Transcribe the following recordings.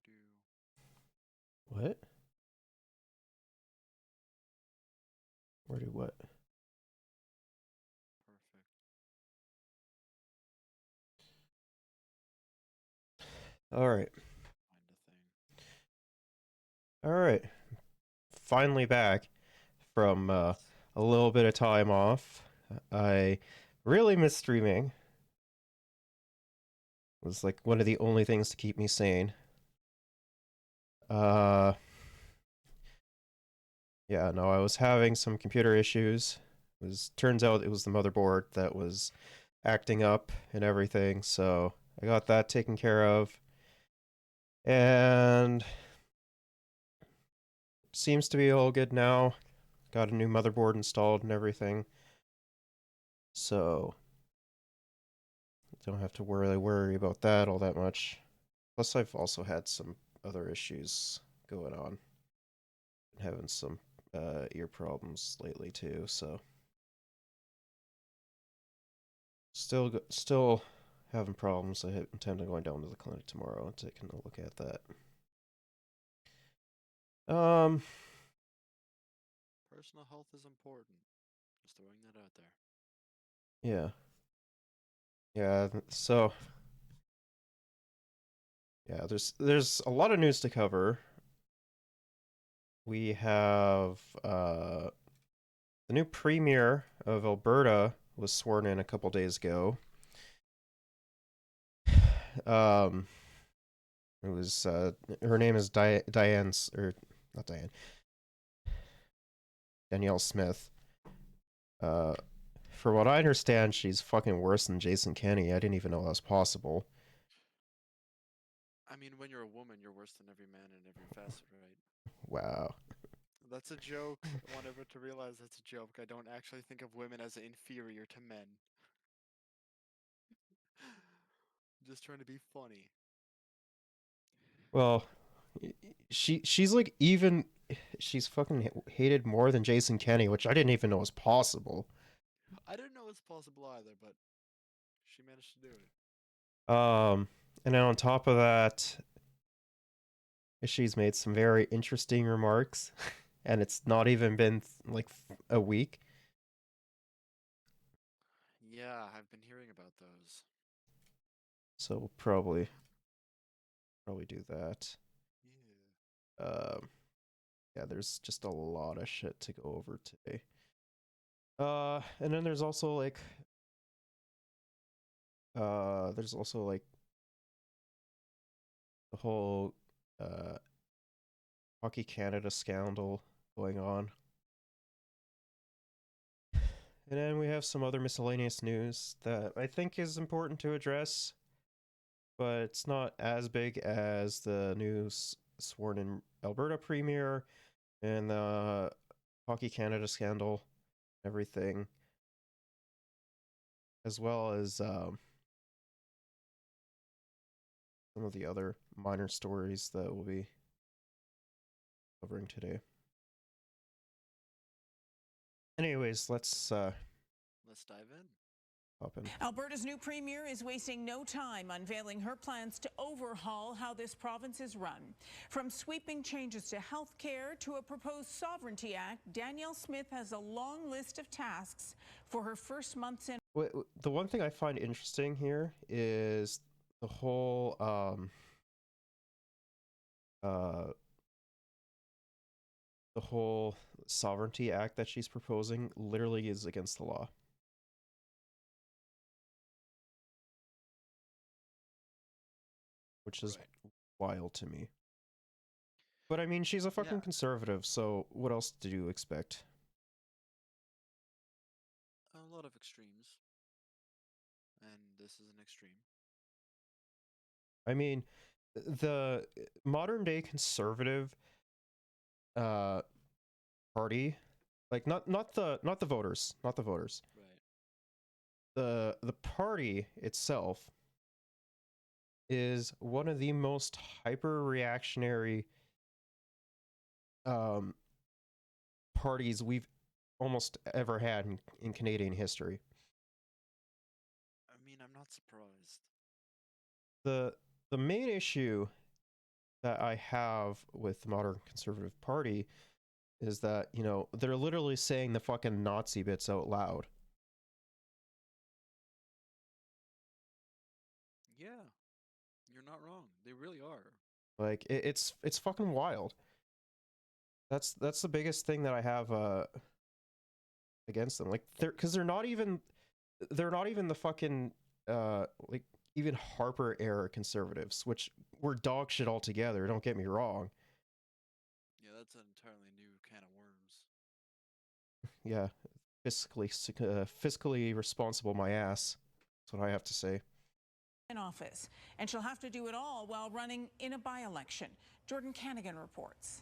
do. What? Where do what? Perfect. All right. Find a thing. All right. Finally back from Yes. a little bit of time off. I really miss streaming. It was like one of the only things to keep me sane. Uh, yeah, no, I was having some computer issues. It was turns out it was the motherboard that was acting up and everything, so I got that taken care of. And seems to be all good now. Got a new motherboard installed and everything. So don't have to worry about that all that much. Plus, I've also had some other issues going on. Been having some ear problems lately too. So still having problems. I intend on going down to the clinic tomorrow and taking a look at that. Um, Personal health is important. Just throwing that out there. yeah, yeah. So yeah, there's a lot of news to cover. We have the new premier of Alberta was sworn in a couple days ago. Um, it was her name is Diane or not Diane, Danielle Smith. Uh, for what I understand, she's fucking worse than Jason Kenney. I didn't even know that was possible. I mean, when you're a woman, you're worse than every man in every facet, right? Wow. That's a joke. I want everyone to realize that's a joke. I don't actually think of women as inferior to men. Just trying to be funny. Well, she's like even she's fucking hated more than Jason Kenney, which I didn't even know was possible. I didn't know it's possible either, but she managed to do it. Um, and then on top of that, she's made some very interesting remarks, and it's not even been like a week. Yeah, I've been hearing about those. So we'll probably do that. Yeah. Um, yeah, there's just a lot of shit to go over today. And then there's also like the whole uh Hockey Canada scandal going on. And then we have some other miscellaneous news that I think is important to address, but it's not as big as the news sworn in Alberta premier and the Hockey Canada scandal, everything, as well as some of the other minor stories that we'll be covering today. Anyways, let's Let's dive in. hop in. Alberta's new premier is wasting no time unveiling her plans to overhaul how this province is run. From sweeping changes to health care to a proposed Sovereignty Act, Danielle Smith has a long list of tasks for her first months in. The one thing I find interesting here is the whole uh the whole sovereignty act that she's proposing literally is against the law, which is Right. wild to me. But I mean, she's a Yeah. fucking conservative, so what else do you expect? A lot of extremes. And this is an extreme. I mean, the modern day conservative uh party, like not the voters, not the voters. Right. The party itself is one of the most hyper reactionary um parties we've almost ever had in Canadian history. I mean, I'm not surprised. The the main issue that I have with the modern conservative party is that, you know, they're literally saying the fucking Nazi bits out loud. Yeah, you're not wrong. They really are. Like it's fucking wild. That's the biggest thing that I have against them. Like they're not even the fucking like even Harper era conservatives, which were dog shit altogether, don't get me wrong. Yeah, that's an entirely new can of worms. Yeah, fiscally responsible my ass. That's what I have to say. In office, and she'll have to do it all while running in a by-election. Jordan Canagan reports.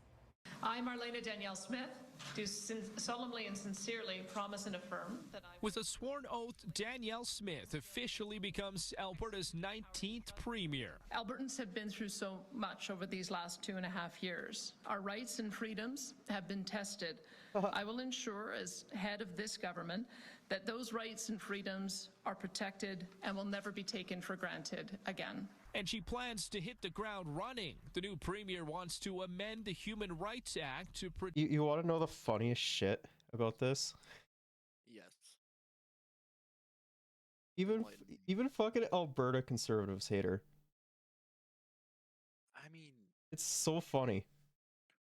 I, Marlena Danielle Smith, do solemnly and sincerely promise and affirm that I... With a sworn oath, Danielle Smith officially becomes Alberta's 19th premier. Albertans have been through so much over these last 2.5 years. Our rights and freedoms have been tested. I will ensure, as head of this government, that those rights and freedoms are protected and will never be taken for granted again. And she plans to hit the ground running. The new premier wants to amend the Human Rights Act to protect... You want to know the funniest shit about this? Yes. Even fucking Alberta conservatives hate her. I mean, It's so funny.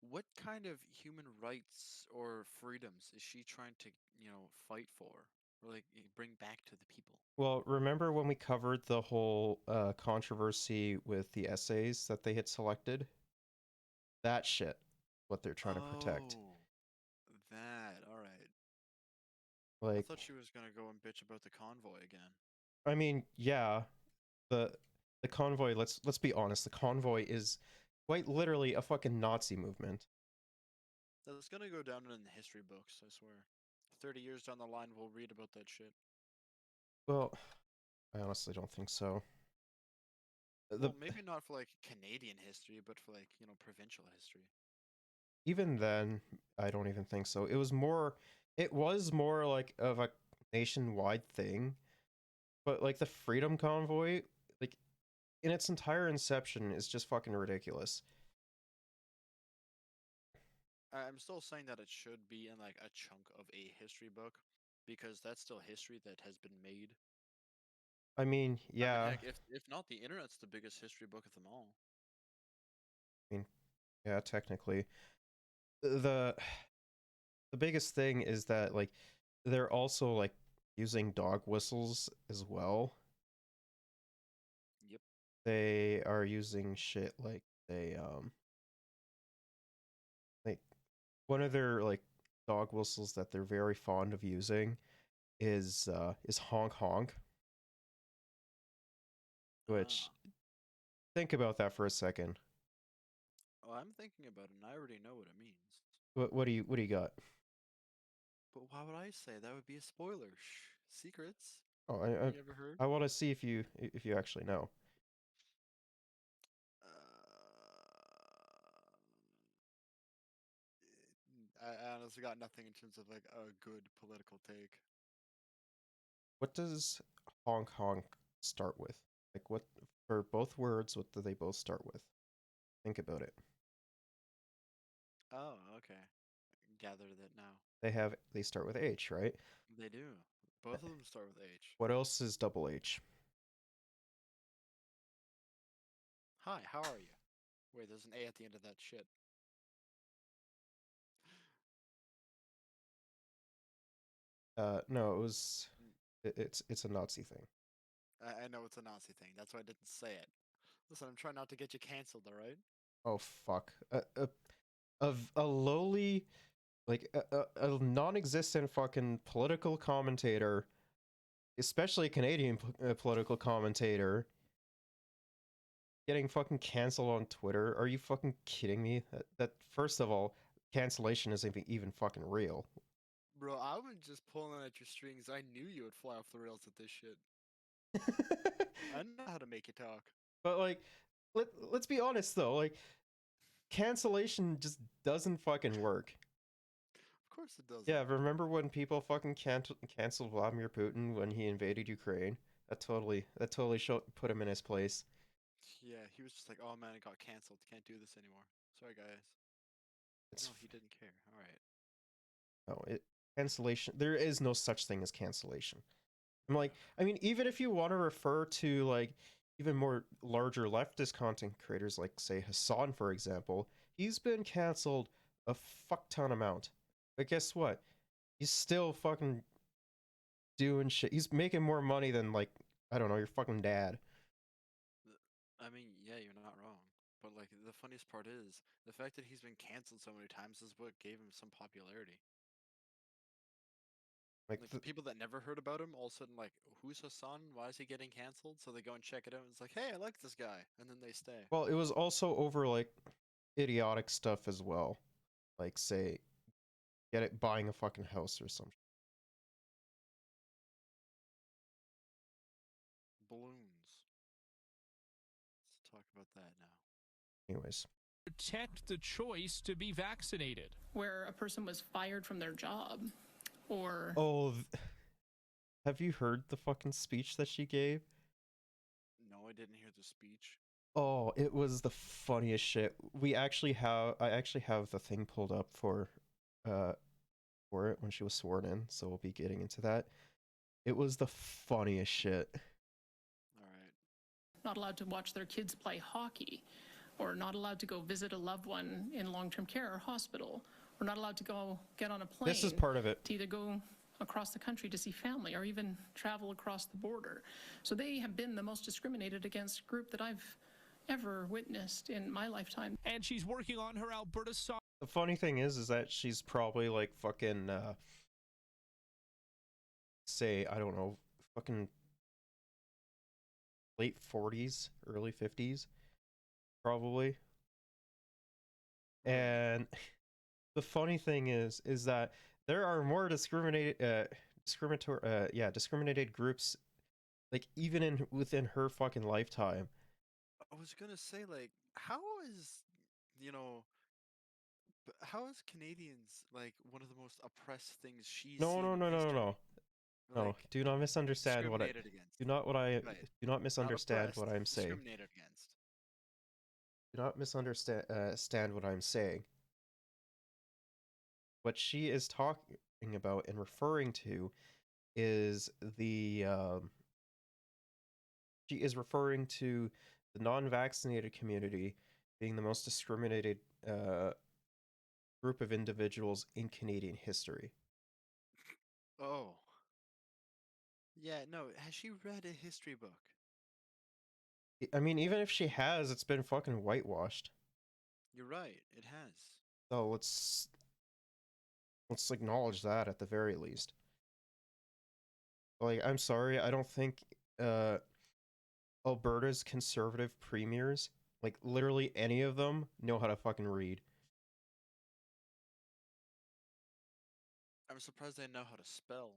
what kind of human rights or freedoms is she trying to, fight for? Or, like, bring back to the people? Well, remember when we covered the whole controversy with the essays that they had selected? That shit, what they're trying to protect. Oh, that, alright. I Like, thought she was gonna go and bitch about the convoy again. I mean, yeah, the convoy. Let's be honest. The convoy is quite literally a fucking Nazi movement. That's gonna go down in the history books, I swear. 30 years down the line, we'll read about that shit. Well, I honestly don't think so. Well, maybe not for, like, Canadian history, but for, like, provincial history. Even then, I don't even think so. It was more like of a nationwide thing, but like the Freedom Convoy, like in its entire inception, is just fucking ridiculous. I'm still saying that it should be in, like, a chunk of a history book, because that's still history that has been made. I mean, I mean, yeah, heck, if not, the internet's the biggest history book of them all. yeah, technically. The biggest thing is that like they're also like using dog whistles as well. Yep. They are using shit like like one of their like dog whistles that they're very fond of using is honk honk, which think about that for a second. Oh, I'm thinking about it, and I already know what it means. What do you got? But why would I say that would be a spoiler? Shh, secrets. Oh, You ever heard? I want to see if you actually know. I honestly got nothing in terms of, like, a good political take. What does honk honk start with? Like what for both words, what do they both start with? Think about it. Oh, okay. Gathered it now. They start with H, right? They do. Both of them start with H. What else is double H? Hi, how are you? Wait, there's an A at the end of that shit. No, it was it's a Nazi thing. I know it's a Nazi thing. That's why I didn't say it. Listen, I'm trying not to get you canceled, alright? Oh fuck. A lowly like a non-existent fucking political commentator, especially a Canadian political commentator, getting fucking canceled on Twitter. Are you fucking kidding me? That first of all, cancellation isn't even fucking real. Bro, I was just pulling at your strings. I knew you would fly off the rails at this shit. I know how to make you talk. But like, let's be honest though, like cancellation just doesn't fucking work. Of course it doesn't. Yeah, remember when people fucking canceled Vladimir Putin when he invaded Ukraine? That totally put him in his place. Yeah, he was just like, "Oh man, it got canceled. Can't do this anymore. Sorry, guys." It's No, he didn't care. All right. no it cancellation. There is no such thing as cancellation. I'm like, Yeah. I mean, even if you want to refer to like even more larger leftist content creators, like say Hassan, for example, he's been canceled a fuck ton amount. But guess what? He's still fucking doing shit. He's making more money than like, I don't know, your fucking dad. I mean, yeah, you're not wrong. But like the funniest part is the fact that he's been canceled so many times is what gave him some popularity. Like, Like the people that never heard about him, all of a sudden like, who's Hassan? Why is he getting canceled? So they go and check it out. And it's like, hey, I like this guy, and then they stay. well, it was also over like idiotic stuff as well. Like say, buying a fucking house or something. Balloons. Let's talk about that now. Anyways, Protect the choice to be vaccinated. Where a person was fired from their job or oh, have you heard the fucking speech that she gave? No, I didn't hear the speech. Oh, it was the funniest shit. I actually have the thing pulled up uh for it when she was sworn in, so we'll be getting into that. It was the funniest shit. All right. not allowed to watch their kids play hockey, or not allowed to go visit a loved one in long-term care or hospital, or not allowed to go get on a plane. This is part of it. To either go across the country to see family or even travel across the border. So they have been the most discriminated against group that I've ever witnessed in my lifetime. And she's working on her Alberta The funny thing is that she's probably like fucking say, I don't know, fucking late 40s, early 50s, probably. And the funny thing is that there are more discriminated groups, like even within her fucking lifetime. I was gonna say, like, how is, you know, how is Canadians like one of the most oppressed things she's No, seen no, in no, no, no, history? no. No, Like, do not misunderstand what I discriminated against. do not what I Right. do not Not misunderstand oppressed, what I'm saying. discriminated against. Do not misunderstand stand what I'm saying. What she is talking about and referring to is she is referring to the non-vaccinated community being the most discriminated group of individuals in Canadian history. Oh. Yeah, no, has she read a history book? I mean, even if she has, it's been fucking whitewashed. You're right, it has. So let's acknowledge that at the very least. Like, I'm sorry, I don't think Alberta's conservative premiers, like literally any of them, know how to fucking read. I'm surprised they know how to spell.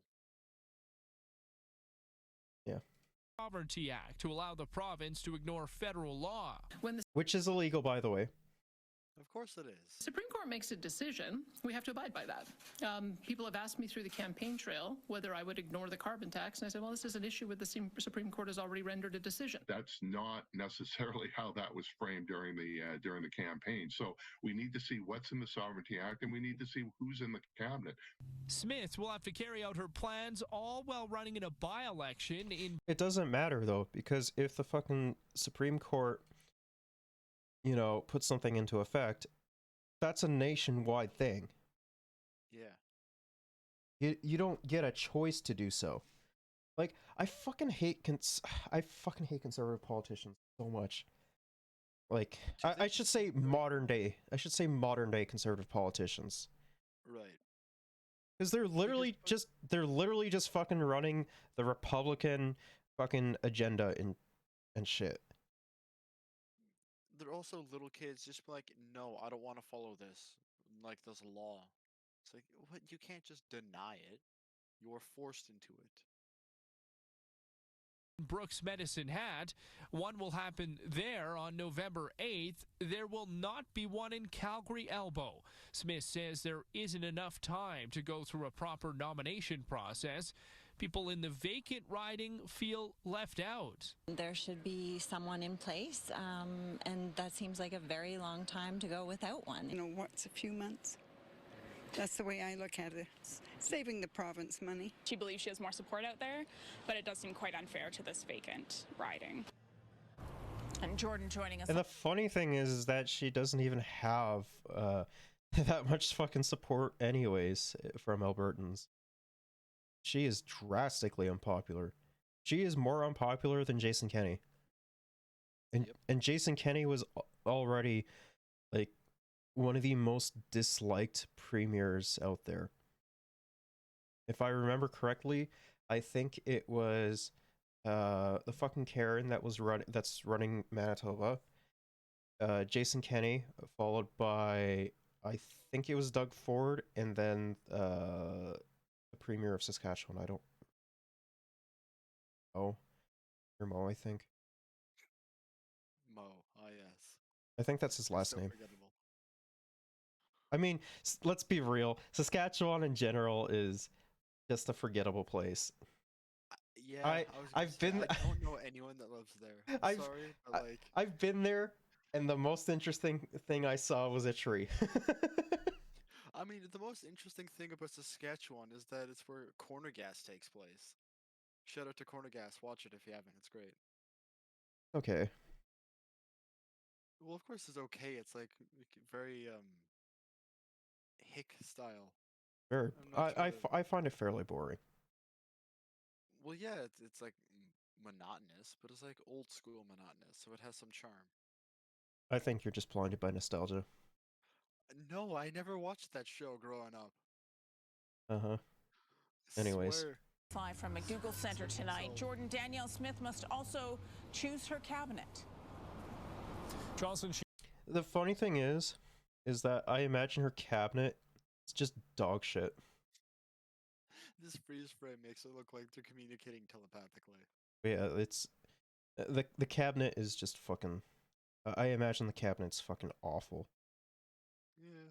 Yeah. Sovereignty Act to allow the province to ignore federal law. When the Which is illegal, by the way. Of course it is. Supreme Court makes a decision, we have to abide by that. People have asked me through the campaign trail whether I would ignore the carbon tax, and I said, well, this is an issue with the Supreme Court has already rendered a decision. That's not necessarily how that was framed during the campaign. So we need to see what's in the Sovereignty Act, and we need to see who's in the cabinet. Smith will have to carry out her plans all while running in a by-election in... It doesn't matter, though, because if the fucking Supreme Court, you know, puts something into effect, that's a nationwide thing. Yeah. You don't get a choice to do so. Like, I fucking hate conservative politicians so much. Like, I should say modern day. I should say modern day conservative politicians. Right. Because they're literally just fucking running the Republican fucking agenda and shit. They're also little kids just be like, no, I don't want to follow this. Like, there's a law. It's like, what? You can't just deny it. You're forced into it. Brooks Medicine Hat. One will happen there on November 8th. There will not be one in Calgary Elbow. Smith says there isn't enough time to go through a proper nomination process. people in the vacant riding feel left out. There should be someone in place, and that seems like a very long time to go without one. What's a few months? That's the way I look at it. It's saving the province money. She believes she has more support out there, but it does seem quite unfair to this vacant riding. And Jordan joining us. And the funny thing is that she doesn't even have that much fucking support anyways from Albertans. She is drastically unpopular. She is more unpopular than Jason Kenney. And Jason Kenney was already like one of the most disliked premiers out there. If I remember correctly, I think it was the fucking Karen that's running Manitoba. Jason Kenney, followed by I think it was Doug Ford, and then the premier of Saskatchewan. I don't know. Mo, I think. Mo, yes. I think that's his last So name. forgettable. I mean, let's be real. Saskatchewan in general is just a forgettable place. Yeah, I don't know anyone that lives there. I've- Sorry, but like, I've been there, and the most interesting thing I saw was a tree. I mean, the most interesting thing about Saskatchewan is that it's where Corner Gas takes place. Shout out to Corner Gas. Watch it if you haven't. It's great. Okay. Well, of course it's okay. It's like very hick style. Very. I'm not trying I find it fairly boring. Well, yeah, it's like monotonous, but it's like old school monotonous, so it has some charm. I think you're just blinded by nostalgia. No, I never watched that show growing up. Uh-huh. Anyways. Swear. Live from McDougall Center tonight. Jordan, Danielle Smith must also choose her cabinet. Jocelyn, The funny thing is that I imagine her cabinet is just dog shit. This freeze frame makes it look like they're communicating telepathically. Yeah, it's the cabinet is just fucking. I imagine the cabinet's fucking awful. Yeah.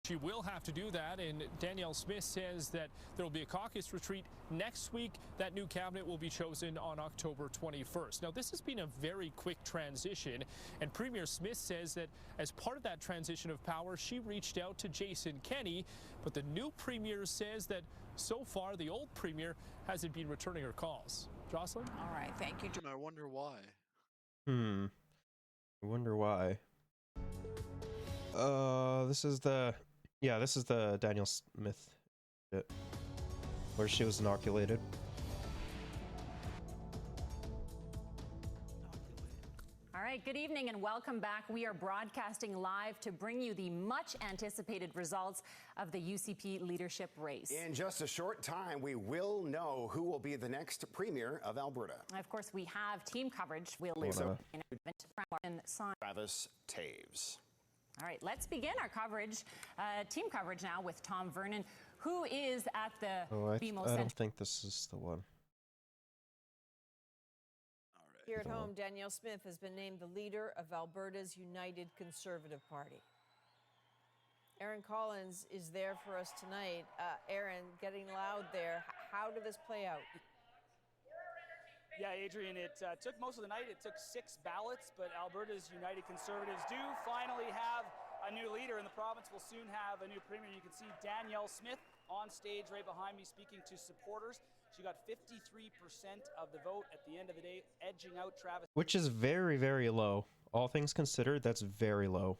she will have to do that, and Danielle Smith says that there will be a caucus retreat next week. That new cabinet will be chosen on October 21st. Now, this has been a very quick transition, and Premier Smith says that as part of that transition of power, she reached out to Jason Kenney, but the new premier says that so far the old premier hasn't been returning her calls. Jocelyn? All right, thank you. I wonder why. I wonder why. This is the Danielle Smith bit where she was inoculated. All right, good evening and welcome back. We are broadcasting live to bring you the much anticipated results of the UCP leadership race. In just a short time, we will know who will be the next premier of Alberta. Of course, we have team coverage. We'll Travis Taves. All right, let's begin our coverage, team coverage now with Tom Vernon, who is at the BMO I Centre. don't think this is the one. Here at home, Danielle Smith has been named the leader of Alberta's United Conservative Party. Aaron Collins is there for us tonight. Aaron, getting loud there. How did this play out? Yeah, Adrian, it took most of the night. It took 6 ballots, but Alberta's United Conservatives do finally have a new leader, and the province will soon have a new premier. You can see Danielle Smith on stage right behind me speaking to supporters. She got 53% of the vote at the end of the day, edging out Travis. Which is very, very low. All things considered, that's very low.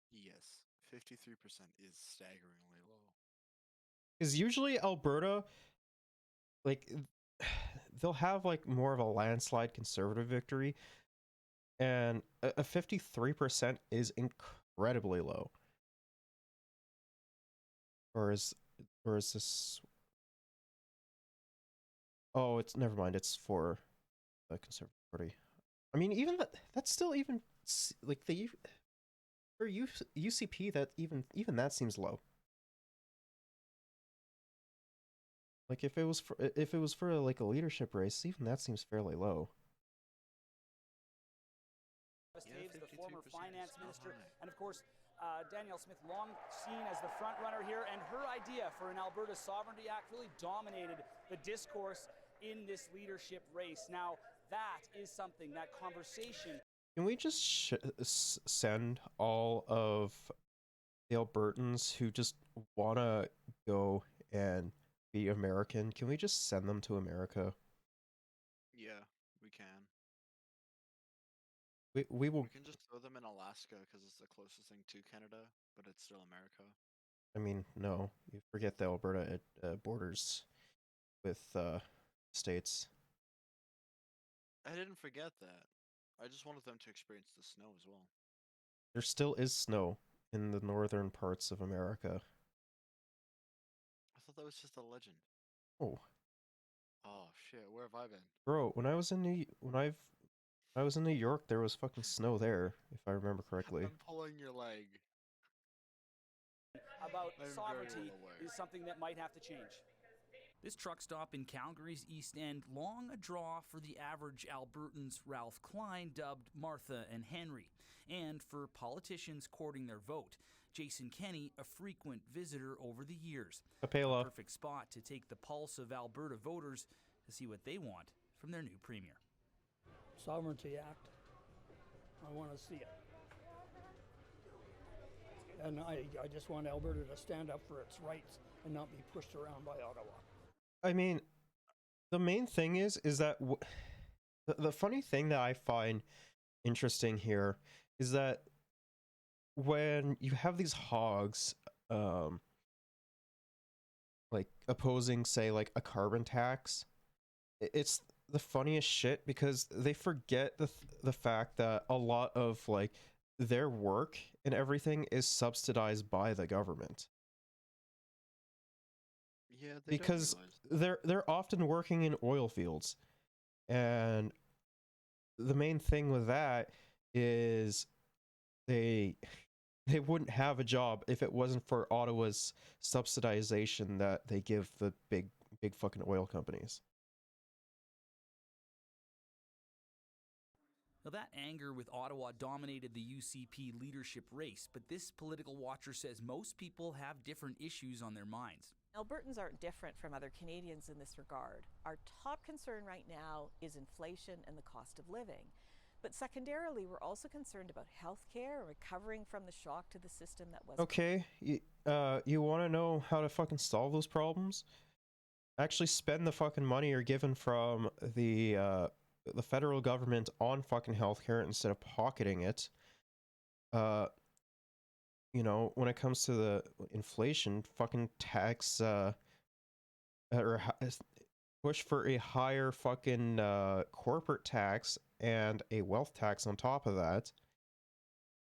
Yes, 53% is staggeringly low. Because usually Alberta, like, they'll have like more of a landslide conservative victory, and a 53% is incredibly low. Or is this? Oh, it's never mind. It's for the Conservative Party. I mean, even that's still even like for UCP that even that seems low. Like if it was for like a leadership race, even that seems fairly low. Taves, the former finance minister, and of course, Danielle Smith, long seen as the front runner here, and her idea for an Alberta Sovereignty Act really dominated the discourse in this leadership race. Now, that is something, that conversation. Can we just send all of the Albertans who just want to go and be American, can we just send them to America? Yeah, we can. We will. We can just throw them in Alaska because it's the closest thing to Canada, but it's still America. I mean, no, you forget the Alberta borders with states. I didn't forget that. I just wanted them to experience the snow as well. There still is snow in the northern parts of America. I thought that was just a legend. Oh. Oh shit, where have I been? Bro, when I was in New York, there was fucking snow there, if I remember correctly. I'm pulling your leg. About sovereignty is something that might have to change. This truck stop in Calgary's East End, long a draw for the average Albertans Ralph Klein, dubbed Martha and Henry, and for politicians courting their vote. Jason Kenney, a frequent visitor over the years. A perfect spot to take the pulse of Alberta voters to see what they want from their new premier. Sovereignty Act. I want to see it. And I just want Alberta to stand up for its rights and not be pushed around by Ottawa. I mean, the main thing is that the funny thing that I find interesting here is that when you have these hogs, like opposing, say, like a carbon tax, it's the funniest shit because they forget the fact that a lot of like their work and everything is subsidized by the government. Yeah, because they're often working in oil fields, and the main thing with that is they wouldn't have a job if it wasn't for Ottawa's subsidization that they give the big fucking oil companies. Now, that anger with Ottawa dominated the UCP leadership race, but this political watcher says most people have different issues on their minds. Albertans aren't different from other Canadians in this regard. Our top concern right now is inflation and the cost of living. But secondarily, we're also concerned about healthcare and recovering from the shock to the system that was. Okay, you want to know how to fucking solve those problems? Actually spend the fucking money you're given from the federal government on fucking healthcare instead of pocketing it. You know, when it comes to the inflation, fucking tax or push for a higher fucking corporate tax and a wealth tax on top of that.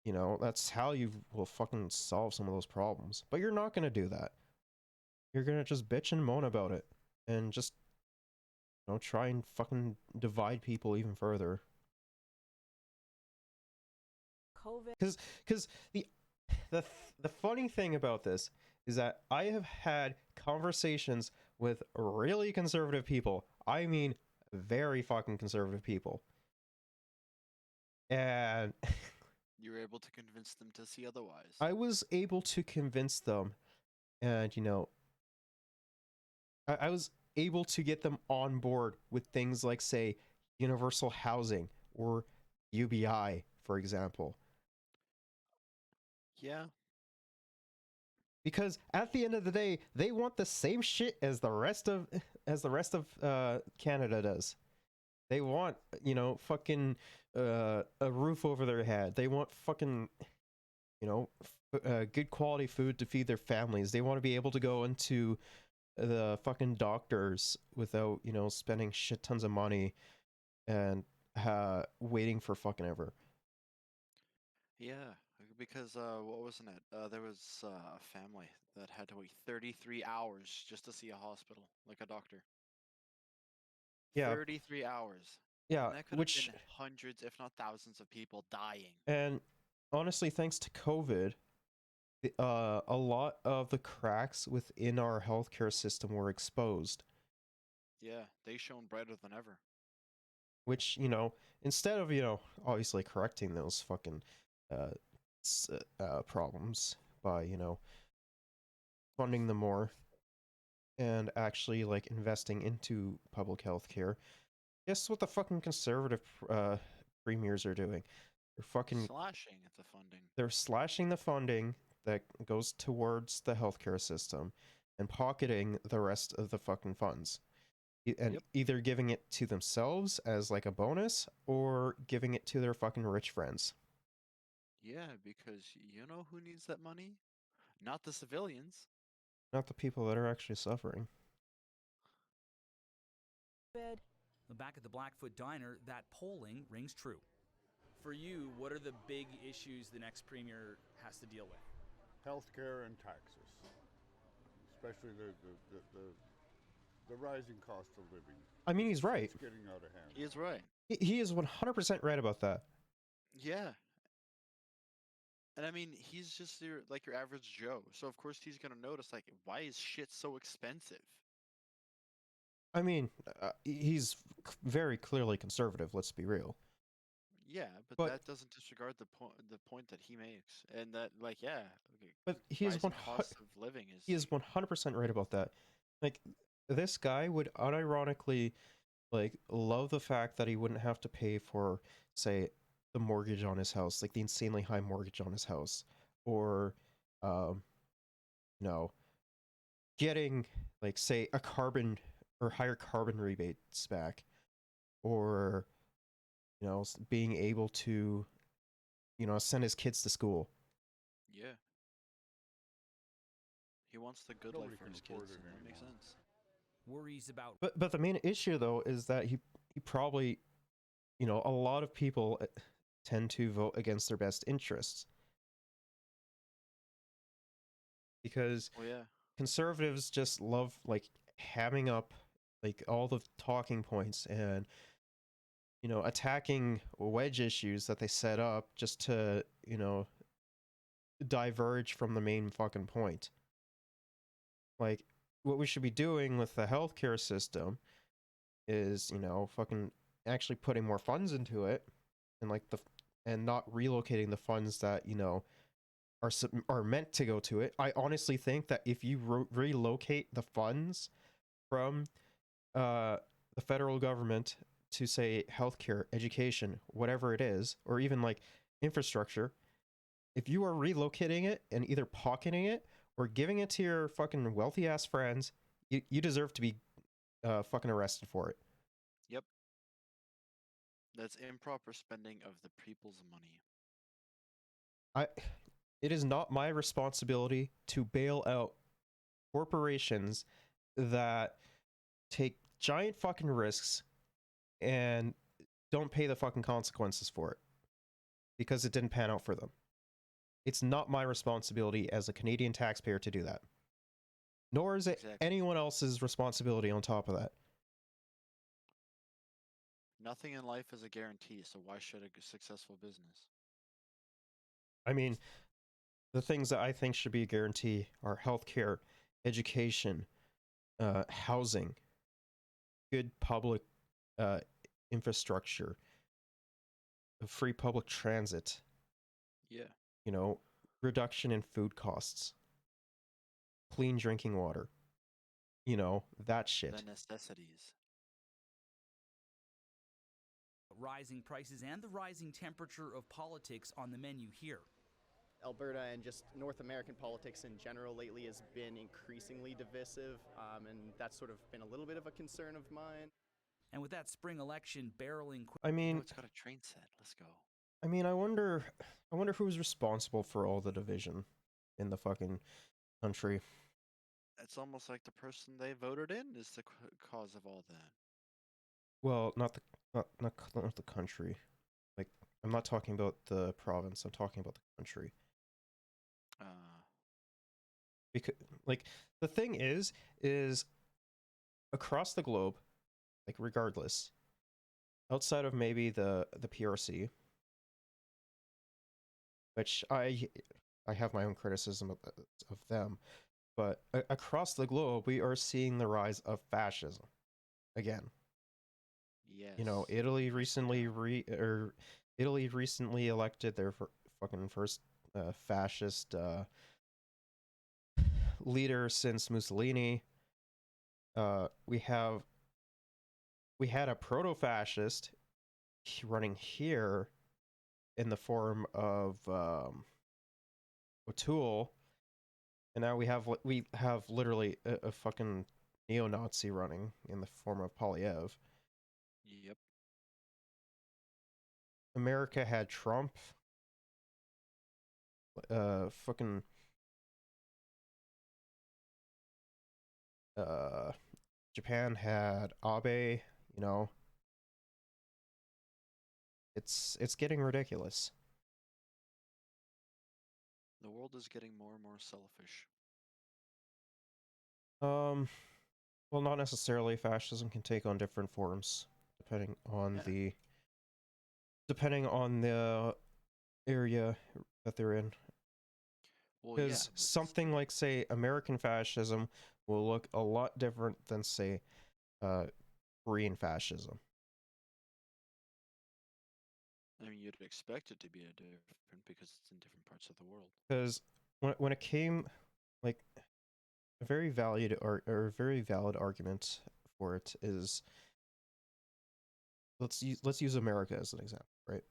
You know, that's how you will fucking solve some of those problems. But you're not going to do that. You're going to just bitch and moan about it and just, you know, try and fucking divide people even further. COVID. Because the funny thing about this is that I have had conversations with really conservative people. I mean, very fucking conservative people. And you were able to convince them to see otherwise. I was able to convince them, and, you know, I was able to get them on board with things like, say, universal housing or UBI, for example. Yeah. Because at the end of the day, they want the same shit as the rest of Canada does. They want, you know, fucking a roof over their head. They want fucking, you know, good quality food to feed their families. They want to be able to go into the fucking doctors without, you know, spending shit tons of money and waiting for fucking ever. Yeah, because what wasn't it? There was a family that had to wait 33 hours just to see a hospital, like a doctor. Yeah. 33 hours. Yeah, And that could have been hundreds, if not thousands, of people dying. And honestly, thanks to COVID, a lot of the cracks within our healthcare system were exposed. Yeah, they shone brighter than ever. Which, you know, instead of, you know, obviously correcting those fucking problems by, funding them more and actually like investing into public health care. Guess what the fucking conservative premiers are doing? They're fucking slashing at the funding. They're slashing the funding that goes towards the healthcare system and pocketing the rest of the fucking funds. And either giving it to themselves as like a bonus or giving it to their fucking rich friends. Yeah, because you know who needs that money? Not the civilians. Not the people that are actually suffering. Back at the Blackfoot Diner, that polling rings true. For you, what are the big issues the next premier has to deal with? Healthcare and taxes, especially the rising cost of living. I mean, he's right. It's getting out of hand. He is right. He is 100% right about that. Yeah. And I mean, he's just your average Joe. So of course he's going to notice, like, why is shit so expensive? I mean, he's very clearly conservative, let's be real. Yeah, but that doesn't disregard the point that he makes. And that, like, yeah. But he is cost of living is... He is 100% right about that. Like, this guy would unironically, like, love the fact that he wouldn't have to pay for, say, the mortgage on his house, like the insanely high mortgage on his house, or, getting, like, say, a carbon or higher carbon rebates back, or, being able to, send his kids to school. Yeah. He wants the good life for his kids, and that makes sense. Worries about... But the main issue, though, is that he probably, a lot of people tend to vote against their best interests. Because conservatives just love, like, hamming up, like, all the talking points and, attacking wedge issues that they set up just to, diverge from the main fucking point. Like, what we should be doing with the healthcare system is, fucking actually putting more funds into it, and like and not relocating the funds that, are meant to go to it. I honestly think that if you relocate the funds from the federal government to, say, healthcare, education, whatever it is, or even like infrastructure, if you are relocating it and either pocketing it or giving it to your fucking wealthy ass friends, you deserve to be fucking arrested for it. Yep. That's improper spending of the people's money. It is not my responsibility to bail out corporations that take giant fucking risks and don't pay the fucking consequences for it because it didn't pan out for them. It's not my responsibility as a Canadian taxpayer to do that. Nor is it anyone else's responsibility on top of that. Nothing in life is a guarantee, so why should a successful business? I mean, the things that I think should be a guarantee are healthcare, education, housing, good public infrastructure, free public transit. Yeah. Reduction in food costs, clean drinking water, that shit. The necessities. Rising prices and the rising temperature of politics on the menu here. Alberta and just North American politics in general lately has been increasingly divisive, and that's sort of been a little bit of a concern of mine. And with that spring election barreling... I mean... it's got a train set. Let's go. I mean, I wonder who's responsible for all the division in the fucking country. It's almost like the person they voted in is the cause of all that. Well, not the country. Like, I'm not talking about the province. I'm talking about the country. Because, like, the thing is across the globe, like, regardless, outside of maybe the PRC, which I have my own criticism of them, but across the globe, we are seeing the rise of fascism again. Yes. Italy recently elected their fucking first fascist leader since Mussolini. We had a proto-fascist running here in the form of O'Toole, and now we have literally a fucking neo-Nazi running in the form of Polyev. Yep. America had Trump. Fucking Japan had Abe. You know, it's getting ridiculous. The world is getting more and more selfish. Well, not necessarily. Fascism can take on different forms depending on the area that they're in. Well, Because something like, say, American fascism will look a lot different than, say, Korean fascism. I mean, you'd expect it to be a different because it's in different parts of the world. Because when it came, like, a very valid argument for it is, let's use America as an example, right?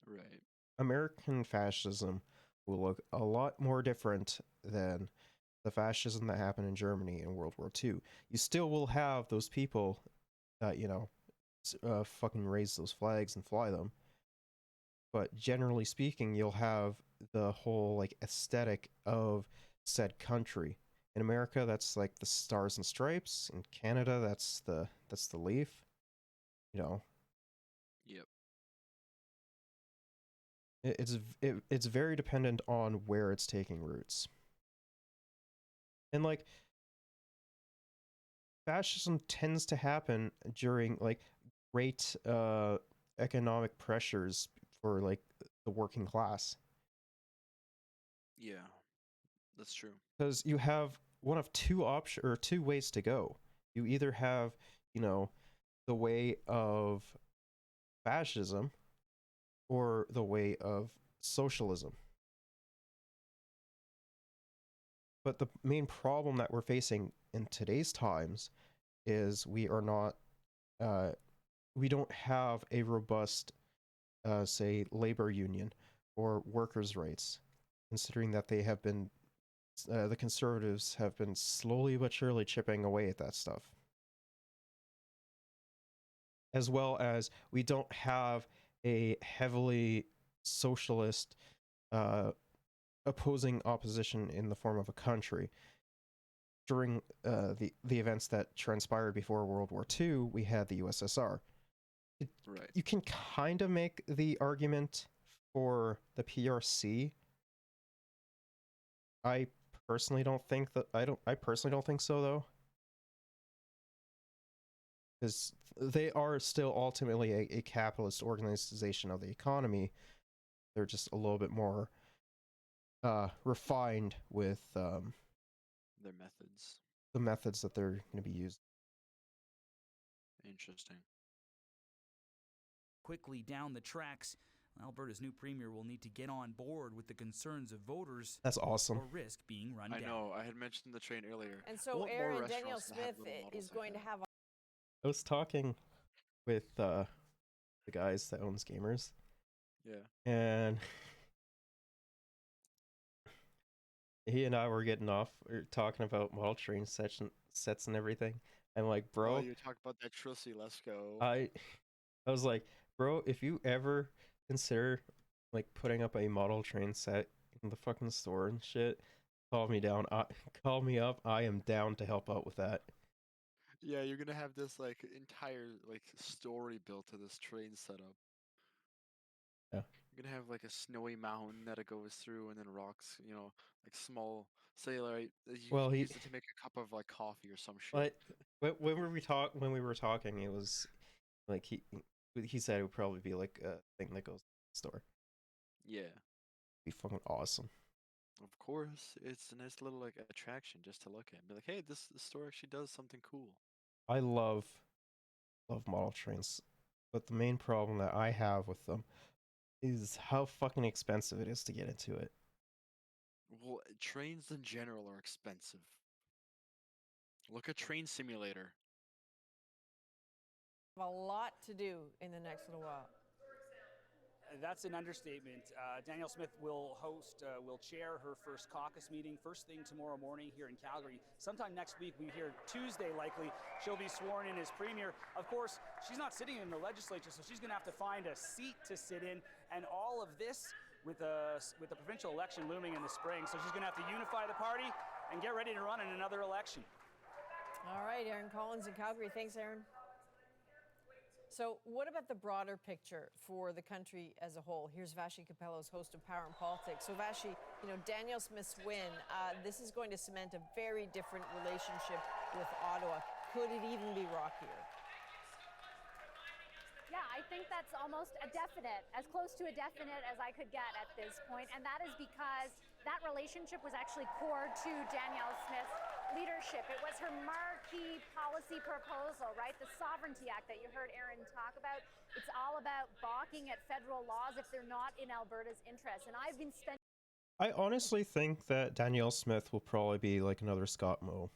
Right. American fascism will look a lot more different than the fascism that happened in Germany in World War II. You still will have those people that, you know, fucking raise those flags and fly them. But generally speaking, you'll have the whole, like, aesthetic of said country. In America, that's like the stars and stripes. In Canada, that's the leaf. You know. Yep. It's very dependent on where it's taking roots. And, like, fascism tends to happen during, like, great economic pressures for, like, the working class. Yeah, that's true. Because you have one of two ways to go. You either have, you know, the way of fascism or the way of socialism. But the main problem that we're facing in today's times is we don't have a robust, say, labor union or workers' rights, considering that they have been, the conservatives have been slowly but surely chipping away at that stuff. As well as we don't have a heavily socialist opposing opposition in the form of a country. During the events that transpired before World War II, we had the USSR. Right. You can kind of make the argument for the PRC. I personally don't think so, though. Because they are still ultimately a capitalist organization of the economy. They're just a little bit more refined with Their methods. the methods that they're going to be used. Interesting. Quickly down the tracks, Alberta's new premier will need to get on board with the concerns of voters. That's awesome. Or risk being run down. I know. I had mentioned the train earlier. And so, Aaron, Danielle Smith is going to have. I was talking with the guys that owns Gamers. Yeah. And he and I were getting off. We were talking about model train sets and everything. I'm like, bro. Oh, you talk about that Trusty. Let's go. I was like, bro, if you ever consider, like, putting up a model train set in the fucking store and shit, call me up. I am down to help out with that. Yeah, you're gonna have this, like, entire, like, story built to this train setup. Yeah. You're gonna have, like, a snowy mountain that it goes through, and then rocks, you know, like small, say, like, you can use it to make a cup of, like, coffee or some shit. But when we were talking, it was like he said it would probably be like a thing that goes to the store. Yeah. Be fucking awesome. Of course, it's a nice little, like, attraction just to look at. Be like, hey, this store actually does something cool. I love model trains, but the main problem that I have with them is how fucking expensive it is to get into it. Well, trains in general are expensive. Look at Train Simulator. A lot to do in the next little while. That's an understatement. Danielle Smith will chair her first caucus meeting first thing tomorrow morning here in Calgary. Sometime next week, we hear Tuesday likely, she'll be sworn in as premier. Of course, she's not sitting in the legislature, so she's going to have to find a seat to sit in, and all of this with the provincial election looming in the spring. So she's going to have to unify the party and get ready to run in another election. All right, Aaron Collins in Calgary. Thanks, Aaron. So what about the broader picture for the country as a whole? Here's Vashi Capello's host of Power and Politics. So Vashi, Danielle Smith's win, this is going to cement a very different relationship with Ottawa. Could it even be rockier? Yeah, I think that's almost a definite, as close to a definite as I could get at this point. And that is because that relationship was actually core to Danielle Smith's leadership. It was her marquee policy proposal, right? The Sovereignty Act that you heard Aaron talk about. It's all about balking at federal laws if they're not in Alberta's interest. And I've been spending... I honestly think that Danielle Smith will probably be like another Scott Moe.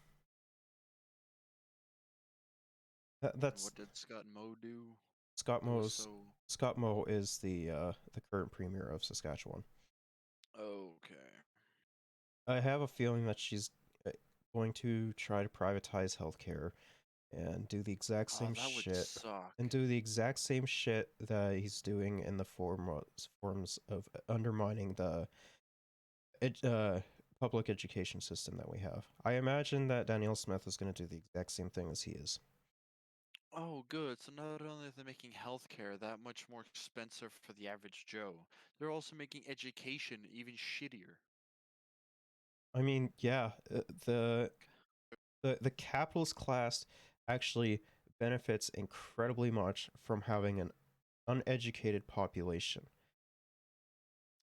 That's what did Scott Moe do? Scott Moe is the current premier of Saskatchewan. Okay. I have a feeling that she's going to try to privatize healthcare and do the exact same shit that he's doing in the forms of undermining the public education system that we have. I imagine that Danielle Smith is going to do the exact same thing as he is. Oh, good. So not only are they making healthcare that much more expensive for the average Joe, they're also making education even shittier. I mean, yeah, the capitalist class actually benefits incredibly much from having an uneducated population.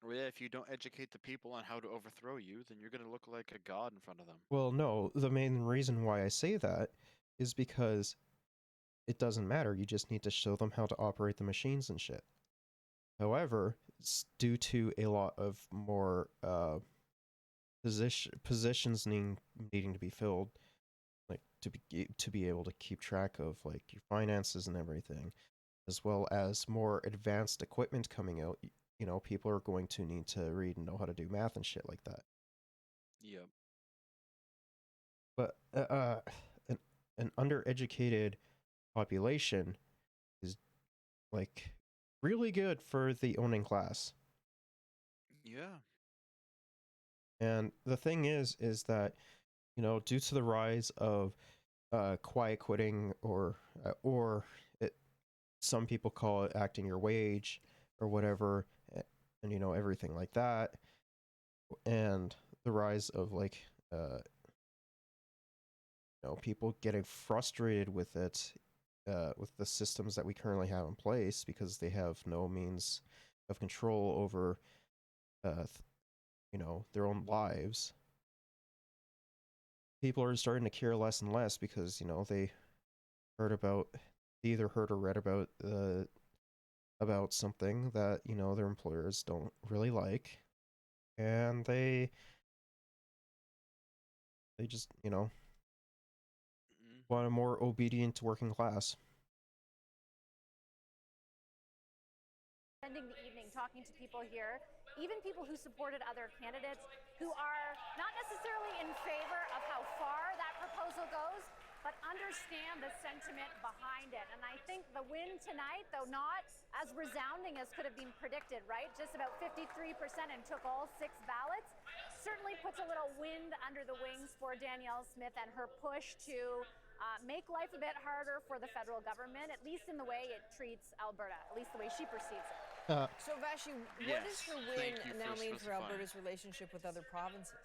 Well, yeah, if you don't educate the people on how to overthrow you, then you're going to look like a god in front of them. Well, no, the main reason why I say that is because it doesn't matter. You just need to show them how to operate the machines and shit. However, due to a lot of more positions needing to be filled, like to be able to keep track of like your finances and everything, as well as more advanced equipment coming out, people are going to need to read and know how to do math and shit like that. Yep. But an undereducated population is like really good for the owning class. Yeah. And the thing is that, due to the rise of quiet quitting or some people call it acting your wage or whatever, and everything like that, and the rise of like people getting frustrated with it, with the systems that we currently have in place because they have no means of control over their own lives. People are starting to care less and less because they either heard or read about something that their employers don't really like, and they just want a more obedient working class. Spending the evening talking to people here, even people who supported other candidates who are not necessarily in favor of how far that proposal goes, but understand the sentiment behind it. And I think the win tonight, though not as resounding as could have been predicted, right? Just about 53% and took all 6 ballots, certainly puts a little wind under the wings for Danielle Smith and her push to make life a bit harder for the federal government, at least in the way it treats Alberta, at least the way she perceives it. So Vashi, what does her win now mean for Alberta's relationship with other provinces?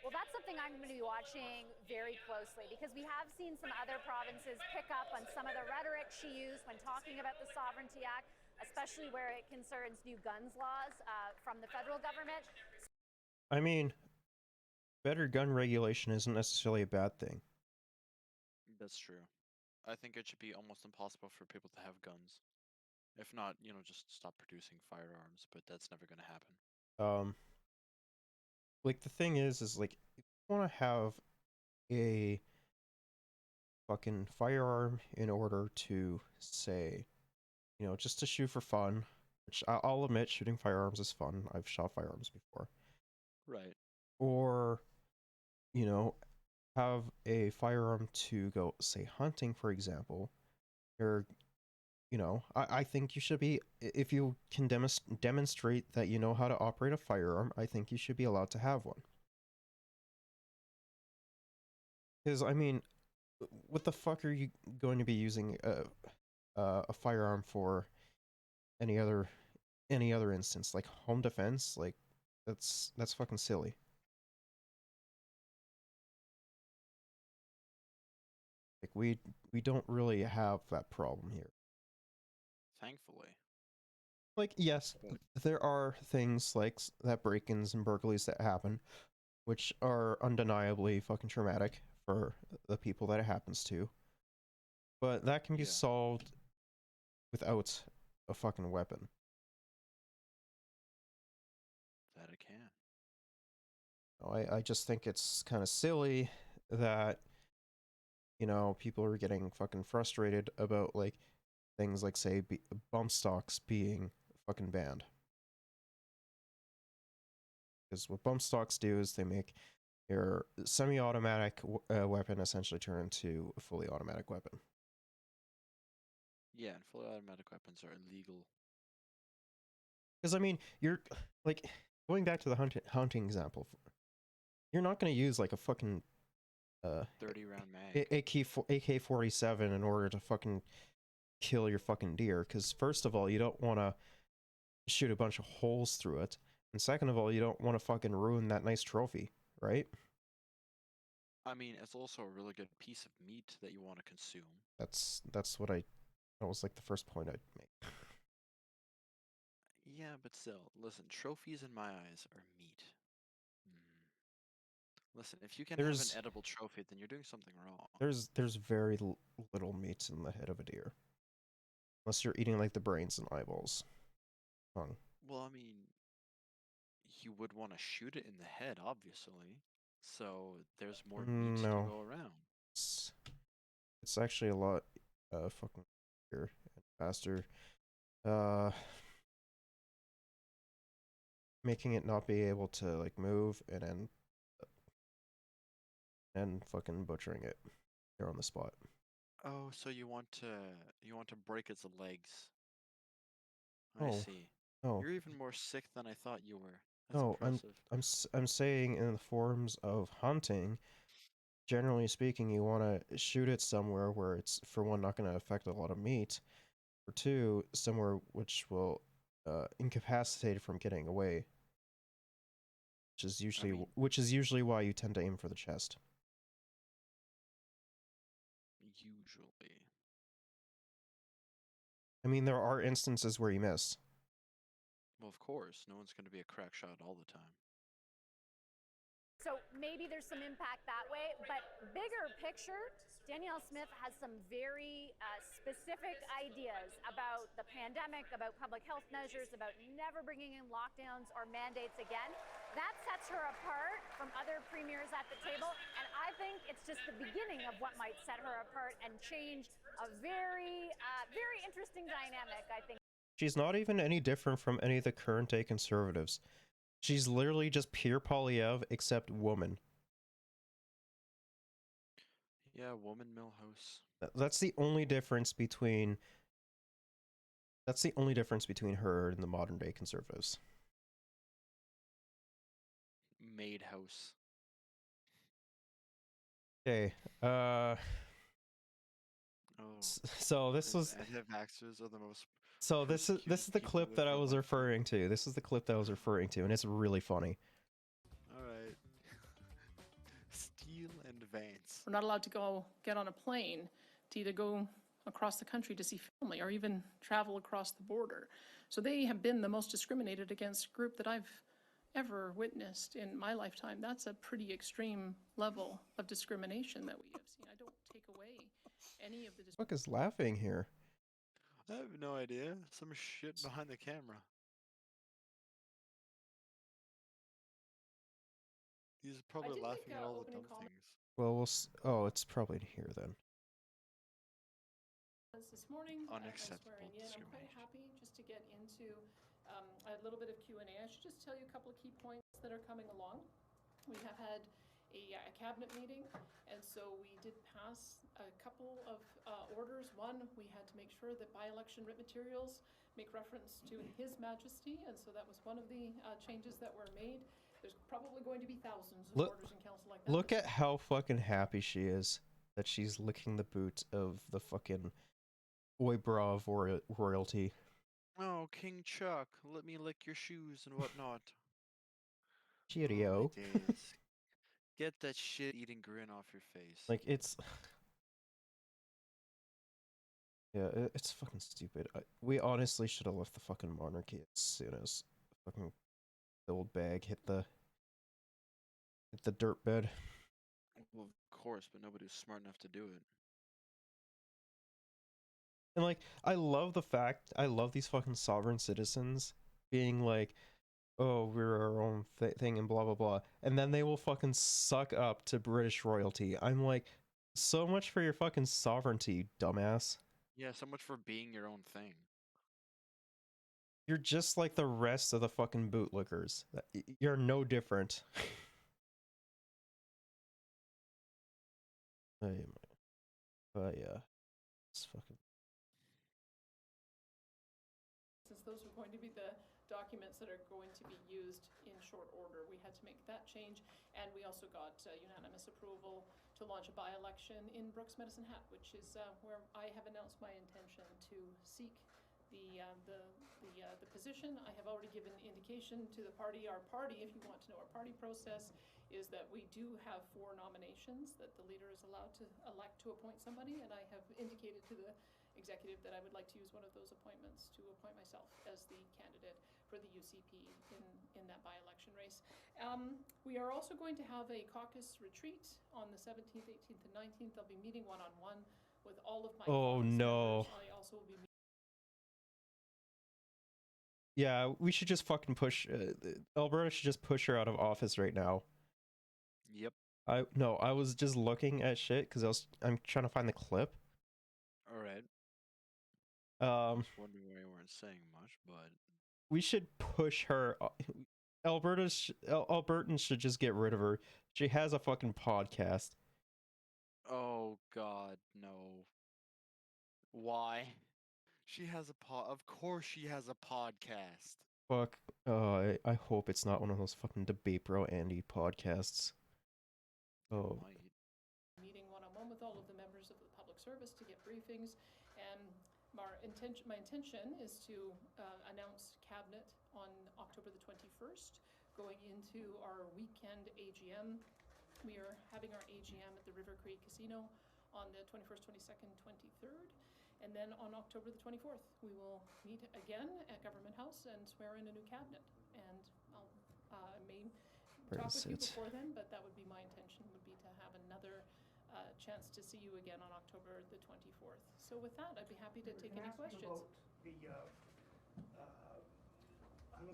Well, that's something I'm going to be watching very closely because we have seen some other provinces pick up on some of the rhetoric she used when talking about the Sovereignty Act, especially where it concerns new guns laws from the federal government. I mean, better gun regulation isn't necessarily a bad thing. That's true. I think it should be almost impossible for people to have guns. If not, just stop producing firearms, but that's never going to happen. like the thing is like if you want to have a fucking firearm in order to say, you know, just to shoot for fun, which I'll admit shooting firearms is fun. I've shot firearms before. Right. Or, you know, have a firearm to go, say, hunting, for example, or, you know, I think you should be, if you can demonstrate that you know how to operate a firearm, I think you should be allowed to have one. Because, I mean, what the fuck are you going to be using a firearm for any other instance? Like home defense? Like, that's fucking silly. Like, we don't really have that problem here. Thankfully. Like, yes, there are things like that break-ins and burglaries that happen, which are undeniably fucking traumatic for the people that it happens to. But that can be solved without a fucking weapon. That it can. I just think it's kind of silly that, you know, people are getting fucking frustrated about, like, things like, say, bump stocks being fucking banned. Because what bump stocks do is they make your semi-automatic weapon essentially turn into a fully automatic weapon. Yeah, and fully automatic weapons are illegal. Because, I mean, you're, like, going back to the hunting example, you're not going to use, like, a fucking 30-round mag. AK-47 in order to fucking kill your fucking deer, because first of all, you don't want to shoot a bunch of holes through it, and second of all, you don't want to fucking ruin that nice trophy, right? I mean, it's also a really good piece of meat that you want to consume. That's what that was like the first point I'd make. Yeah, but still, listen, trophies in my eyes are meat. Listen, if you can have an edible trophy, then you're doing something wrong. There's very little meat in the head of a deer. Unless you're eating like the brains and eyeballs. Well, I mean, you would want to shoot it in the head, obviously. So there's more meat to go around. It's actually a lot fucking bigger and faster. Making it not be able to like move and fucking butchering it there on the spot. Oh, so you want to break its legs. I see. Oh. You're even more sick than I thought you were. That's impressive. I'm saying in the forms of hunting, generally speaking, you want to shoot it somewhere where it's, for one, not going to affect a lot of meat, for two, somewhere which will incapacitate it from getting away, which is usually why you tend to aim for the chest. Usually. I mean, there are instances where you miss. Well, of course, no one's going to be a crack shot all the time. So maybe there's some impact that way, but bigger picture, Danielle Smith has some very specific ideas about the pandemic, about public health measures, about never bringing in lockdowns or mandates again. That sets her apart from other premiers at the table, and I think it's just the beginning of what might set her apart and change a very, very interesting dynamic, I think. She's not even any different from any of the current day conservatives. She's literally just Pierre Poilievre, except woman. Yeah, woman Milhouse. That's the only difference between her and the modern day conservatives. Maid house. Okay. So this was. Anti-vaxxers are the most. So this is the clip that I was referring to. This is the clip that I was referring to, and it's really funny. All right. Steel and Vance. We're not allowed to go get on a plane to either go across the country to see family or even travel across the border. So they have been the most discriminated against group that I've ever witnessed in my lifetime. That's a pretty extreme level of discrimination that we have seen. I don't take away any of the What the fuck is laughing here? I have no idea. Some shit behind the camera. He's probably laughing at all the dumb things. Well, oh, it's probably in here then. This morning, Unacceptable I'm quite happy just to get into a little bit of Q&A. I should just tell you a couple of key points that are coming along. We have had a cabinet meeting, and so we did pass a couple of orders. One, we had to make sure that by-election writ materials make reference to His Majesty, and so that was one of the changes that were made. There's probably going to be thousands of orders in council like that. Look at how fucking happy she is that she's licking the boot of the fucking Oibra of royalty. Oh, King Chuck, let me lick your shoes and whatnot. Cheerio. Oh, my days. Get that shit-eating grin off your face. Like, it's... Yeah, it's fucking stupid. We honestly should have left the fucking monarchy as soon as fucking the old bag hit the dirt bed. Well, of course, but nobody's smart enough to do it. And like, I love these fucking sovereign citizens being like, oh, we're our own thing and blah blah blah, and then they will fucking suck up to British royalty. I'm like, so much for your fucking sovereignty, dumbass. Yeah, so much for being your own thing. You're just like the rest of the fucking bootlickers. You're no different. Yeah, it's fucking. Since those are going to be the documents that are going to be used in short order, we had to make that change, and we also got unanimous approval to launch a by-election in Brooks Medicine Hat, which is where I have announced my intention to seek the position. I have already given indication to the party. Our party, if you want to know our party process, is that we do have 4 nominations that the leader is allowed to elect to appoint somebody, and I have indicated to the executive that I would like to use one of those appointments to appoint myself as the candidate for the UCP in that by-election race. We are also going to have a caucus retreat on the 17th, 18th, and 19th. I'll be meeting one-on-one with all of my caucus members. I also will be Yeah, we should just fucking push. Alberta should just push her out of office right now. Yep. I was just looking at shit because I'm trying to find the clip. All right. Just wondering why you weren't saying much, but we should push her. Albertans should just get rid of her. She has a fucking podcast. Oh God, no. Why? She has of course she has a podcast. Fuck. I hope it's not one of those fucking Debate Bro Andy podcasts. Oh. Meeting one-on-one with all of the members of the public service to get briefings, and my intention is to announce cabinet on October the 21st, going into our weekend AGM. We are having our AGM at the River Creek Casino on the 21st, 22nd, 23rd. And then on October the 24th, we will meet again at Government House and swear in a new cabinet. And I may talk with you before then, but that would be my intention, would be to have another chance to see you again on October the 24th. So with that, I'd be happy to take any questions.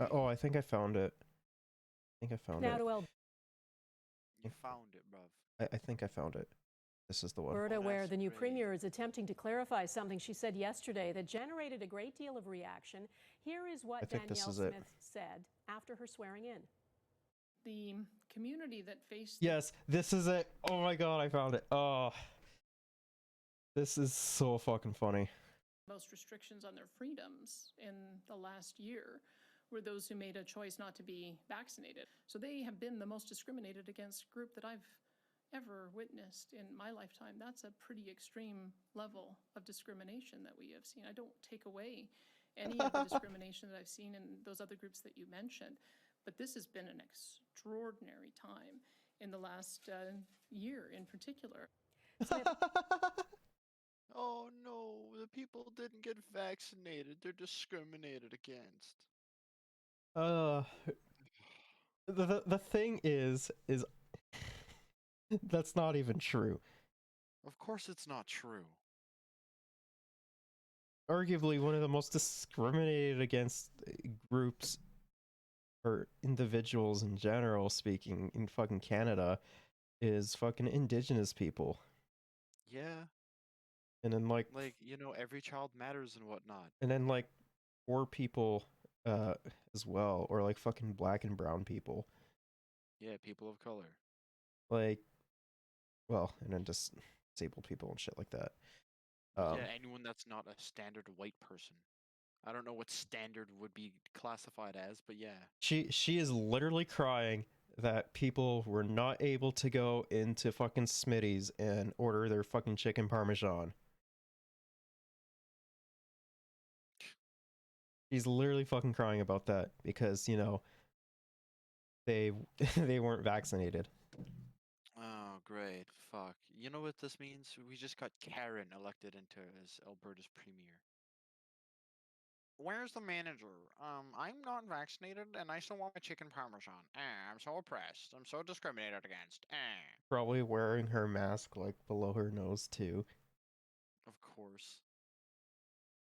I think I found it. You found it, bruv. I think I found it. This is the one. Alberta, where the new premier is attempting to clarify something she said yesterday that generated a great deal of reaction. Here is what Danielle Smith said after her swearing in. The community that faced... Yes, this is it. Oh my God, I found it. Oh, this is so fucking funny. Most restrictions on their freedoms in the last year were those who made a choice not to be vaccinated. So they have been the most discriminated against group that I've ever witnessed in my lifetime. That's a pretty extreme level of discrimination that we have seen. I don't take away any of the discrimination that I've seen in those other groups that you mentioned, but this has been an extraordinary time in the last year in particular. Oh no, the people didn't get vaccinated. They're discriminated against. The thing is that's not even true. Of course it's not true. Arguably one of the most discriminated against groups or individuals in general speaking in fucking Canada is fucking indigenous people. Yeah. And then like every child matters and whatnot. And then like poor people as well, or like fucking black and brown people. Yeah, people of color. Like, well, and then just disabled people and shit like that. Yeah, anyone that's not a standard white person. I don't know what standard would be classified as, but yeah. She is literally crying that people were not able to go into fucking Smitty's and order their fucking chicken parmesan. She's literally fucking crying about that because, you know, they they weren't vaccinated. Oh, great. Fuck. You know what this means? We just got Karen elected into as Alberta's premier. Where's the manager? I'm not vaccinated and I still want my chicken parmesan. I'm so oppressed. I'm so discriminated against. Probably wearing her mask like below her nose too. Of course.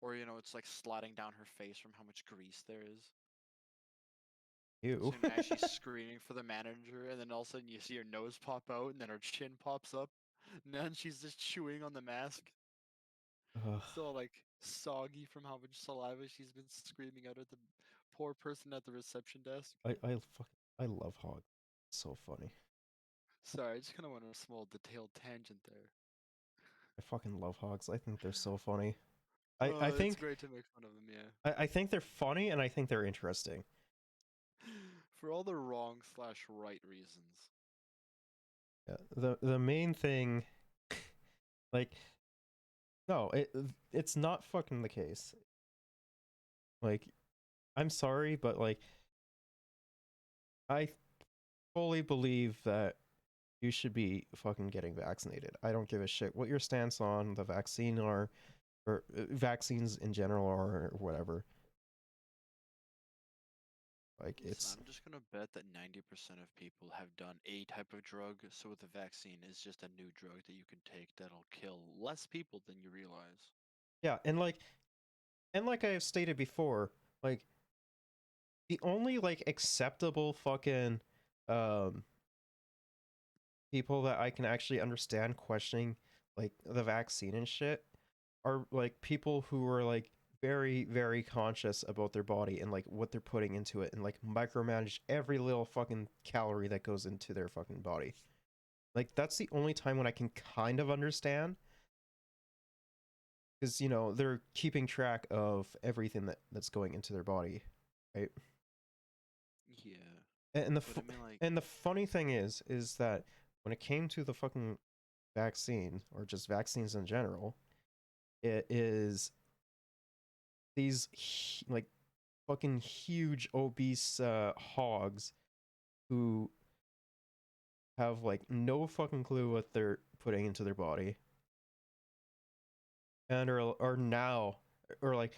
Or, it's like sliding down her face from how much grease there is. Ew. So as she's screaming for the manager, and then all of a sudden you see her nose pop out, and then her chin pops up, and then she's just chewing on the mask. It's all like soggy from how much saliva she's been screaming out at the poor person at the reception desk. I love Hog. It's so funny. Sorry, I just kind of went on a small detailed tangent there. I fucking love hogs. I think they're so funny. I think it's great to make fun of them, yeah. I think they're funny and I think they're interesting. For all the wrong/right reasons. Yeah, the main thing, like, no, it's not fucking the case. Like, I'm sorry, but like, I fully believe that you should be fucking getting vaccinated. I don't give a shit what your stance on the vaccine are, or vaccines in general are, or whatever. Like, it's... I'm just gonna bet that 90% of people have done a type of drug, so the vaccine is just a new drug that you can take that'll kill less people than you realize. Yeah, and like I have stated before, like, the only like acceptable fucking people that I can actually understand questioning like the vaccine and shit are like people who are like very, very conscious about their body and like what they're putting into it and like micromanage every little fucking calorie that goes into their fucking body. Like, that's the only time when I can kind of understand, because, you know, they're keeping track of everything that's going into their body, right? Yeah. And the But I mean, like, and the funny thing is that when it came to the fucking vaccine, or just vaccines in general, it is these like fucking huge obese hogs who have like no fucking clue what they're putting into their body, and are now, or like,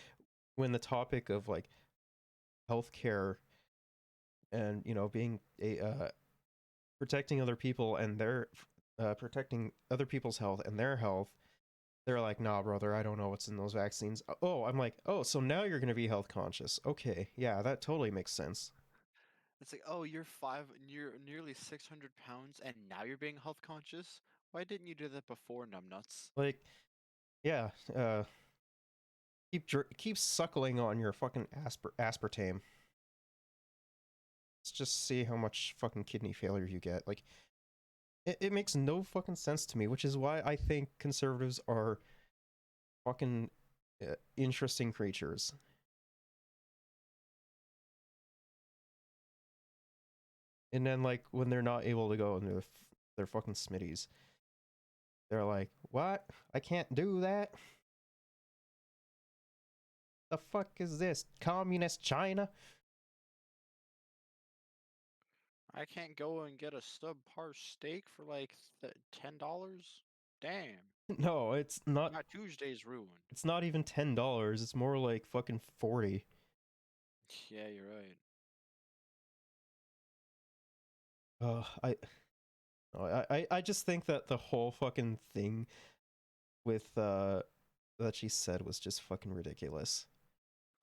when the topic of like healthcare and, you know, being a protecting other people and their protecting other people's health and their health, they're like, nah, brother, I don't know what's in those vaccines. Oh, I'm like, oh, so now you're gonna be health conscious. Okay, yeah, that totally makes sense. it's like, oh, you're nearly 600 pounds, and now you're being health conscious? Why didn't you do that before, numbnuts? Like, yeah, keep suckling on your fucking aspartame. Let's just see how much fucking kidney failure you get. Like, it makes no fucking sense to me, which is why I think conservatives are fucking interesting creatures. And then, like, when they're not able to go into their fucking Smitties, they're like, what? I can't do that? The fuck is this? Communist China? I can't go and get a subpar steak for like $10? Damn. No, it's not. My Tuesday's ruined. It's not even $10. It's more like fucking 40. Yeah, you're right. I just think that the whole fucking thing with that she said was just fucking ridiculous.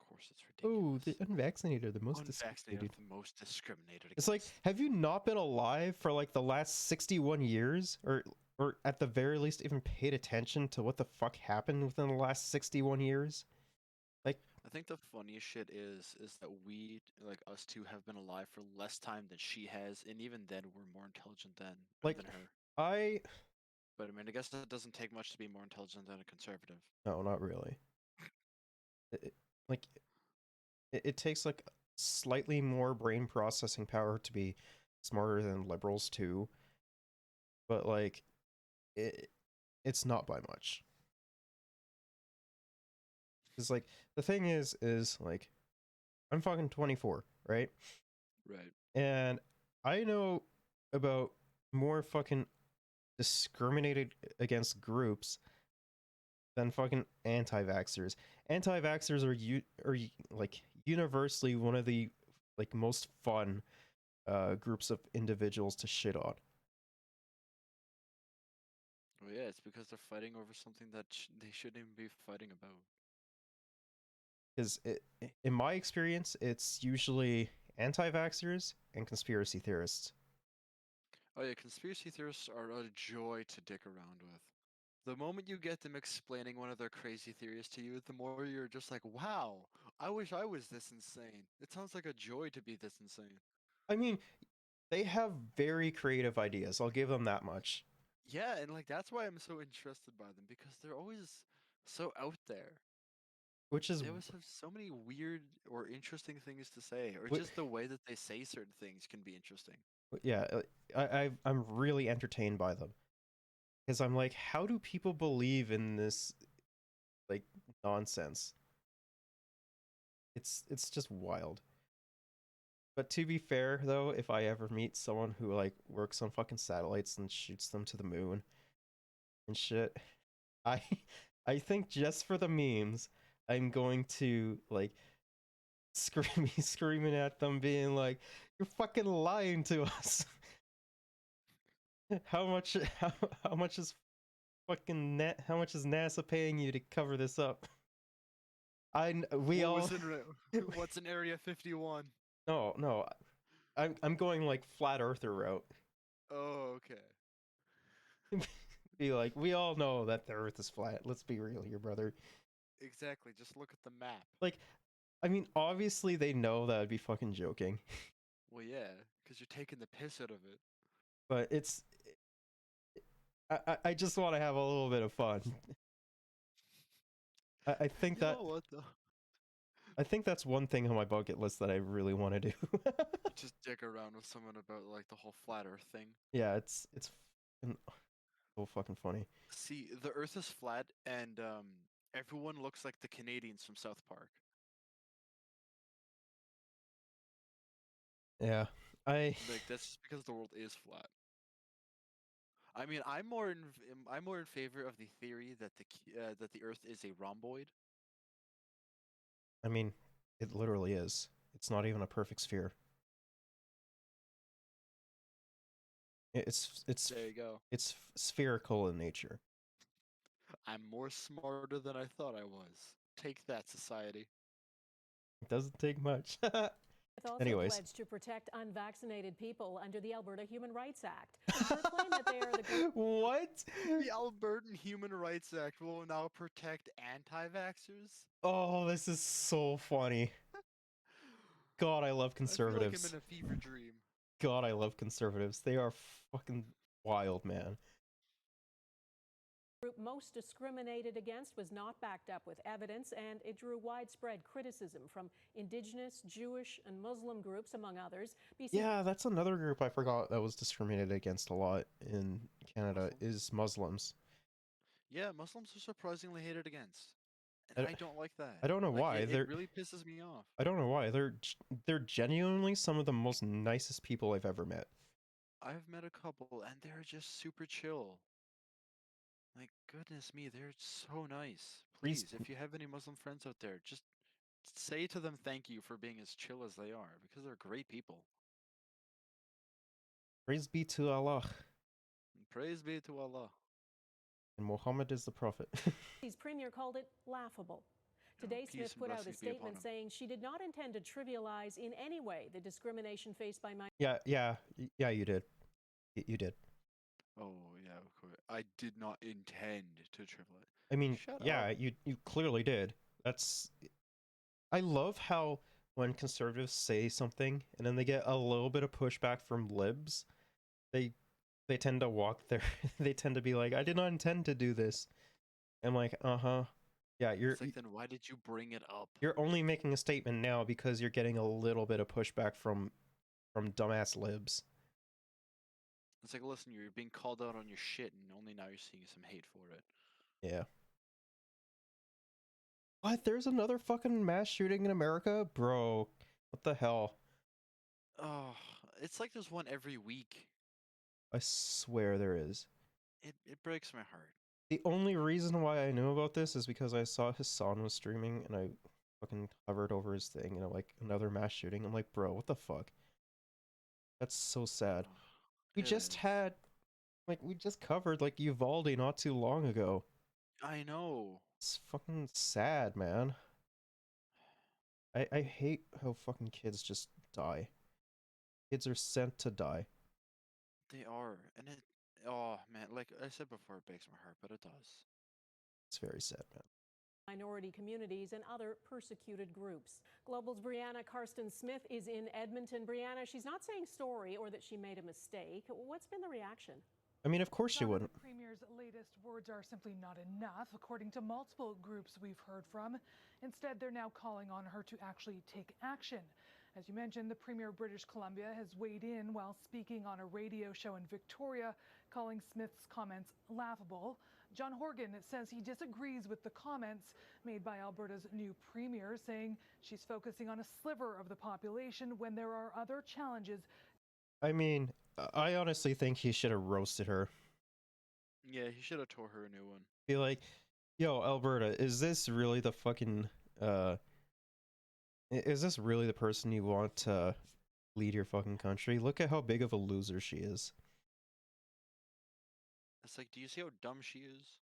Of course it's Oh, the unvaccinated are the most Unvaccinated discriminated. are the most discriminated It's like, against. have you not been alive for like the last 61 years? Or at the very least even paid attention to what the fuck happened within the last 61 years? Like, I think the funniest shit is that we, like us two, have been alive for less time than she has, and even then we're more intelligent than her. But I mean, I guess it doesn't take much to be more intelligent than a conservative. No, not really. Like, it takes like slightly more brain processing power to be smarter than liberals too. But like, it's not by much. Because like, the thing is like, I'm fucking 24, right? Right. And I know about more fucking discriminated against groups than fucking anti-vaxxers. Anti-vaxxers are like universally one of the like most fun groups of individuals to shit on. Well, yeah, it's because they're fighting over something that they shouldn't even be fighting about. Because in my experience, it's usually anti-vaxxers and conspiracy theorists. Oh yeah, conspiracy theorists are a joy to dick around with. The moment you get them explaining one of their crazy theories to you, the more you're just like, wow, I wish I was this insane. It sounds like a joy to be this insane. I mean, they have very creative ideas, I'll give them that much. Yeah, and like that's why I'm so interested by them, because they're always so out there. Which is... They always have so many weird or interesting things to say, or just the way that they say certain things can be interesting. Yeah, I'm really entertained by them. Because I'm like, how do people believe in this, like, nonsense? It's just wild. But to be fair, though, if I ever meet someone who, like, works on fucking satellites and shoots them to the moon and shit, I think just for the memes, I'm going to, like, screaming at them, being like, you're fucking lying to us. How much is how much is NASA paying you to cover this up? What's in Area 51? No, I'm going like flat earther route. Oh, okay. Be like, we all know that the Earth is flat. Let's be real here, brother. Exactly. Just look at the map. Like, I mean, obviously they know that I'd be fucking joking. Well, yeah, because you're taking the piss out of it. But it's... I just want to have a little bit of fun. I think that... What though? I think that's one thing on my bucket list that I really want to do. Just dick around with someone about like the whole flat Earth thing. Yeah, it's so fucking funny. See, the Earth is flat, and everyone looks like the Canadians from South Park. Yeah, like that's just because the world is flat. I mean, I'm more in favor of the theory that the Earth is a rhomboid. I mean, it literally is. It's not even a perfect sphere. It's there you go. It's spherical in nature. I'm more smarter than I thought I was. Take that, society. It doesn't take much. Also Anyways. pledged to protect unvaccinated people under the Alberta Human Rights Act. Claim that they are the group. What? The Albertan Human Rights Act will now protect anti-vaxxers? Oh, this is so funny. God, I love conservatives. I feel like I'm in a fever dream. God, I love conservatives. They are fucking wild, man. The group most discriminated against was not backed up with evidence, and it drew widespread criticism from Indigenous, Jewish, and Muslim groups, among others. Yeah, that's another group I forgot that was discriminated against a lot in Canada, is Muslims. Yeah, Muslims are surprisingly hated against. And I don't like that. I don't know why. It really pisses me off. I don't know why. They're genuinely some of the most nicest people I've ever met. I've met a couple, and they're just super chill. Like, goodness me, they're so nice. Please, if you have any Muslim friends out there, just say to them thank you for being as chill as they are, because they're great people. Praise be to Allah. Praise be to Allah. And Muhammad is the prophet. His premier called it laughable. Today, peace Smith and put out a blessings be upon statement him. saying she did not intend to trivialize in any way the discrimination faced by minorities. Yeah, you did. You did. Oh yeah, of course. I did not intend to triple it. I mean, Shut yeah, up. you clearly did. I love how when conservatives say something and then they get a little bit of pushback from libs, they tend to walk there. They tend to be like, I did not intend to do this. I'm like, yeah, It's like, then why did you bring it up? you're only making a statement now because you're getting a little bit of pushback from dumbass libs. It's like, listen, you're being called out on your shit, and only now you're seeing some hate for it. Yeah. What? There's another fucking mass shooting in America? Bro, what the hell? Oh, it's like there's one every week. I swear there is. It breaks my heart. The only reason why I knew about this is because I saw Hassan was streaming and I fucking hovered over his thing and I'm like, another mass shooting. I'm like, bro, what the fuck? That's so sad. We just had, like, we just covered, like, Uvalde not too long ago. I know. It's fucking sad, man. I hate how fucking kids just die. Kids are sent to die. They are, and oh man, like I said before, it breaks my heart, but it does. It's very sad, man. Minority communities and other persecuted groups. Global's Brianna Karsten-Smith is in Edmonton. Brianna, she's not saying sorry or that she made a mistake. What's been the reaction? I mean, of course she wouldn't. The Premier's latest words are simply not enough, according to multiple groups we've heard from. Instead, they're now calling on her to actually take action. As you mentioned, the Premier of British Columbia has weighed in while speaking on a radio show in Victoria, calling Smith's comments laughable. John Horgan says he disagrees with the comments made by Alberta's new Premier, saying she's focusing on a sliver of the population when there are other challenges. I mean, I honestly think he should have roasted her. Yeah, he should have tore her a new one. Be like, yo, Alberta, is this really the fucking, is this really the person you want to lead your fucking country? Look at how big of a loser she is. It's like, do you see how dumb she is?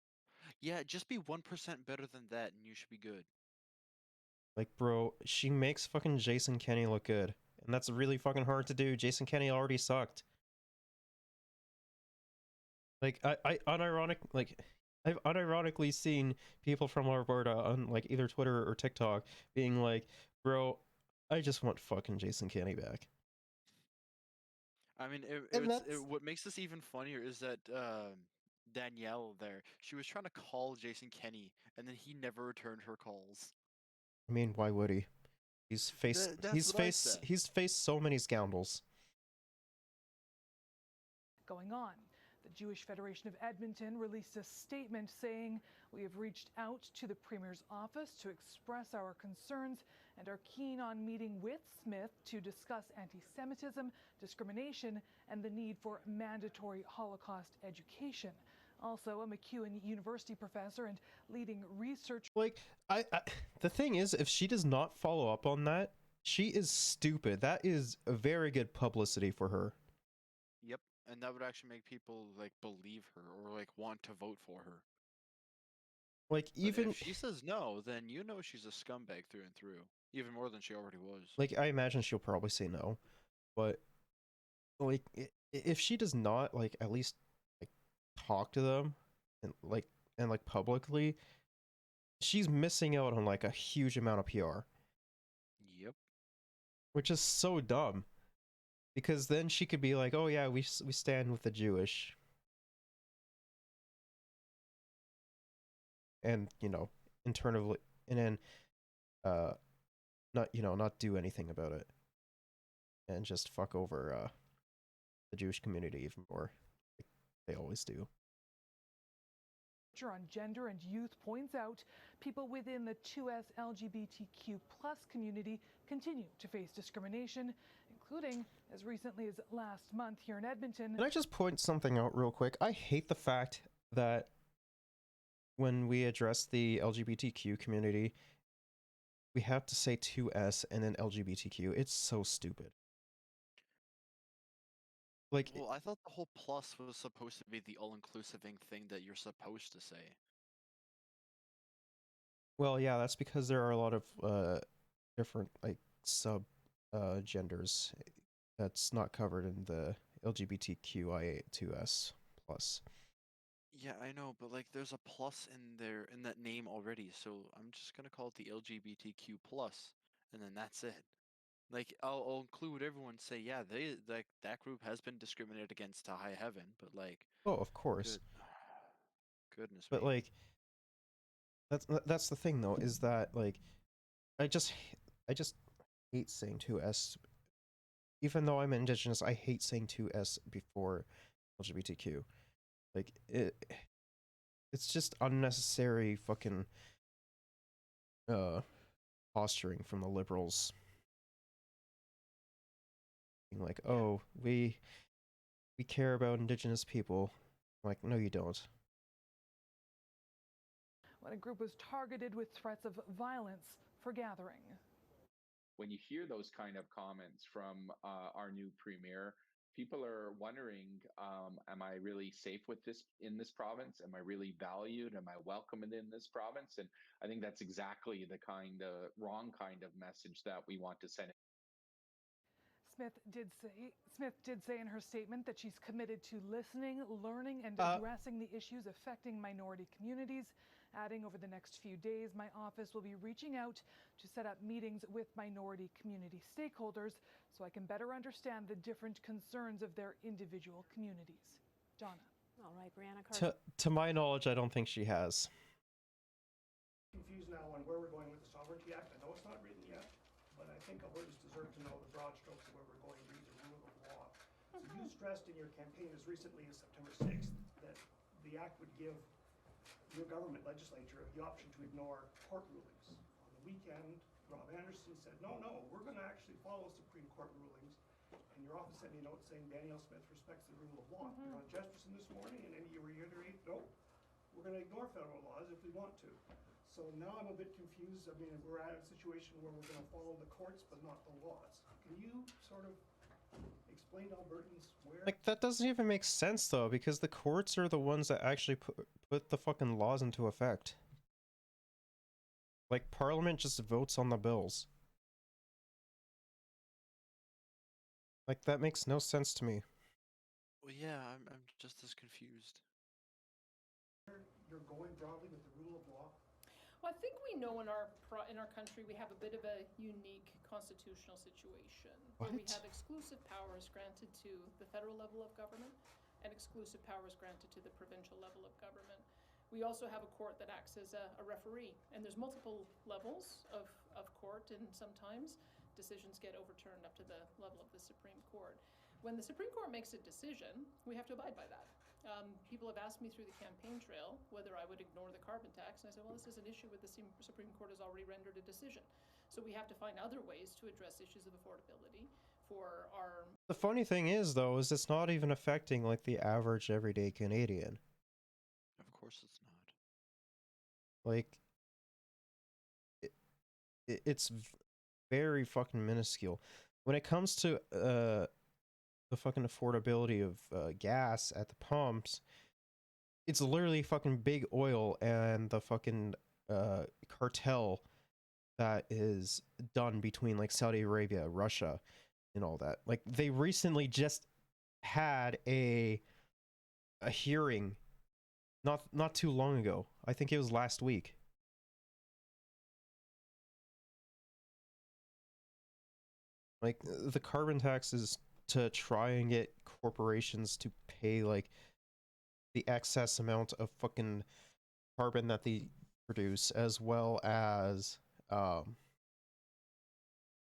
Yeah, just be 1% better than that and you should be good. Like, bro, she makes fucking Jason Kenney look good. And that's really fucking hard to do. Jason Kenney already sucked. Like, I've unironically seen people from Alberta on, like, either Twitter or TikTok being like, bro, I just want fucking Jason Kenney back. I mean, what makes this even funnier is that Danielle there, she was trying to call Jason Kenney, and then he never returned her calls. I mean, why would he? He's faced so many scoundrels. Going on. The Jewish Federation of Edmonton released a statement saying, "We have reached out to the Premier's office to express our concerns and are keen on meeting with Smith to discuss anti-Semitism, discrimination, and the need for mandatory Holocaust education." Also, a MacEwan University professor and leading researcher. Like, the thing is, if she does not follow up on that, she is stupid. That is a very good publicity for her. Yep, and that would actually make people, like, believe her or, like, want to vote for her. Like, But even if she says no, then you know she's a scumbag through and through, even more than she already was. like, I imagine she'll probably say no, but like, if she does not, like, at least, like, talk to them and like publicly, she's missing out on, like, a huge amount of PR. Yep. Which is so dumb, because then she could be like, oh yeah, we stand with the Jewish, and, you know, internally, and then not do anything about it, and just fuck over the Jewish community even more, like they always do. On gender and youth points out people within the 2S LGBTQ plus community continue to face discrimination, including as recently as last month here in Edmonton. Can I just point something out real quick? I hate the fact that when we address the LGBTQ community, we have to say 2S and then LGBTQ. It's so stupid. Like, well, I thought the whole plus was supposed to be the all-inclusive thing that you're supposed to say. Well, yeah, that's because there are a lot of different like sub genders that's not covered in the LGBTQIA2S plus. Yeah, I know, but like there's a plus in there in that name already, so I'm just gonna call it the LGBTQ plus, and then that's it. Like I'll include everyone, say yeah, they like that group has been discriminated against to high heaven, but like, Oh, of course. good, goodness But me. like that's the thing though, is that like I just I just hate saying 2S. Even though I'm indigenous, I hate saying 2S before LGBTQ. Like it's just unnecessary fucking posturing from the liberals. Being like, "Oh, we care about indigenous people." I'm like, no, you don't. When a group was targeted with threats of violence for gathering. When you hear those kind of comments from our new premier, people are wondering, am I really safe with this in this province? Am I really valued? Am I welcomed in this province? And I think that's exactly the kind of wrong kind of message that we want to send. Smith did say in her statement that she's committed to listening, learning, and addressing the issues affecting minority communities, adding over the next few days, my office will be reaching out to set up meetings with minority community stakeholders so I can better understand the different concerns of their individual communities. Donna. All right, Brianna. To my knowledge, I don't think she has. Confused now on where we're going with the Sovereignty Act. I know it's not written yet, but I think Albertans deserve to know the broad strokes of where we're going read the rule of law. So you stressed in your campaign as recently as September 6th that the act would give your government legislature the option to ignore court rulings. On the weekend, Rob Anderson said, no, we're going to actually follow Supreme Court rulings. And your office sent me a note saying Danielle Smith respects the rule of law. You're on Jesperson this morning, and then you reiterate, no, we're going to ignore federal laws if we want to. So now I'm a bit confused. I mean, we're at a situation where we're going to follow the courts but not the laws. Can you sort of explain to Albertans where... Like, that doesn't even make sense, though, because the courts are the ones that actually put the fucking laws into effect. Like, Parliament just votes on the bills. Like, that makes no sense to me. Well, yeah, I'm just as confused. You're going broadly with the rule of law? Well, I think we know in our country we have a bit of a unique constitutional situation where we have exclusive powers granted to the federal level of government and exclusive powers granted to the provincial level of government. We also have a court that acts as a referee, and there's multiple levels of court, and sometimes decisions get overturned up to the level of the Supreme Court. When the Supreme Court makes a decision, we have to abide by that. People have asked me through the campaign trail whether I would ignore the carbon tax, and I said, well, this is an issue where the Supreme Court has already rendered a decision. So we have to find other ways to address issues of affordability for our... The funny thing is, though, is it's not even affecting, like, the average everyday Canadian. Of course it's not. Like, it's very fucking minuscule. When it comes to the fucking affordability of gas at the pumps, it's literally fucking big oil and the fucking cartel that is done between like Saudi Arabia, Russia, and all that. Like, they recently just had a hearing not too long ago. I think it was last week. Like, the carbon tax is to try and get corporations to pay, like, the excess amount of fucking carbon that they produce, as well as,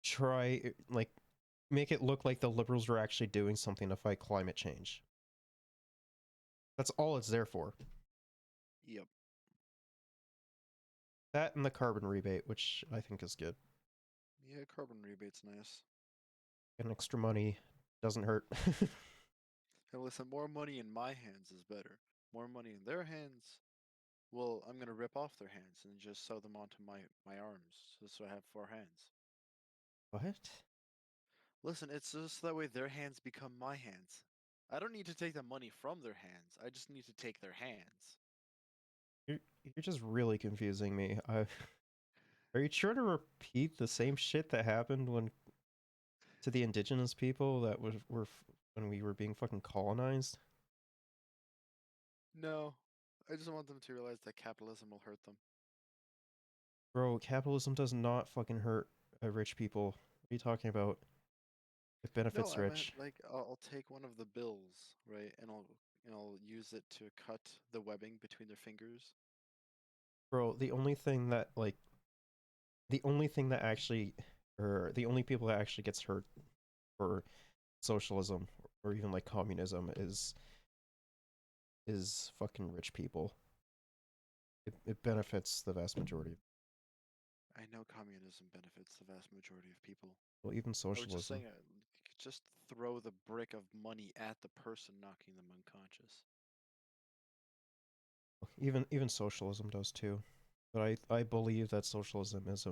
try, like, make it look like the liberals are actually doing something to fight climate change. That's all it's there for. Yep. That and the carbon rebate, which I think is good. Yeah, carbon rebate's nice. And extra money doesn't hurt. Hey, listen, more money in my hands is better. More money in their hands, well, I'm gonna rip off their hands and just sew them onto my arms, just so I have 4 hands. What? Listen, it's just that way their hands become my hands. I don't need to take the money from their hands. I just need to take their hands. You're just really confusing me. Are you trying to repeat the same shit that happened when to the indigenous people that were when we were being fucking colonized? No, I just want them to realize that capitalism will hurt them. Bro, capitalism does not fucking hurt rich people. What are you talking about? It benefits No, I meant rich. like I'll take one of the bills, right, and I'll use it to cut the webbing between their fingers. Bro, the only thing that actually, or the only people that actually gets hurt for socialism or even like communism is fucking rich people. It benefits the vast majority. I know communism benefits the vast majority of people. Well, even I was just socialism. saying, just throw the brick of money at the person, knocking them unconscious. Even socialism does too. But I believe that socialism is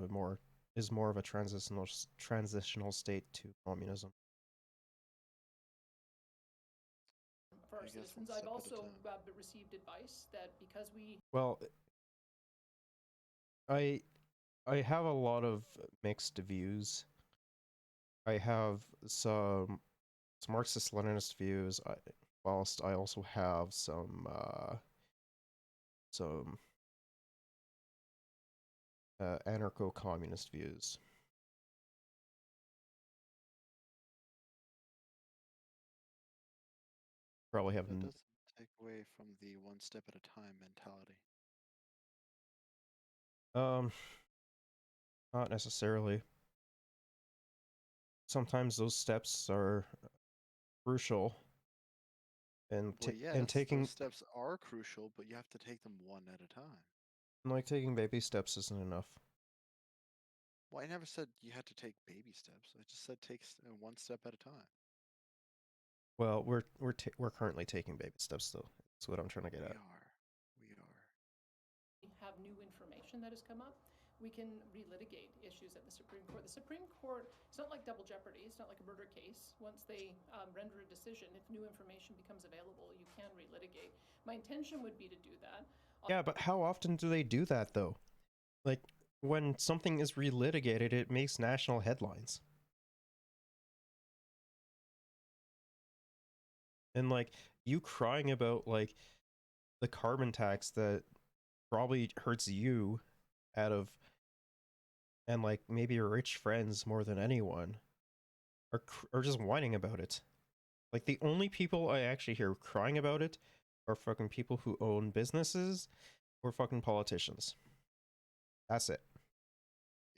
more of a transitional state to communism. For our citizens, I've also received advice that because we... Well, I have a lot of mixed views. I have some Marxist-Leninist views, whilst I also have some anarcho-communist views. Probably have. That doesn't take away from the one step at a time mentality. Not necessarily. Sometimes those steps are crucial. And Well, yes, and taking those steps are crucial, but you have to take them one at a time. like taking baby steps isn't enough. Well, I never said you had to take baby steps. I just said take one step at a time. Well, we're currently taking baby steps, though. That's what I'm trying to get at. We are. Have new information that has come up, we can relitigate issues at the Supreme Court. The Supreme Court, it's not like double jeopardy. It's not like a murder case. Once they render a decision, if new information becomes available, you can relitigate. My intention would be to do that. Yeah, but how often do they do that, though? Like, when something is relitigated, it makes national headlines. And, like, you crying about, like, the carbon tax that probably hurts you and, like, maybe your rich friends more than anyone are just whining about it. Like, the only people I actually hear crying about it are fucking people who own businesses or fucking politicians. That's it.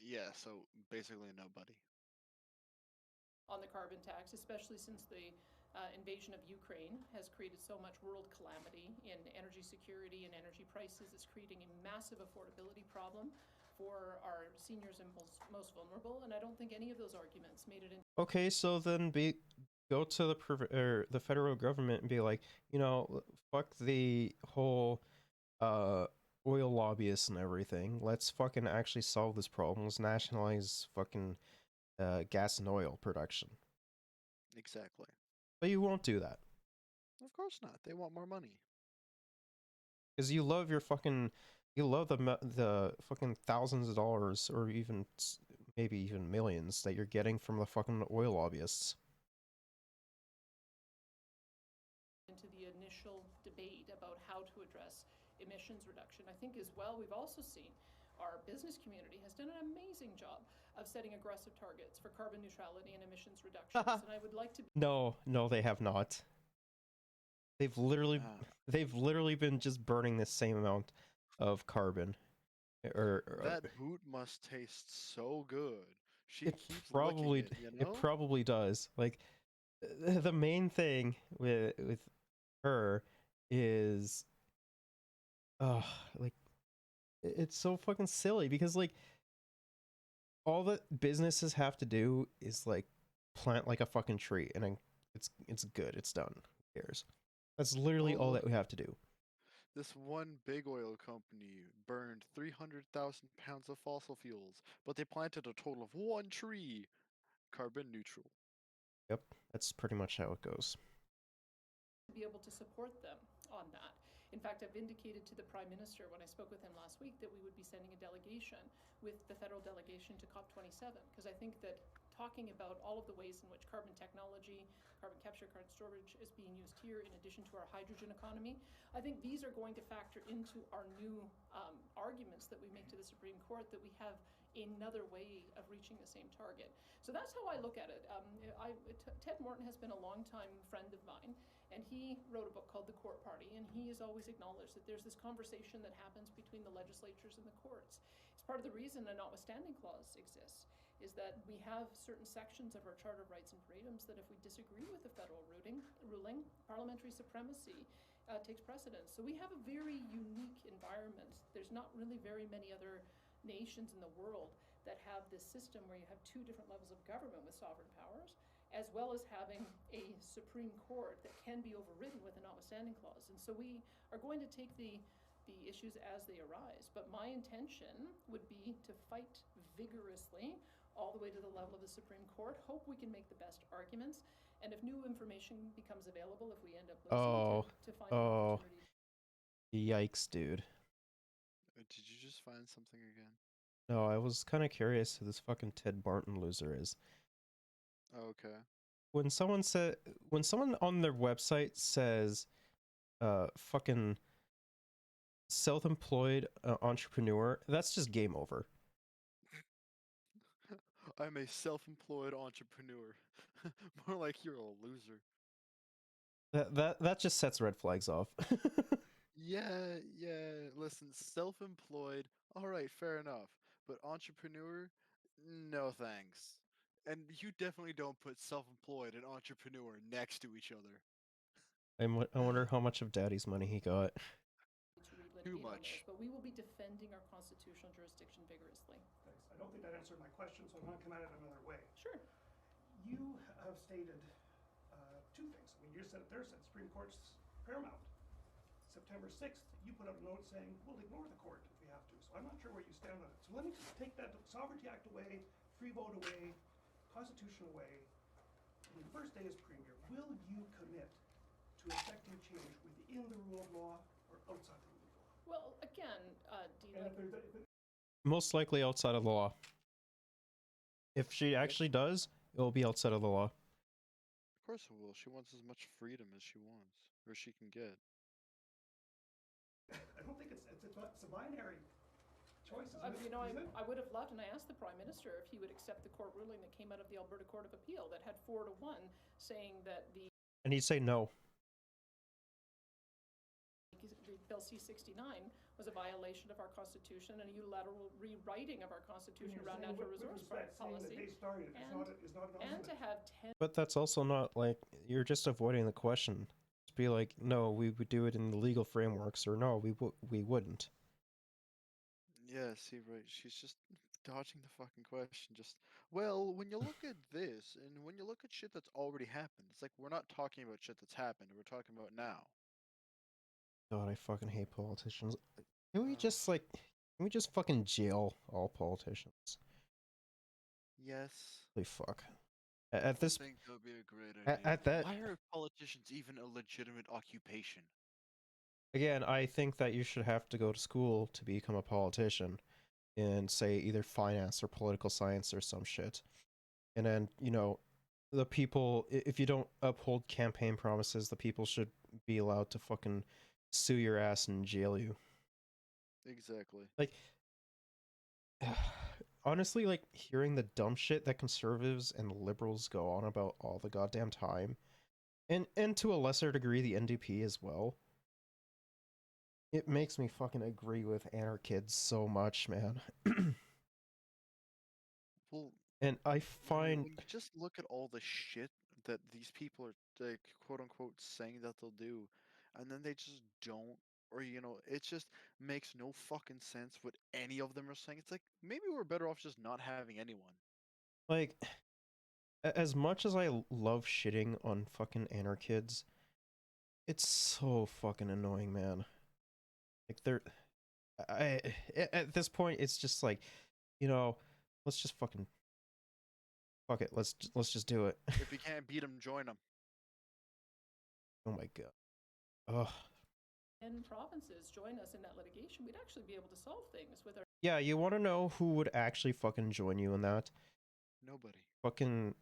Yeah, so basically nobody. On the carbon tax, especially since the invasion of Ukraine has created so much world calamity in energy security and energy prices. It's creating a massive affordability problem for our seniors and most vulnerable, and I don't think any of those arguments made it in. Okay, so then go to the federal government and be like, you know, fuck the whole oil lobbyists and everything. Let's fucking actually solve this problem. Let's nationalize fucking gas and oil production. Exactly. But you won't do that. Of course not. They want more money. Because you love the fucking thousands of dollars, or even maybe even millions that you're getting from the fucking oil lobbyists. Into the initial debate about how to address emissions reduction. I think as well, we've also seen our business community has done an amazing job of setting aggressive targets for carbon neutrality and emissions reductions. And I would like to... No, they have not. They've literally been just burning the same amount of carbon. That boot must taste so good. She keeps licking it, you know? It probably does. Like, the main thing with her is, like, it's so fucking silly because, like, all that businesses have to do is, like, plant like a fucking tree, and it's good. It's done. Who cares? That's literally all that we have to do. This one big oil company burned 300,000 pounds of fossil fuels, but they planted a total of one tree. Carbon neutral. Yep, that's pretty much how it goes. To be able to support them on that. In fact, I've indicated to the Prime Minister when I spoke with him last week that we would be sending a delegation with the federal delegation to COP27, because I think that talking about all of the ways in which carbon technology, carbon capture, carbon storage is being used here in addition to our hydrogen economy, I think these are going to factor into our new arguments that we make to the Supreme Court, that we have another way of reaching the same target. So that's how I look at it. Ted Morton has been a longtime friend of mine, and he wrote a book called The Court Party, and he has always acknowledged that there's this conversation that happens between the legislatures and the courts. It's part of the reason a notwithstanding clause exists, is that we have certain sections of our Charter of Rights and Freedoms that if we disagree with the federal ruling, parliamentary supremacy takes precedence. So we have a very unique environment. There's not really very many other nations in the world that have this system where you have two different levels of government with sovereign powers, as well as having a Supreme Court that can be overridden with a notwithstanding clause. And so we are going to take the issues as they arise. But my intention would be to fight vigorously all the way to the level of the Supreme Court, hope we can make the best arguments, and if new information becomes available, if we end up losing, to find an opportunity. Yikes, dude. Did you just find something again? No, I was kind of curious who this fucking Ted Martin loser is. Oh, okay. When someone on their website says, fucking self-employed entrepreneur, that's just game over. I'm a self-employed entrepreneur. More like you're a loser. That just sets red flags off. Yeah. Listen, self-employed, all right, fair enough. But entrepreneur, no thanks. And you definitely don't put self-employed and entrepreneur next to each other. I wonder how much of Daddy's money he got. Too much. But we will be defending our constitutional jurisdiction vigorously. Thanks. I don't think that answered my question, so I'm going to come at it another way. Sure. You have stated two things. I mean, you said it there, said Supreme Court's paramount. September 6th, you put out a note saying, we'll ignore the court if we have to. So I'm not sure where you stand on it. So let me just take that Sovereignty Act away, free vote away, Constitution away. On your first day as Premier, will you commit to effecting change within the rule of law or outside the rule of law? Well, again, Most likely outside of the law. If she actually does, it will be outside of the law. Of course it will. She wants as much freedom as she wants, or she can get. I don't think it's a binary choice, I would have loved, and I asked the Prime Minister if he would accept the court ruling that came out of the Alberta Court of Appeal that had 4-1 saying that the And he'd say no. Bill C-69 was a violation of our Constitution and a unilateral rewriting of our Constitution around natural resource policy. And to have 10... But that's also not like, you're just avoiding the question. Just be like, no, we would do it in the legal frameworks, or no, we wouldn't. Yeah, see, right. She's just dodging the fucking question. Just, well, when you look at this, and when you look at shit that's already happened, it's like, we're not talking about shit that's happened, we're talking about now. God, I fucking hate politicians. Can we just fucking jail all politicians? Yes. Holy fuck. At this, I think that would be a great idea. at that, why are politicians even a legitimate occupation? again, I think that you should have to go to school to become a politician, in say either finance or political science or some shit. And then, you know, the people, if you don't uphold campaign promises, the people should be allowed to fucking sue your ass and jail you. Exactly. Like, honestly, like, hearing the dumb shit that conservatives and liberals go on about all the goddamn time, and to a lesser degree the NDP as well, it makes me fucking agree with anarchids so much, man. Well, and I find... when you just look at all the shit that these people are, like, quote-unquote saying that they'll do, and then they just don't, or, you know, it just makes no fucking sense what any of them are saying. It's like, maybe we're better off just not having anyone. Like, as much as I love shitting on fucking anarchids, it's so fucking annoying, man. Like, at this point, it's just like, you know, let's just fucking, fuck it, let's just do it. If you can't beat them, join them. Oh my god. Ugh. provinces join us in that litigation, we'd actually be able to solve things with our. Yeah, you want to know who would actually fucking join you in that? Nobody. Fucking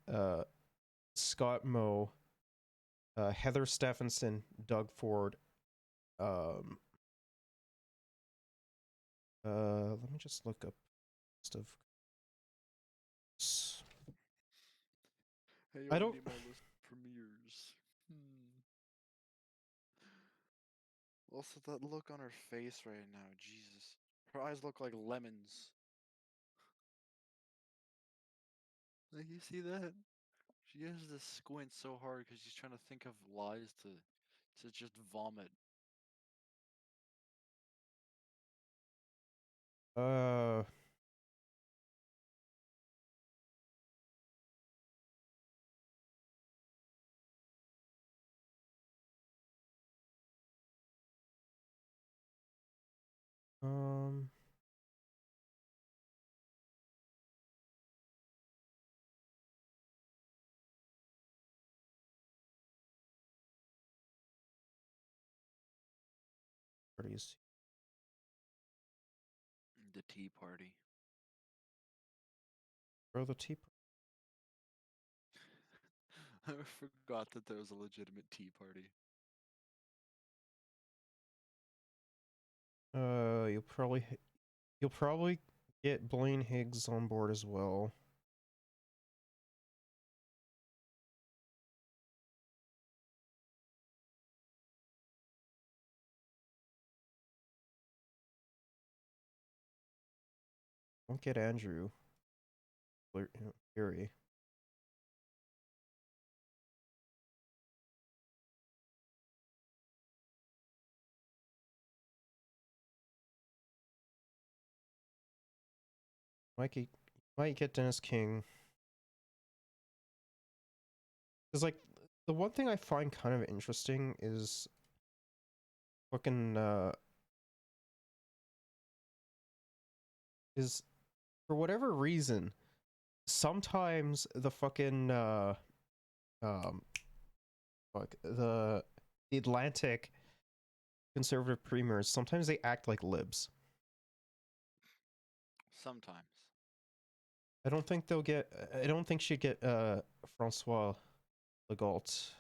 Scott Moe, Heather Stephenson, Doug Ford. Let me just look up stuff. Hey, I don't. need my list of premieres. Also, that look on her face right now, Jesus. Her eyes look like lemons. Like, you see that? She has to squint so hard because she's trying to think of lies to just vomit. Uh. Um. Parties. The Tea Party. Bro, the Tea I forgot that there was a legitimate Tea Party. You'll probably get Blaine Higgs on board as well. Don't get Andrew. Fury. Might get Dennis King. Because, like, the one thing I find kind of interesting is fucking, is for whatever reason, sometimes the fucking, the Atlantic conservative premiers, sometimes they act like libs. Sometimes. I don't think she'd get, Francois Legault.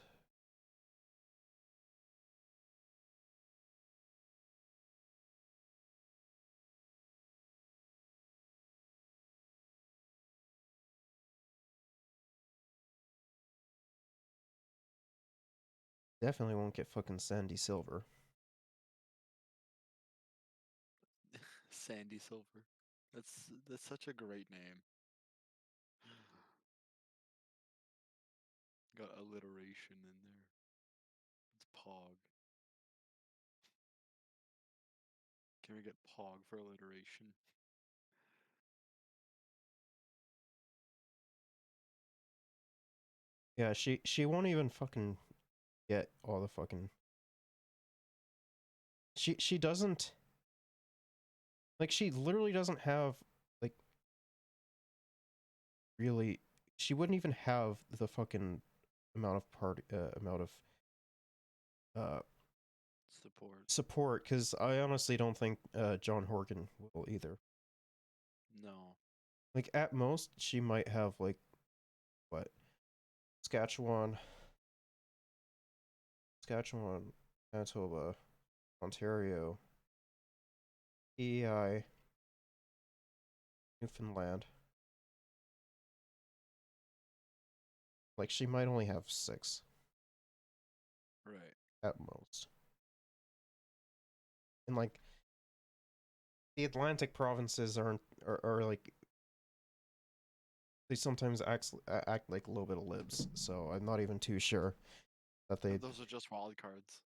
Definitely won't get fucking Sandy Silver. Sandy Silver. That's such a great name. Got alliteration in there. It's Pog. Can we get Pog for alliteration? Yeah, she won't even fucking get all the fucking. She doesn't. Like, she literally doesn't have, like, really. She wouldn't even have the fucking amount of support, because I honestly don't think John Horgan will either. No. Like, at most she might have, like, what, Saskatchewan, Manitoba, Ontario, PEI, Newfoundland. Like, she might only have 6. Right. At most. And, like, the Atlantic provinces are like, they sometimes act like a little bit of libs, so I'm not even too sure that they. Those are just wild cards.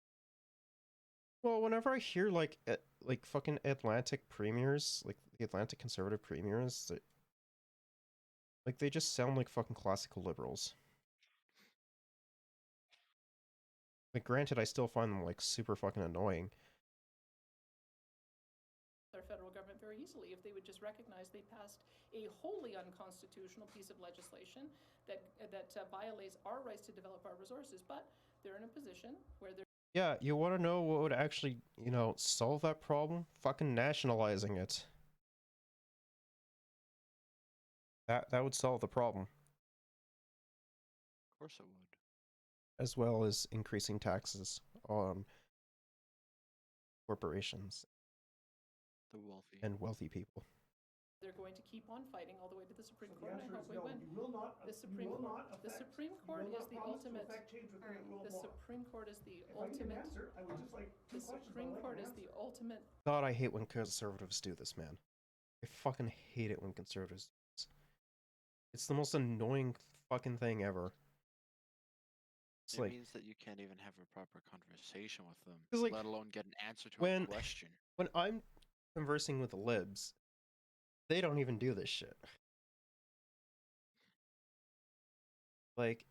Well, whenever I hear like fucking Atlantic premiers, like the Atlantic conservative premiers, like they just sound like fucking classical liberals. Like, granted, I still find them like super fucking annoying. Our federal government very easily if they would just recognize they passed a wholly unconstitutional piece of legislation that violates our rights to develop our resources, but they're in a position where they're Yeah, you want to know what would actually, solve that problem? Fucking nationalizing it. That would solve the problem. Of course it would. As well as increasing taxes on corporations. The wealthy. And wealthy people. They're going to keep on fighting all the way to the Supreme So Court, the and I answer hope is we no. win. You will not. The Supreme you will Court. not The affect, Supreme you Court will is not the promise to ultimate. affect change within the rule of The law. Supreme Court is the If I need an ultimate. answer, I would just like two The questions. Supreme but I'd Court like is an the answer. ultimate. God, I hate when conservatives do this, man. I fucking hate it when conservatives do this. It's the most annoying fucking thing ever. It's It means that you can't even have a proper conversation with them, like, let alone get an answer to when a question. when I'm conversing with the libs, they don't even do this shit. Like,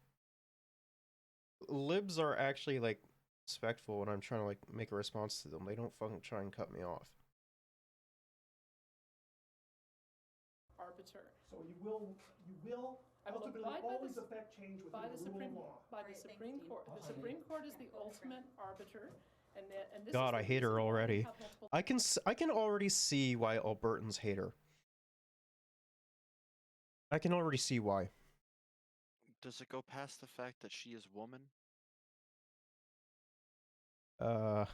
libs are actually like respectful when I'm trying to like make a response to them. They don't fucking try and cut me off. Arbiter. So you will I will ultimately abide by always the, affect change by within the the rule Supreme of law. by the Supreme Court. The Supreme Court is the ultimate arbiter, and this God, is I the hate her reason why we already. have multiple- I can already see why Albertans hate her. I can already see why. Does it go past the fact that she is woman? I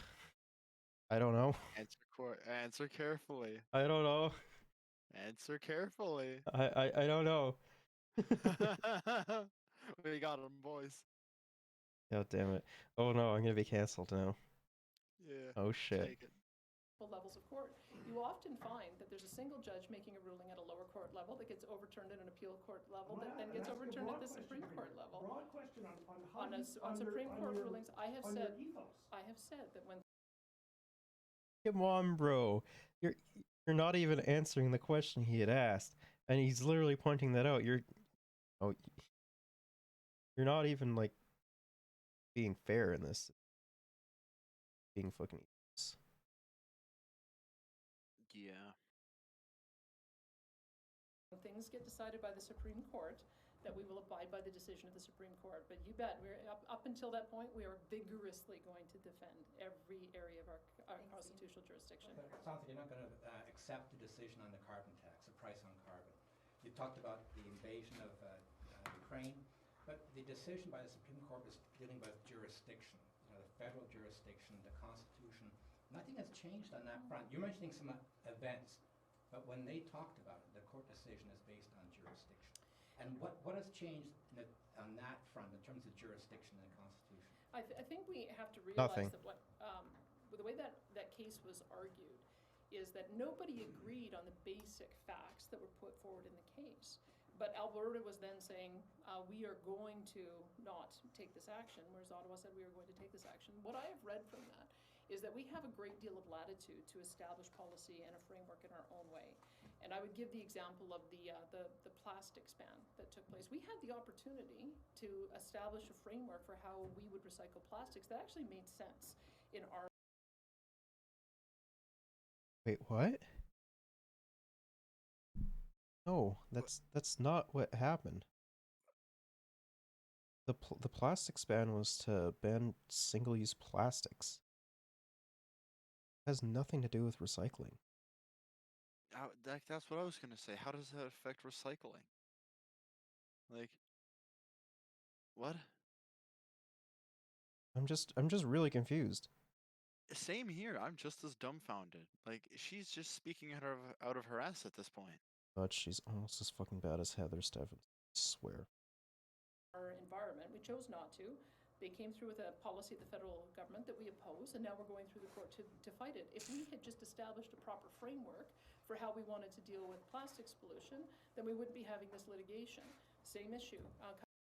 don't know. Answer carefully. I don't know. Answer carefully. I don't know. We got him, boys. God damn it. Oh no, I'm gonna be cancelled now. Yeah. Oh shit. Take it. Levels of court. You often find that there's a single judge making a ruling at a lower court level that gets overturned at an appeal court level that then gets overturned at the Supreme Court level. Broad question on how On Supreme Court rulings, I have said that when Come on, bro. You're not even answering the question he had asked, and he's literally pointing that out. You're not even like being fair in this. Being fucking idiots. Yeah. when things get decided by the Supreme Court, that we will abide by the decision of the Supreme Court. But you bet, we're up until that point, we are vigorously going to defend every area of our constitutional jurisdiction. But it sounds like you're not going to accept the decision on the carbon tax, the price on carbon. You talked about the invasion of Ukraine, but the decision by the Supreme Court was dealing with jurisdiction, the federal jurisdiction, the Constitution. Nothing has changed on that front. You're mentioning some events, but when they talked about it, the court decision is based on jurisdiction. And what has changed on that front in terms of jurisdiction in the Constitution? I think we have to realize Nothing. that the way that case was argued is that nobody agreed on the basic facts that were put forward in the case. But Alberta was then saying, we are going to not take this action, whereas Ottawa said we are going to take this action. What I have read from that is that we have a great deal of latitude to establish policy and a framework in our own way. And I would give the example of the plastics ban that took place. We had the opportunity to establish a framework for how we would recycle plastics that actually made sense in our. Wait, what? No, that's not what happened. The plastics ban was to ban single-use plastics. It has nothing to do with recycling. That's what I was gonna say. How does that affect recycling? Like, what? I'm just really confused. Same here. I'm just as dumbfounded. Like, she's just speaking out of her ass at this point. But she's almost as fucking bad as Heather Stephens. I swear. Our environment. We chose not to. They came through with a policy of the federal government that we oppose, and now we're going through the court to fight it. If we had just established a proper framework for how we wanted to deal with plastics pollution, then we wouldn't be having this litigation. Same issue.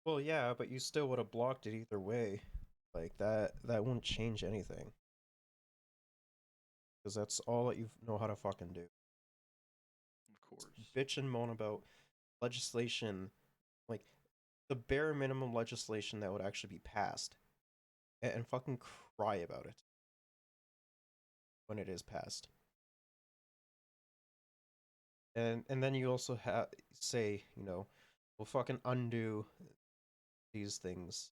Well, yeah, but you still would have blocked it either way. Like, that wouldn't change anything. Because that's all that you know how to fucking do. Of course. Bitch and moan about legislation, like, the bare minimum legislation that would actually be passed. And fucking cry about it. When it is passed. And then you also say, we'll fucking undo these things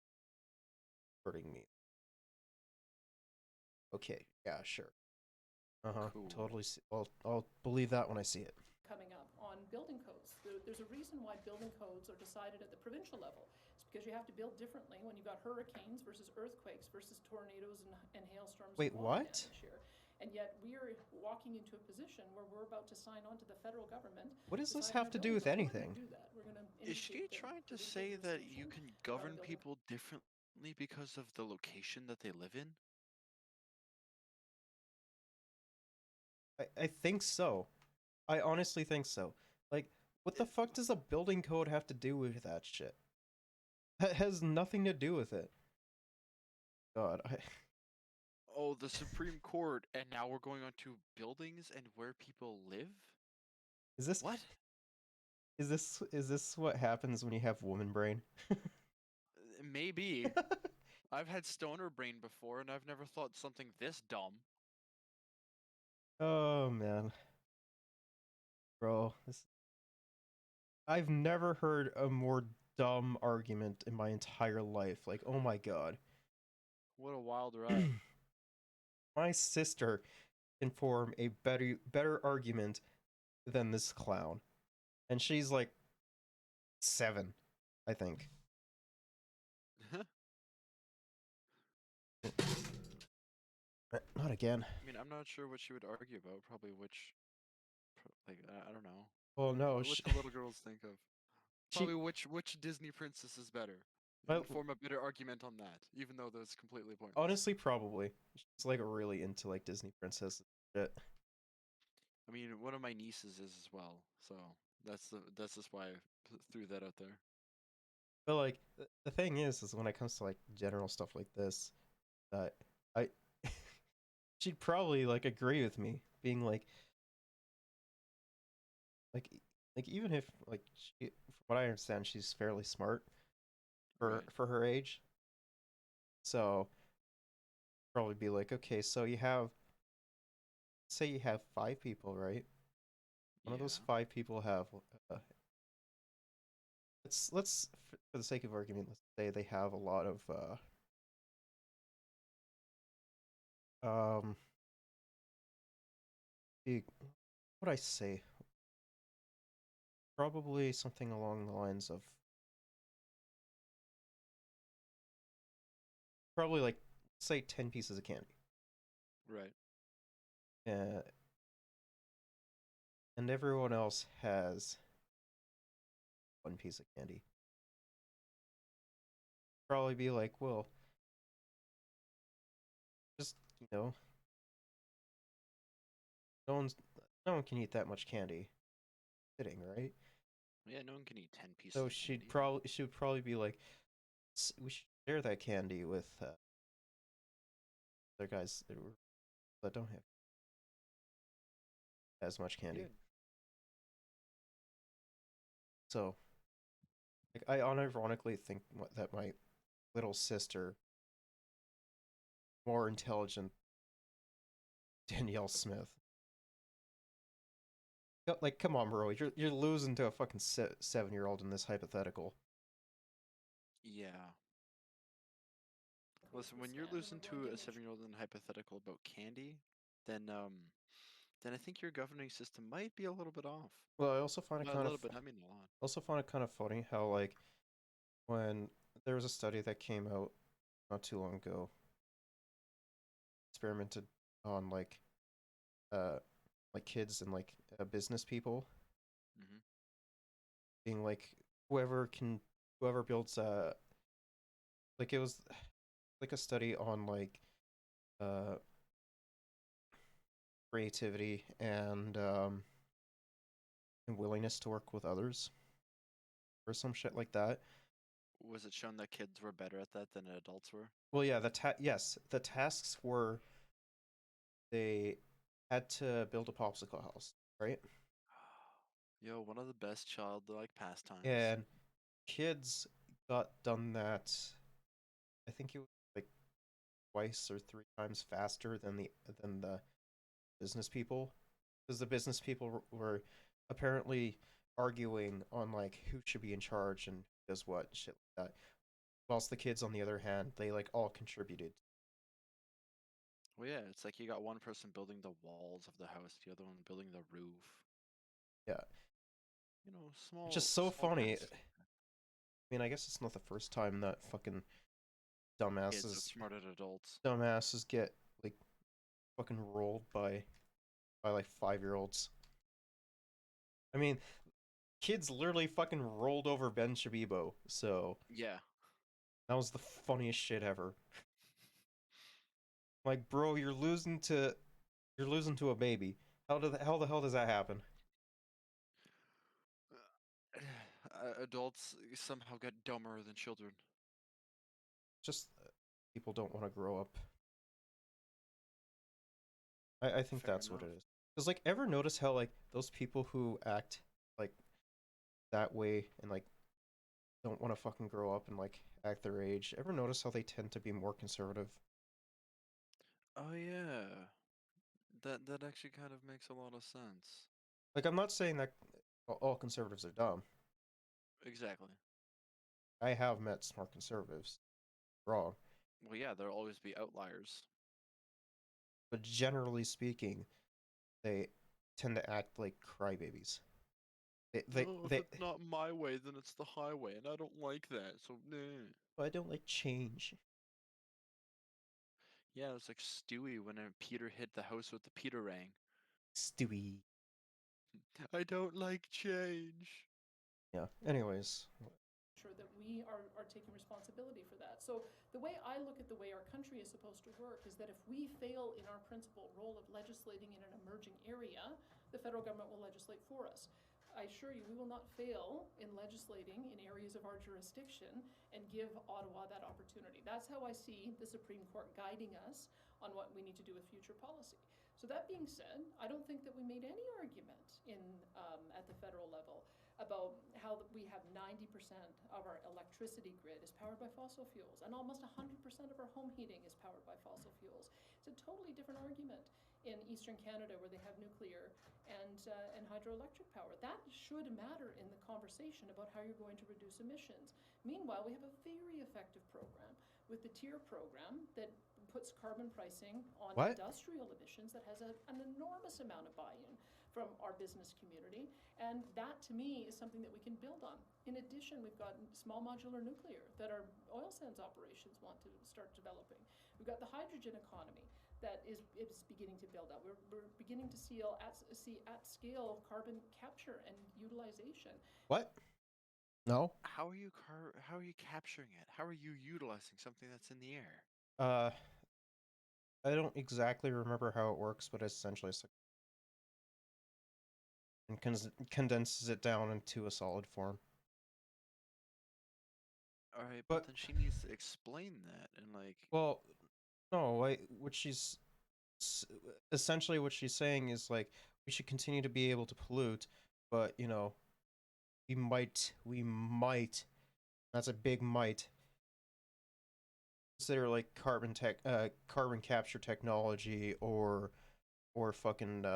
hurting me. Okay, yeah, sure. Uh-huh. Cool. Totally. I'll believe that when I see it. Coming up on building codes. There's a reason why building codes are decided at the provincial level. It's because you have to build differently when you've got hurricanes versus earthquakes versus tornadoes and hailstorms. Wait, and what? Damage here. And yet we are walking into a position where we're about to sign on to the federal government. What does this deciding have our to do with building codes. We're anything? gonna do that. We're gonna Is she initiate the trying to provincial say that you jurisdiction can around govern building people differently because of the location that they live in? I think so. I honestly think so. Like, what the fuck does a building code have to do with that shit? That has nothing to do with it. God, Oh, the Supreme Court, and now we're going on to buildings and where people live? is this What? is this what happens when you have woman brain? Maybe. I've had stoner brain before, and I've never thought something this dumb. Oh man. Bro, I've never heard a more dumb argument in my entire life. Like, oh my god. What a wild ride. My sister can form a better argument than this clown. And she's like 7, I think. Not again. I mean, I'm not sure what she would argue about. Probably which, like, I don't know. Well, no, What the little girls think of. Probably which Disney princess is better. And form a better argument on that, even though that's completely pointless. Honestly, probably. She's like really into like Disney princess shit. I mean, one of my nieces is as well, so that's just why I threw that out there. But like the thing is when it comes to like general stuff like this, I she'd probably like agree with me, being like even if like she, from what I understand, she's fairly smart for her age. So probably be like, okay, so say you have 5 people, right? One of those 5 people have let's for the sake of argument, let's say they have a lot of what would I say? Probably something along the lines of probably like say 10 pieces of candy. Right. And everyone else has 1 piece of candy. Probably be like, well, just no one can eat that much candy sitting, right? Yeah, no one can eat 10 pieces. So of she candy. would probably be like, we should share that candy with other guys that don't have as much candy. Yeah. So, like, I unironically think that my little sister more intelligent Danielle Smith. Like, come on, bro, you're losing to a fucking 7-year-old in this hypothetical. Yeah. Listen, when you're losing to a 7-year-old in a hypothetical about candy, then I think your governing system might be a little bit off. Well, I also find it Not kind a of little bit. I mean a lot. also find it kind of funny how like when there was a study that came out not too long ago, experimented on like kids and like business people, being like whoever builds like it was like a study on like creativity and willingness to work with others or some shit like that. Was it shown that kids were better at that than adults were? Well, yeah, the tasks were they had to build a popsicle house, right? Yo, one of the best childlike pastimes. And kids got done that, I think it was like twice or 3 times faster than the business people, because the business people were apparently arguing on like who should be in charge and who does what shit like that. Whilst the kids, on the other hand, they like all contributed. Well, yeah, it's like you got one person building the walls of the house, the other one building the roof. Yeah. You know, It's just small so funny. tasks. I mean, I guess it's not the first time that fucking Kids dumbasses outsmarted adults. get like fucking rolled by like 5-year-olds. I mean, kids literally fucking rolled over Ben Shabibo, so Yeah. that was the funniest shit ever. Like, bro, you're losing to a baby. How the hell does that happen? Adults somehow get dumber than children. Just people don't want to grow up. I think Fair that's what enough. it is. Cause like, ever notice how like those people who act like that way and like don't want to fucking grow up and like act their age? Ever notice how they tend to be more conservative? Oh yeah. That actually kind of makes a lot of sense. Like, I'm not saying that all conservatives are dumb. Exactly. I have met smart conservatives. Wrong. Well, yeah, there'll always be outliers. But generally speaking, they tend to act like crybabies. No, if it's not my way, then it's the highway, and I don't like that. So, nah. I don't like change. Yeah, it was like Stewie when Peter hit the house with the Peterang. Stewie. I don't like change. Yeah. Anyways. Sure that we are taking responsibility for that. So the way I look at the way our country is supposed to work is that if we fail in our principal role of legislating in an emerging area, the federal government will legislate for us. I assure you, we will not fail in legislating in areas of our jurisdiction and give Ottawa that opportunity. That's how I see the Supreme Court guiding us on what we need to do with future policy. So that being said, I don't think that we made any argument at the federal level about how we have 90% of our electricity grid is powered by fossil fuels, and almost 100% of our home heating is powered by fossil fuels. It's a totally different argument in Eastern Canada, where they have nuclear and hydroelectric power. That should matter in the conversation about how you're going to reduce emissions. Meanwhile, we have a very effective program with the TIER program that puts carbon pricing on industrial emissions that has an enormous amount of buy-in from our business community, and that to me is something that we can build on. In addition, we've got small modular nuclear that our oil sands operations want to start developing. We've got the hydrogen economy that is beginning to build out. We're beginning to see at scale carbon capture and utilization. What? No. How are you capturing it? How are you utilizing something that's in the air? I don't exactly remember how it works, but essentially it's like, and condenses it down into a solid form. All right, but then she needs to explain that and like. Well, no, essentially what she's saying is like, we should continue to be able to pollute, but you know, we might, that's a big might, consider like carbon capture technology or fucking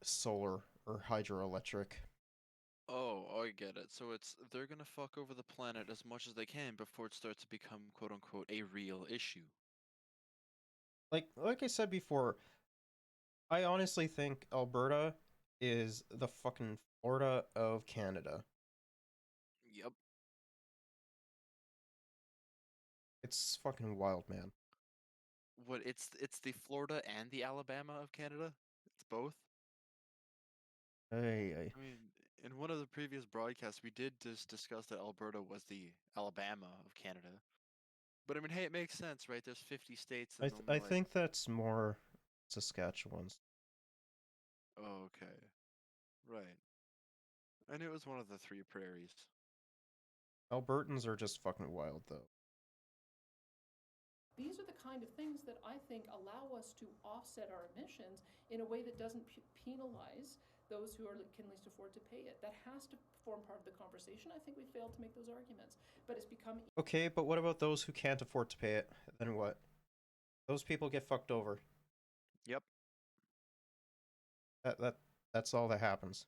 solar or hydroelectric. Oh, I get it. So they're gonna fuck over the planet as much as they can before it starts to become quote unquote a real issue. Like I said before, I honestly think Alberta is the fucking Florida of Canada. Yep. It's fucking wild, man. What it's the Florida and the Alabama of Canada? It's both? Hey. I mean, in one of the previous broadcasts, we did just discuss that Alberta was the Alabama of Canada. But I mean, hey, it makes sense, right? There's 50 states and I think that's more Saskatchewan's. Oh, okay. Right. I knew it was one of the three prairies. Albertans are just fucking wild, though. These are the kind of things that I think allow us to offset our emissions in a way that doesn't penalize those who can least afford to pay it. That has to form part of the conversation. I think we failed to make those arguments, but it's become... Okay, but what about those who can't afford to pay it? Then what? Those people get fucked over. Yep. That's all that happens.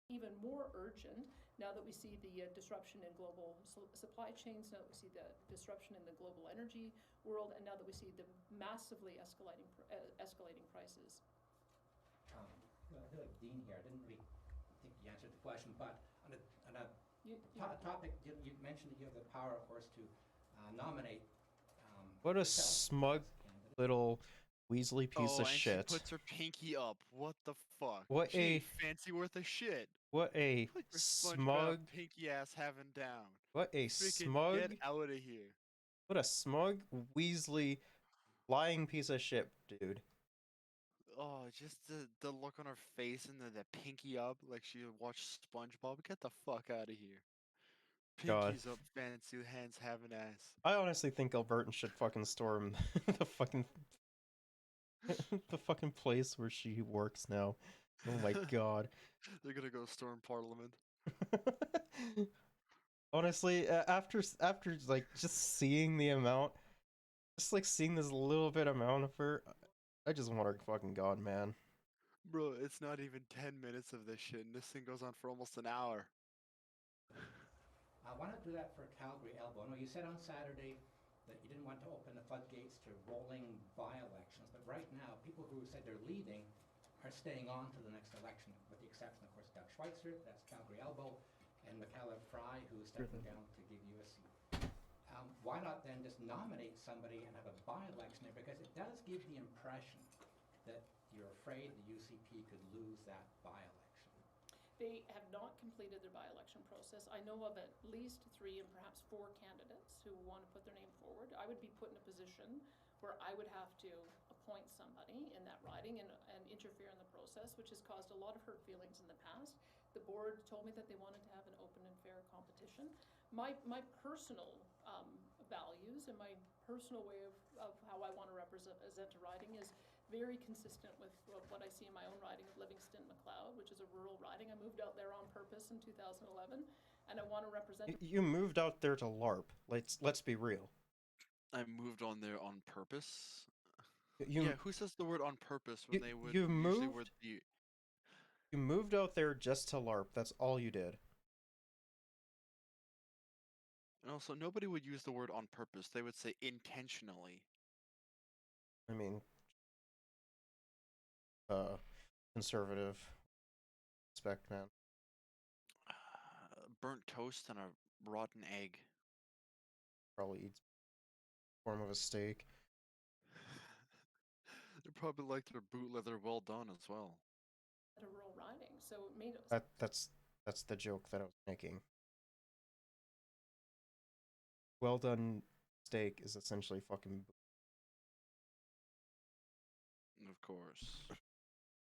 Even more urgent Now that we see the disruption in global supply chains, now that we see the disruption in the global energy world, and now that we see the massively escalating prices. I feel like Dean here. I didn't really think you answered the question, but on a topic, you mentioned that you have the power, of course, to nominate. What a smug little Weasley piece of and shit. she puts her pinky up. What the fuck? What she a ain't fancy worth a shit. What a Put your smug SpongeBob pinky ass having down. What a Freaking smug get out of here. What a smug Weasley lying piece of shit, dude. Oh, just the look on her face and the pinky up like she watched SpongeBob. Get the fuck out of here. God. Pinkies up, fancy hands having ass. I honestly think Albertan should fucking storm the fucking the fucking place where she works now. Oh my god. They're gonna go storm Parliament. Honestly, after like just seeing the amount, just like seeing this little bit amount of her, I just want her fucking gone, man. Bro, it's not even 10 minutes of this shit, and this thing goes on for almost an hour. Why not do that for Calgary Elbow? No, you said on Saturday that you didn't want to open the floodgates to rolling by-elections, but right now, people who said they're leaving are staying on to the next election, with the exception, of course, Doug Schweitzer, that's Calgary Elbow, and Michaela Fry, who's stepping down to give you a seat. Why not then just nominate somebody and have a by-election there? Because it does give the impression that you're afraid the UCP could lose that by-election. They have not completed their by-election process. I know of at least 3 and perhaps 4 candidates who want to put their name forward. I would be put in a position where I would have to appoint somebody in that riding and interfere in the process, which has caused a lot of hurt feelings in the past. The board told me that they wanted to have an open and fair competition. My personal values and my personal way of how I want to represent a riding is very consistent with what I see in my own riding of Livingston-McLeod, which is a rural riding. I moved out there on purpose in 2011, and I want to represent... You moved out there to LARP. Let's be real. I moved on there on purpose? Yeah, who says the word on purpose when they would you usually moved, word the... You moved out there just to LARP. That's all you did. And also, nobody would use the word on purpose. They would say intentionally. I mean, conservative. Respect, man. Burnt toast and a rotten egg. Probably eats form of a steak. They probably like their boot leather well done as well. A rural riding, so it made it... That's the joke that I was making. Well done steak is essentially fucking... Of course.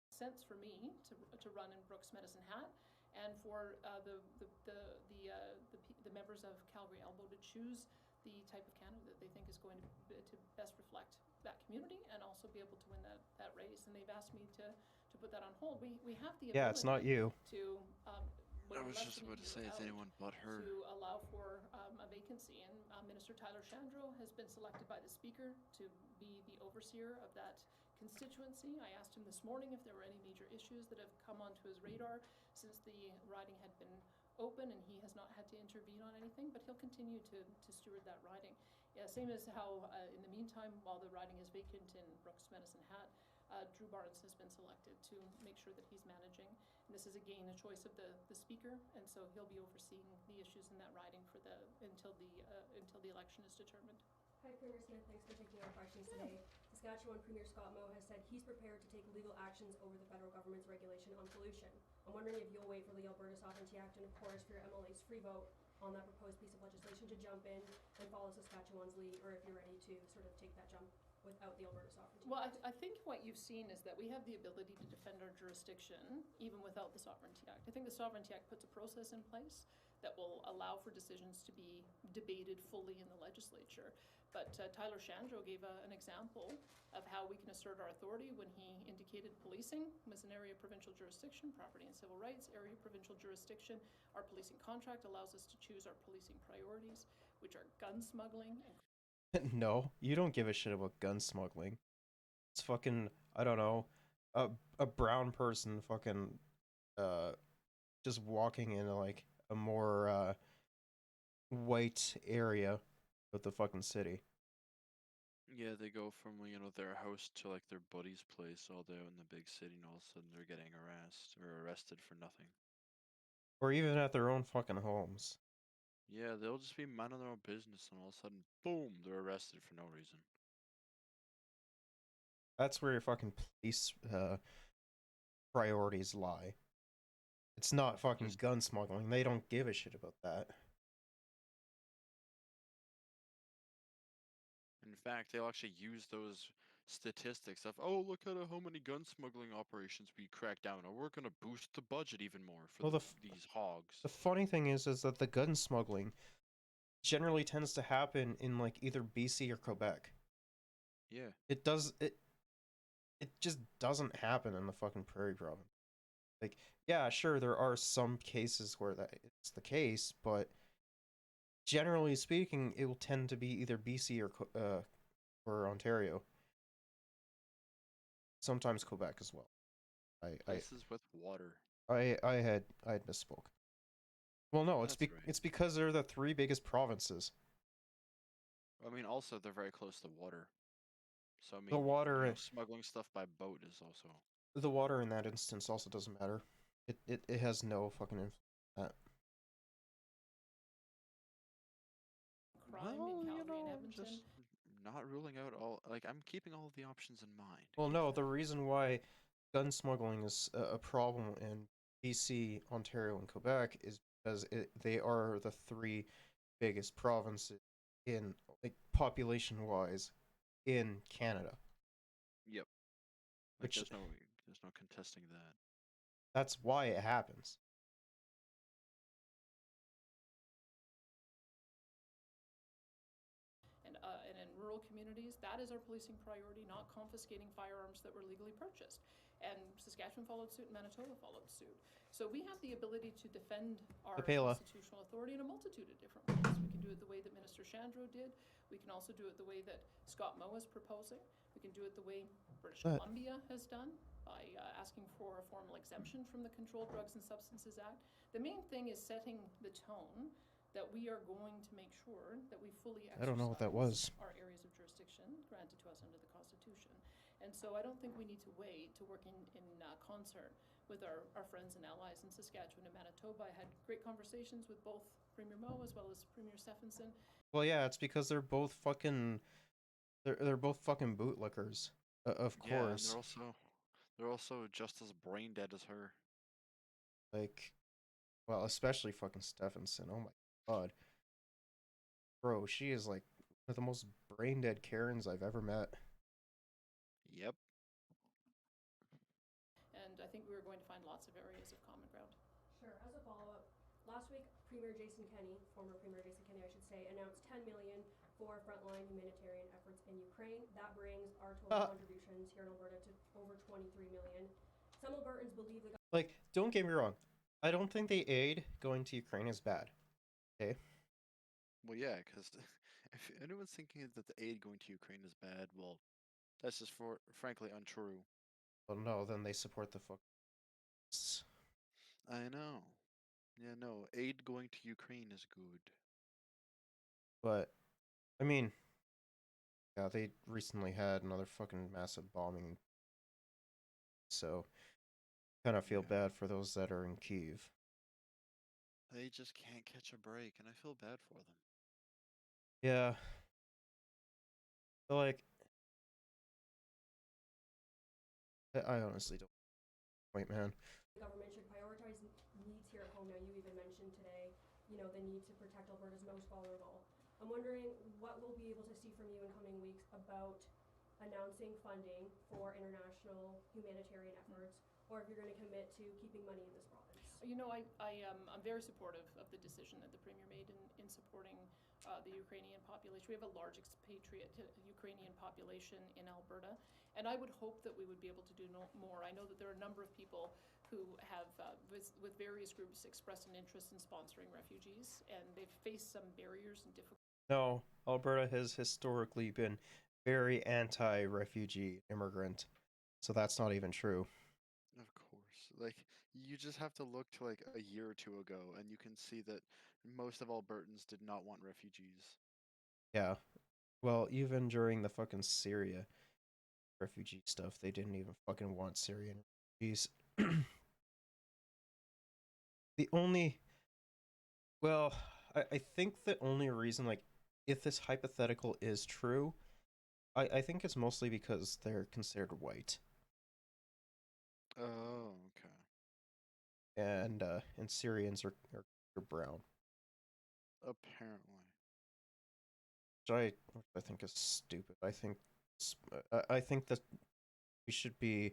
Sense for me to run in Brooks Medicine Hat, and for the members of Calgary Elbow to choose the type of candidate that they think is going to best reflect that community and also be able to win that race. And they've asked me to put that on hold. We have the ability it's not you. To I was just about to say it's anyone but her. To allow for a vacancy, and Minister Tyler Shandro has been selected by the Speaker to be the overseer of that constituency. I asked him this morning if there were any major issues that have come onto his radar since the riding had been open, and he has not had to intervene on anything, but he'll continue to steward that riding. Same as how, in the meantime, while the riding is vacant in Brooks Medicine Hat, Drew Barnes has been selected to make sure that he's managing. And this is again a choice of the Speaker, and so he'll be overseeing the issues in that riding for until the election is determined. Hi, Premier Smith. Thanks for taking our questions today. Saskatchewan Premier Scott Moe has said he's prepared to take legal actions over the federal government's regulation on pollution. I'm wondering if you'll wait for the Alberta Sovereignty Act and, of course, for your MLA's free vote on that proposed piece of legislation to jump in and follow Saskatchewan's lead, or if you're ready to sort of take that jump without the Alberta Sovereignty Act. Well, I think what you've seen is that we have the ability to defend our jurisdiction even without the Sovereignty Act. I think the Sovereignty Act puts a process in place that will allow for decisions to be debated fully in the legislature. But Tyler Shandro gave an example of how we can assert our authority when he indicated policing was an area of provincial jurisdiction, property and civil rights, area of provincial jurisdiction. Our policing contract allows us to choose our policing priorities, which are gun smuggling and No, you don't give a shit about gun smuggling. It's fucking, I don't know, a brown person fucking just walking into like a more white area of the fucking city. Yeah, they go from, their house to like their buddy's place all day in the big city, and all of a sudden they're getting harassed or arrested for nothing. Or even at their own fucking homes. Yeah, they'll just be minding their own business, and all of a sudden, boom, they're arrested for no reason. That's where your fucking police priorities lie. It's not fucking gun smuggling. They don't give a shit about that. In fact, they'll actually use those statistics of, oh, look at how many gun smuggling operations we cracked down. Oh, we're gonna boost the budget even more for Well, these hogs. The funny thing is that the gun smuggling generally tends to happen in like either BC or Quebec. Yeah. It just doesn't happen in the fucking Prairie Province. Like, yeah, sure, there are some cases where that it's the case, but generally speaking, it will tend to be either BC or Ontario. Sometimes Quebec as well. Places with water. I had misspoke. Well, no, That's right. it's because they're the three biggest provinces. I mean, also they're very close to water. So I mean, The water, smuggling stuff by boat is also. the water in that instance also doesn't matter. It has no fucking influence on that. Crime in Calgary and Edmonton. Just not ruling out all. Like, I'm keeping all of the options in mind. Well, no, the reason why gun smuggling is a problem in BC, Ontario, and Quebec is because they are the three biggest provinces in, like, population-wise in Canada. Yep. Like, there's no contesting that. That's why it happens. And in rural communities, that is our policing priority, not confiscating firearms that were legally purchased. And Saskatchewan followed suit, and Manitoba followed suit. So we have the ability to defend our constitutional authority in a multitude of different ways. We can do it the way that Minister Shandro did. We can also do it the way that Scott Moe is proposing. We can do it the way British Columbia has done by asking for a formal exemption from the Controlled Drugs and Substances Act. The main thing is setting the tone that we are going to make sure that we fully exercise I don't know what that was. our areas of jurisdiction granted to us under the Constitution. And so I don't think we need to wait to work in concert with our friends and allies in Saskatchewan and Manitoba. I had great conversations with both Premier Moe as well as Premier Stephenson. Well, yeah, it's because they're both fucking bootlickers, of course. Yeah, and they're also just as brain dead as her. Like, well, especially fucking Stephenson. Oh my god. Bro, she is like one of the most brain dead Karens I've ever met. Yep. And I think we were going to find lots of areas of common ground. Sure. As a follow-up, last week, former Premier Jason Kenney, I should say, announced $10 million for Frontline Humanitarian efforts in Ukraine. That brings our total contributions here in Alberta to over $23 million. Some Albertans believe the Like, don't get me wrong. I don't think the aid going to Ukraine is bad. Okay? Well, yeah, because if anyone's thinking that the aid going to Ukraine is bad, well, that's just frankly untrue. Well, no, then they support the fuck. I know. Yeah, no, aid going to Ukraine is good. But, I mean, yeah, they recently had another fucking massive bombing. So, kind of feel bad for those that are in Kyiv. They just can't catch a break, and I feel bad for them. Yeah. But, like, I honestly don't. Wait, man. The government should prioritize needs here at home. Now, you even mentioned today, the need to protect Alberta's most vulnerable. I'm wondering what we'll be able to see from you in coming weeks about announcing funding for international humanitarian efforts, or if you're going to commit to keeping money in this province. I'm very supportive of the decision that the Premier made in supporting the Ukrainian population. We have a large expatriate Ukrainian population in Alberta, and I would hope that we would be able to do more. I know that there are a number of people who have, with various groups, expressed an interest in sponsoring refugees, and they've faced some barriers and difficulties. No, Alberta has historically been very anti-refugee immigrant, so that's not even true. Of course. Like, you just have to look to like a year or two ago, and you can see that most of Albertans did not want refugees. Yeah. Well, even during the fucking Syria refugee stuff, they didn't even fucking want Syrian refugees. The only, well, I think the only reason, like, if this hypothetical is true, I think it's mostly because they're considered white. Oh, okay. And Syrians are brown. Apparently. Which I think is stupid. I think that we should be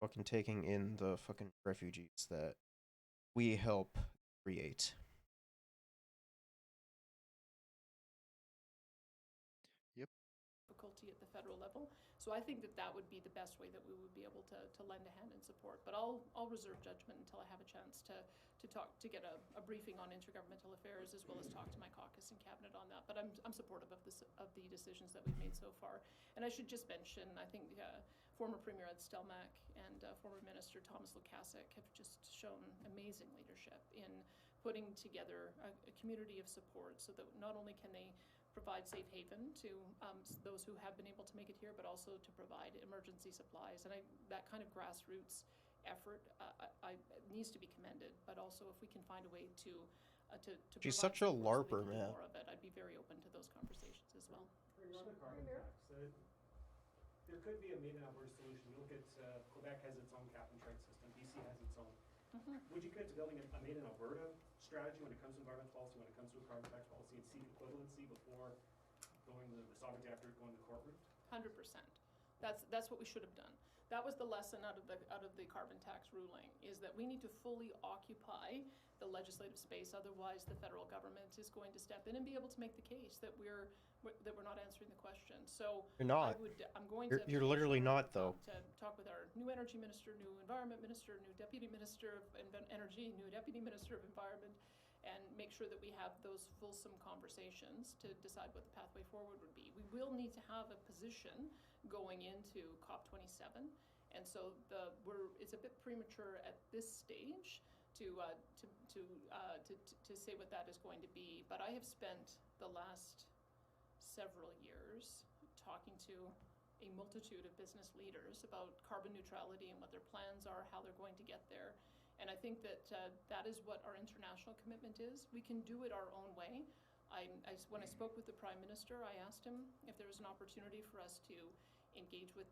fucking taking in the fucking refugees that we help create. Yep. Difficulty at the federal level. So I think that that would be the best way that we would be able to lend a hand and support. But I'll reserve judgment until I have a chance to get a briefing on intergovernmental affairs, as well as talk to my caucus and cabinet on that. But I'm supportive of the decisions that we've made so far. And I should just mention, I think former Premier Ed Stelmach and former Minister Thomas Lukasik have just shown amazing leadership in putting together a community of support, so that not only can they provide safe haven to those who have been able to make it here, but also to provide emergency supplies. And that kind of grassroots effort needs to be commended. But also, if we can find a way to She's provide such a support so larper, we can do man. more of it, I'd be very open to those conversations as well. There could be a made in Alberta solution. You look at Quebec has its own cap and trade system. BC has its own. Would you commit to building a made in Alberta strategy when it comes to environmental policy, when it comes to a carbon tax policy, and seek equivalency before going the sovereignty after going the court route? 100%. That's what we should have done. That was the lesson out of the carbon tax ruling, is that we need to fully occupy the legislative space. Otherwise, the federal government is going to step in and be able to make the case that we're not answering the question. So You're not. You're literally not, though. To talk with our new energy minister, new environment minister, new deputy minister of energy, new deputy minister of environment, and make sure that we have those fulsome conversations to decide what the pathway forward would be. We will need to have a position going into COP27, and so it's a bit premature at this stage to say what that is going to be. But I have spent the last several years talking to a multitude of business leaders about carbon neutrality and what their plans are, how they're going to get there. And I think that that is what our international commitment is. We can do it our own way. When I spoke with the Prime Minister, I asked him if there was an opportunity for us to engage with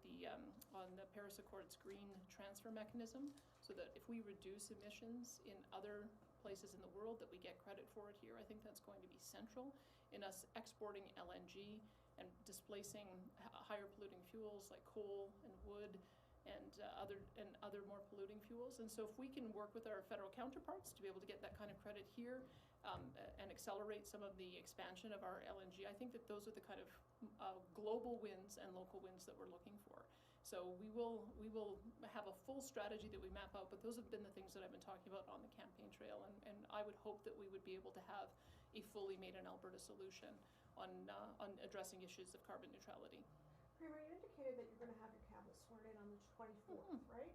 on the Paris Accords green transfer mechanism, so that if we reduce emissions in other places in the world, that we get credit for it here. I think that's going to be central in us exporting LNG and displacing higher polluting fuels like coal and wood and other more polluting fuels. And so if we can work with our federal counterparts to be able to get that kind of credit here and accelerate some of the expansion of our LNG, I think that those are the kind of global wins and local wins that we're looking for. So we will have a full strategy that we map out, but those have been the things that I've been talking about on the campaign trail, and I would hope that we would be able to have a fully made in Alberta solution on addressing issues of carbon neutrality. Premier, you indicated that you're going to have your cabinet sworn in on the 24th, right?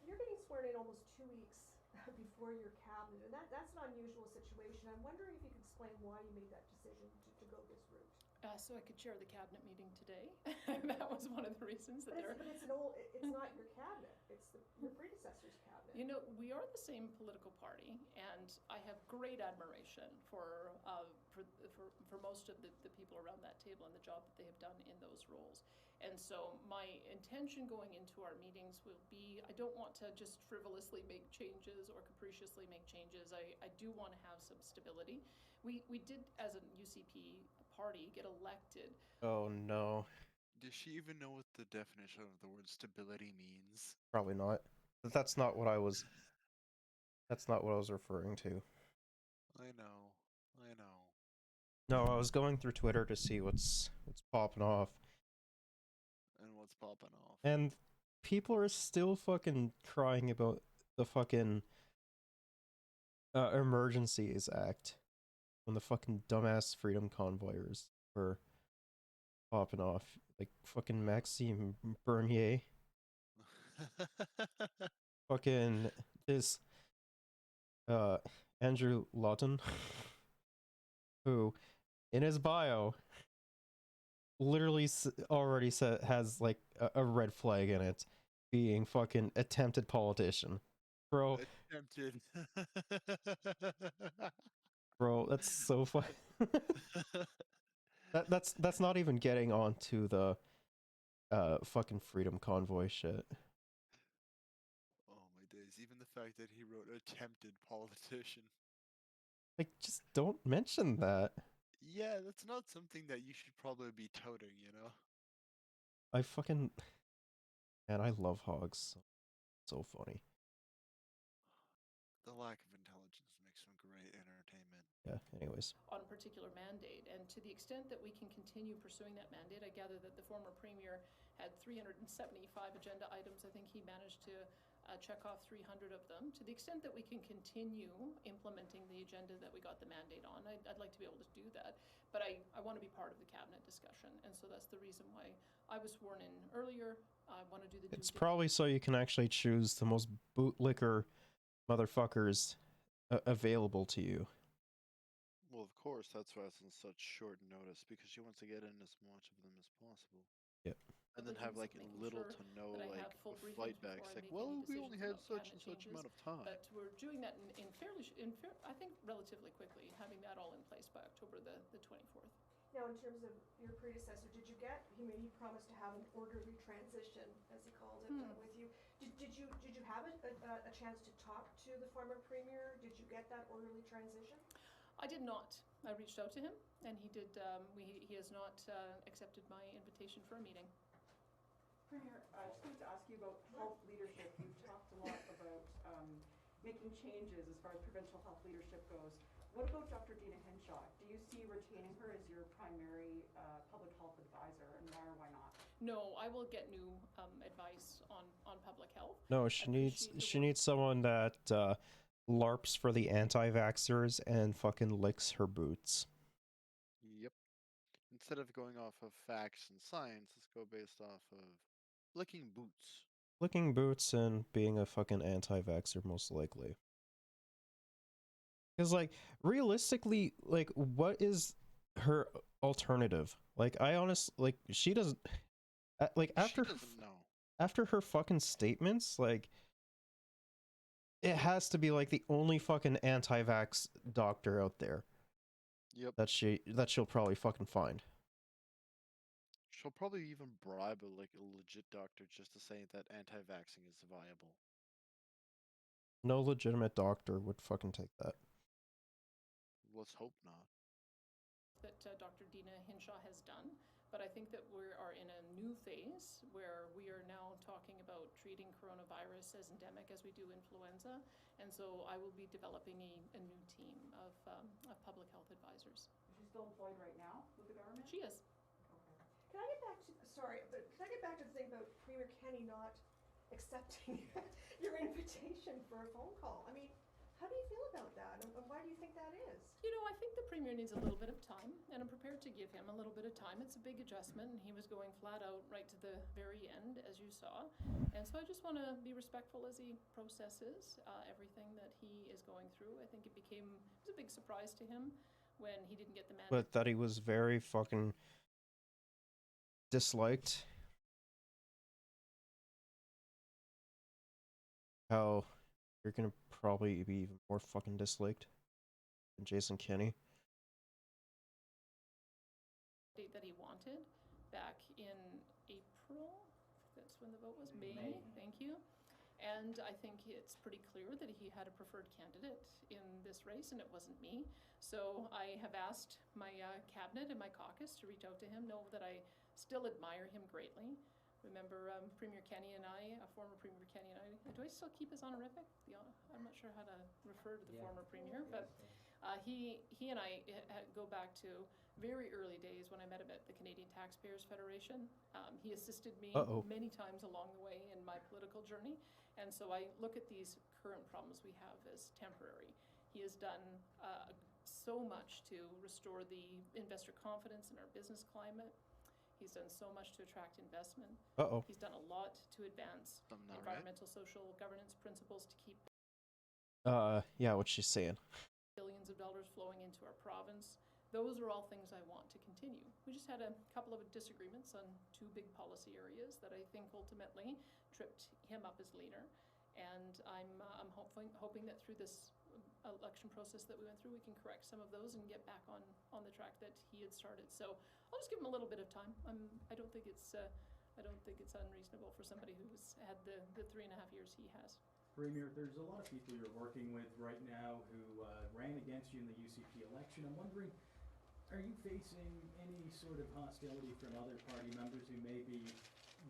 You're getting sworn in almost 2 weeks before your cabinet, and that's an unusual situation. I'm wondering if you could explain why you made that decision to go this route. So I could chair the cabinet meeting today. That was one of the reasons that But it's not your cabinet. It's your predecessor's cabinet. You know, we are the same political party, and I have great admiration for most of the people around that table and the job that they have done in those roles. And so my intention going into our meetings will be, I don't want to just frivolously make changes or capriciously make changes. I do want to have some stability. We did, as a UCP party, get elected. Oh no. Does she even know what the definition of the word stability means? Probably not. That's not what I was referring to. I know. No, I was going through Twitter to see what's popping off. And what's popping off? And people are still fucking crying about the fucking Emergencies Act when the fucking dumbass freedom convoyers were popping off. Like fucking Maxime Bernier. fucking this Andrew Lawton, who in his bio literally already has like a red flag in it, being fucking attempted politician. Bro, Attempted. bro, that's so funny. That's not even getting onto the fucking freedom convoy shit. Oh my days! Even the fact that he wrote attempted politician. Like, just don't mention that. Yeah, that's not something that you should probably be touting, you know? I fucking... Man, I love hogs. So funny. The lack of intelligence makes them great entertainment. Yeah, anyways. On a particular mandate, and to the extent that we can continue pursuing that mandate, I gather that the former premier had 375 agenda items. I think he managed to check off 300 of them. To the extent that we can continue implementing the agenda that we got the mandate on, I'd like to be able to do that. But I want to be part of the cabinet discussion, and so that's the reason why I was sworn in earlier. I want to do the It's probably so you can actually choose the most bootlicker motherfuckers available to you. Well, of course, that's why it's on such short notice, because she wants to get in as much of them as possible. Yep. And then have like little to no like fight back. It's like, well, we only had such and such amount of time. But we're doing that I think relatively quickly, having that all in place by October the 24th. Now, in terms of your predecessor, did you get? He promised to have an orderly transition, as he called it, with you. Did you have a chance to talk to the former premier? Did you get that orderly transition? I did not. I reached out to him, and he did. He has not accepted my invitation for a meeting. Premier, I just wanted to ask you about health leadership. You've talked a lot about making changes as far as provincial health leadership goes. What about Dr. Dina Hinshaw? Do you see retaining her as your primary public health advisor, and why or why not? No, I will get new advice on public health. No, she needs someone that LARPs for the anti-vaxxers and fucking licks her boots. Yep. Instead of going off of facts and science, let's go based off of licking boots. Licking boots and being a fucking anti-vaxxer, most likely. Because, like, realistically, like, what is her alternative? Like, I honestly, like, she doesn't, like, after her fucking statements, like, it has to be, like, the only fucking anti-vax doctor out there. Yep. That she'll probably fucking find. She'll probably even bribe a legit doctor just to say that anti-vaxxing is viable. No legitimate doctor would fucking take that. Let's hope not. That Dr. Dina Hinshaw has done, but I think that we are in a new phase where we are now talking about treating coronavirus as endemic as we do influenza, and so I will be developing a new team of public health advisors. Is she still employed right now with the government? She is. Can I get back to the thing about Premier Kenney not accepting your invitation for a phone call? I mean, how do you feel about that, and why do you think that is? You know, I think the Premier needs a little bit of time, and I'm prepared to give him a little bit of time. It's a big adjustment, and he was going flat out right to the very end, as you saw. And so I just want to be respectful as he processes everything that he is going through. I think it was a big surprise to him when he didn't get the mandate. But that he was very fucking disliked. How you're gonna probably be even more fucking disliked than Jason Kenney. That he wanted back in April. That's when the vote was. May. Thank you. And I think it's pretty clear that he had a preferred candidate in this race, and it wasn't me. So I have asked my cabinet and my caucus to reach out to him, know that I still admire him greatly. Remember Premier Kenney and I, former Premier Kenney and I, do I still keep his honorific? I'm not sure how to refer to the former Premier, but he and I go back to very early days when I met him at the Canadian Taxpayers Federation. He assisted me many times along the way in my political journey, and so I look at these current problems we have as temporary. He has done so much to restore the investor confidence in our business climate. He's done so much to attract investment. Uh-oh. He's done a lot to advance Something not right. environmental, social governance principles to keep Yeah, what she's saying. billions of dollars flowing into our province. Those are all things I want to continue. We just had a couple of disagreements on two big policy areas that I think ultimately tripped him up as leader. And I'm hoping that through this election process that we went through, we can correct some of those and get back on the track that he had started. So I'll just give him a little bit of time. I don't think it's unreasonable for somebody who's had the 3.5 years he has. Premier, there's a lot of people you're working with right now who ran against you in the UCP election. I'm wondering, are you facing any sort of hostility from other party members who may be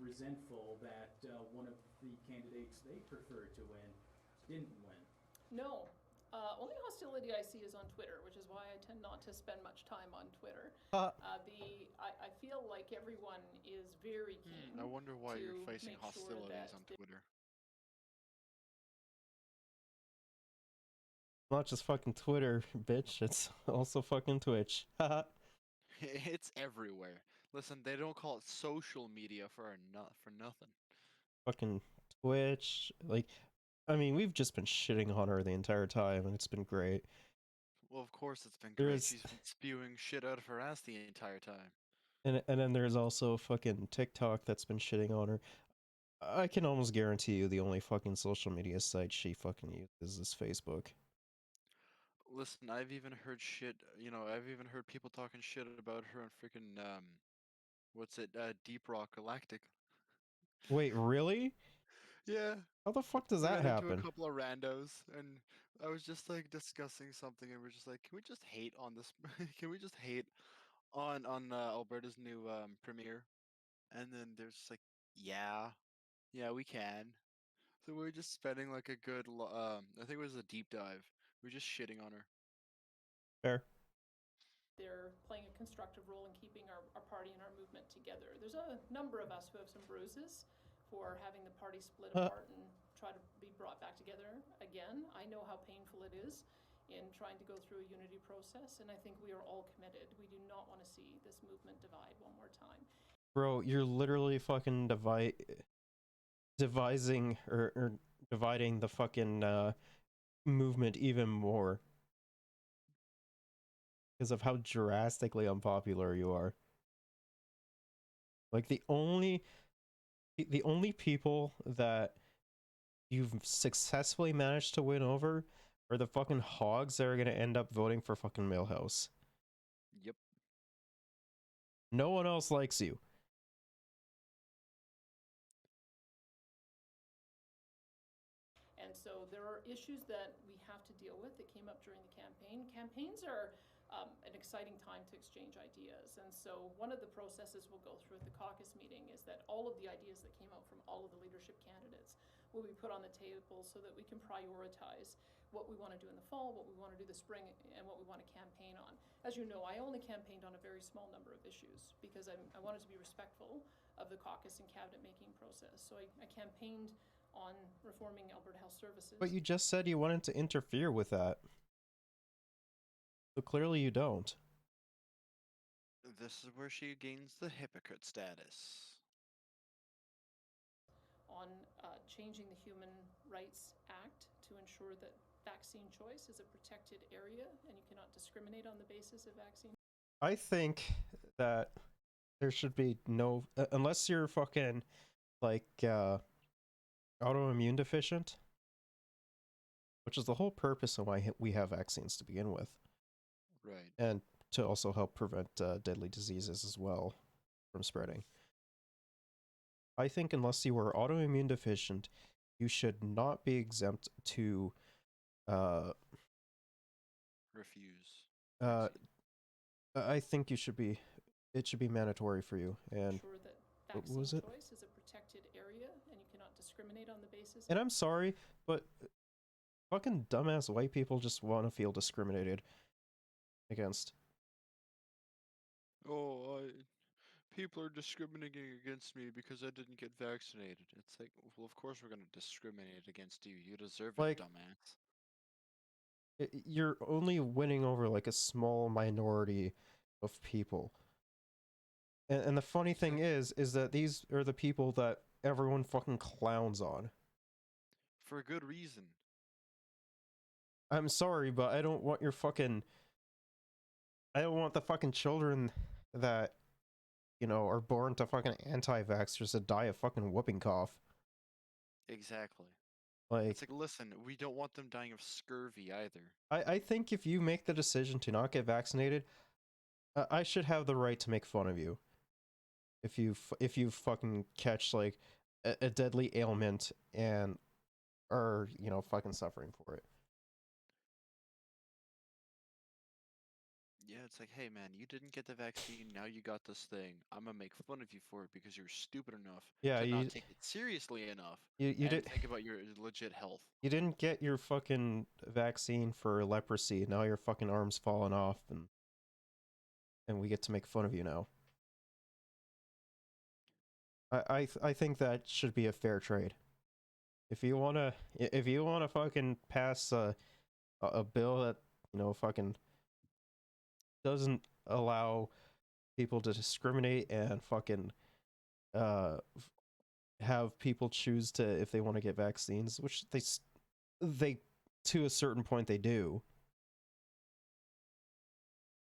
resentful that one of the candidates they prefer to win didn't win? No. Only hostility I see is on Twitter, which is why I tend not to spend much time on Twitter. I feel like everyone is very keen. I wonder why you're to facing make sure hostilities that on Twitter. Not just fucking Twitter, bitch. It's also fucking Twitch. Haha. It's everywhere. Listen, they don't call it social media for nothing. Fucking Twitch. Like, I mean, we've just been shitting on her the entire time, and it's been great. Well, of course it's been great. There's- She's been spewing shit out of her ass the entire time. And then there's also fucking TikTok that's been shitting on her. I can almost guarantee you the only fucking social media site she fucking uses is Facebook. Listen, I've even heard shit, I've even heard people talking shit about her on freaking, Deep Rock Galactic. Wait, really? Yeah. How the fuck does We that ran into a happen? couple of randos, and I was just like discussing something, and we're just like, can we just hate on this? Can we just hate on Alberta's new premiere? And then there's just like, yeah, we can. So we were just spending like a good, I think it was a deep dive. We were just shitting on her. Fair. They're playing a constructive role in keeping our party and our movement together. There's a number of us who have some bruises for having the party split apart and try to be brought back together again. I know how painful it is in trying to go through a unity process, and I think we are all committed. We do not want to see this movement divide one more time. Bro, you're literally fucking devising or dividing the fucking movement even more because of how drastically unpopular you are. Like the only people that you've successfully managed to win over are the fucking hogs that are gonna end up voting for fucking Millhouse. Yep. No one else likes you. And so there are issues that we have to deal with that came up during the campaign. Campaigns are an exciting time to exchange ideas. And so one of the processes we'll go through at the caucus meeting is that all of the ideas that came out from all of the leadership candidates will be put on the table so that we can prioritize what we want to do in the fall, what we want to do this spring, and what we want to campaign on. As you know, I only campaigned on a very small number of issues because I wanted to be respectful of the caucus and cabinet making process. So I campaigned on reforming Alberta Health Services. But you just said you wanted to interfere with that. So clearly you don't. This is where she gains the hypocrite status. On changing the Human Rights Act to ensure that vaccine choice is a protected area and you cannot discriminate on the basis of vaccine. I think that there should be no unless you're fucking like autoimmune deficient, which is the whole purpose of why we have vaccines to begin with. Right. And to also help prevent deadly diseases as well from spreading. I think unless you are autoimmune deficient, you should not be exempt to refuse. I think you should be. It should be mandatory for you. And ensure that vaccine what was it? choice is a protected area and you cannot discriminate on the basis. And I'm sorry, but fucking dumbass white people just want to feel discriminated against. Oh, people are discriminating against me because I didn't get vaccinated. It's like, well, of course we're gonna discriminate against you. You deserve it, Like, dumbass. You're only winning over like a small minority of people. And the funny thing is that these are the people that everyone fucking clowns on. For good reason. I'm sorry, but I don't want I don't want the fucking children that, you know, are born to fucking anti-vaxxers to die of fucking whooping cough. Exactly. Like, it's like, listen, we don't want them dying of scurvy either. I think if you make the decision to not get vaccinated, I should have the right to make fun of you. If you fucking catch like a deadly ailment and are, you know, fucking suffering for it. Yeah, it's like, hey man, you didn't get the vaccine, now you got this thing. I'm gonna make fun of you for it because you're stupid enough Yeah, to not you take it seriously enough you and did think about your legit health. you didn't get your fucking vaccine for leprosy. Now your fucking arm's falling off and we get to make fun of you now. I think that should be a fair trade. If you wanna fucking pass a bill that, you know, fucking doesn't allow people to discriminate and fucking have people choose to, if they want to get vaccines, which they to a certain point they do,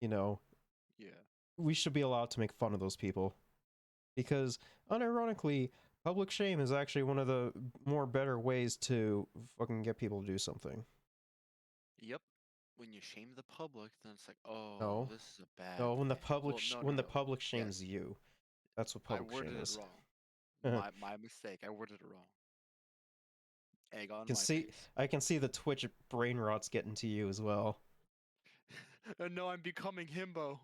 you know, Yeah. we should be allowed to make fun of those people, because unironically public shame is actually one of the more better ways to fucking get people to do something. Yep. When you shame the public, then it's like, oh, No. this is a bad No, when the thing. public Well, no, when the no. public shames Yes. you. That's what I public worded shame it is. wrong. My mistake. I worded it wrong. Egg on Can my see face. I can see the Twitch brain rot's getting to you as well. And no, I'm becoming himbo.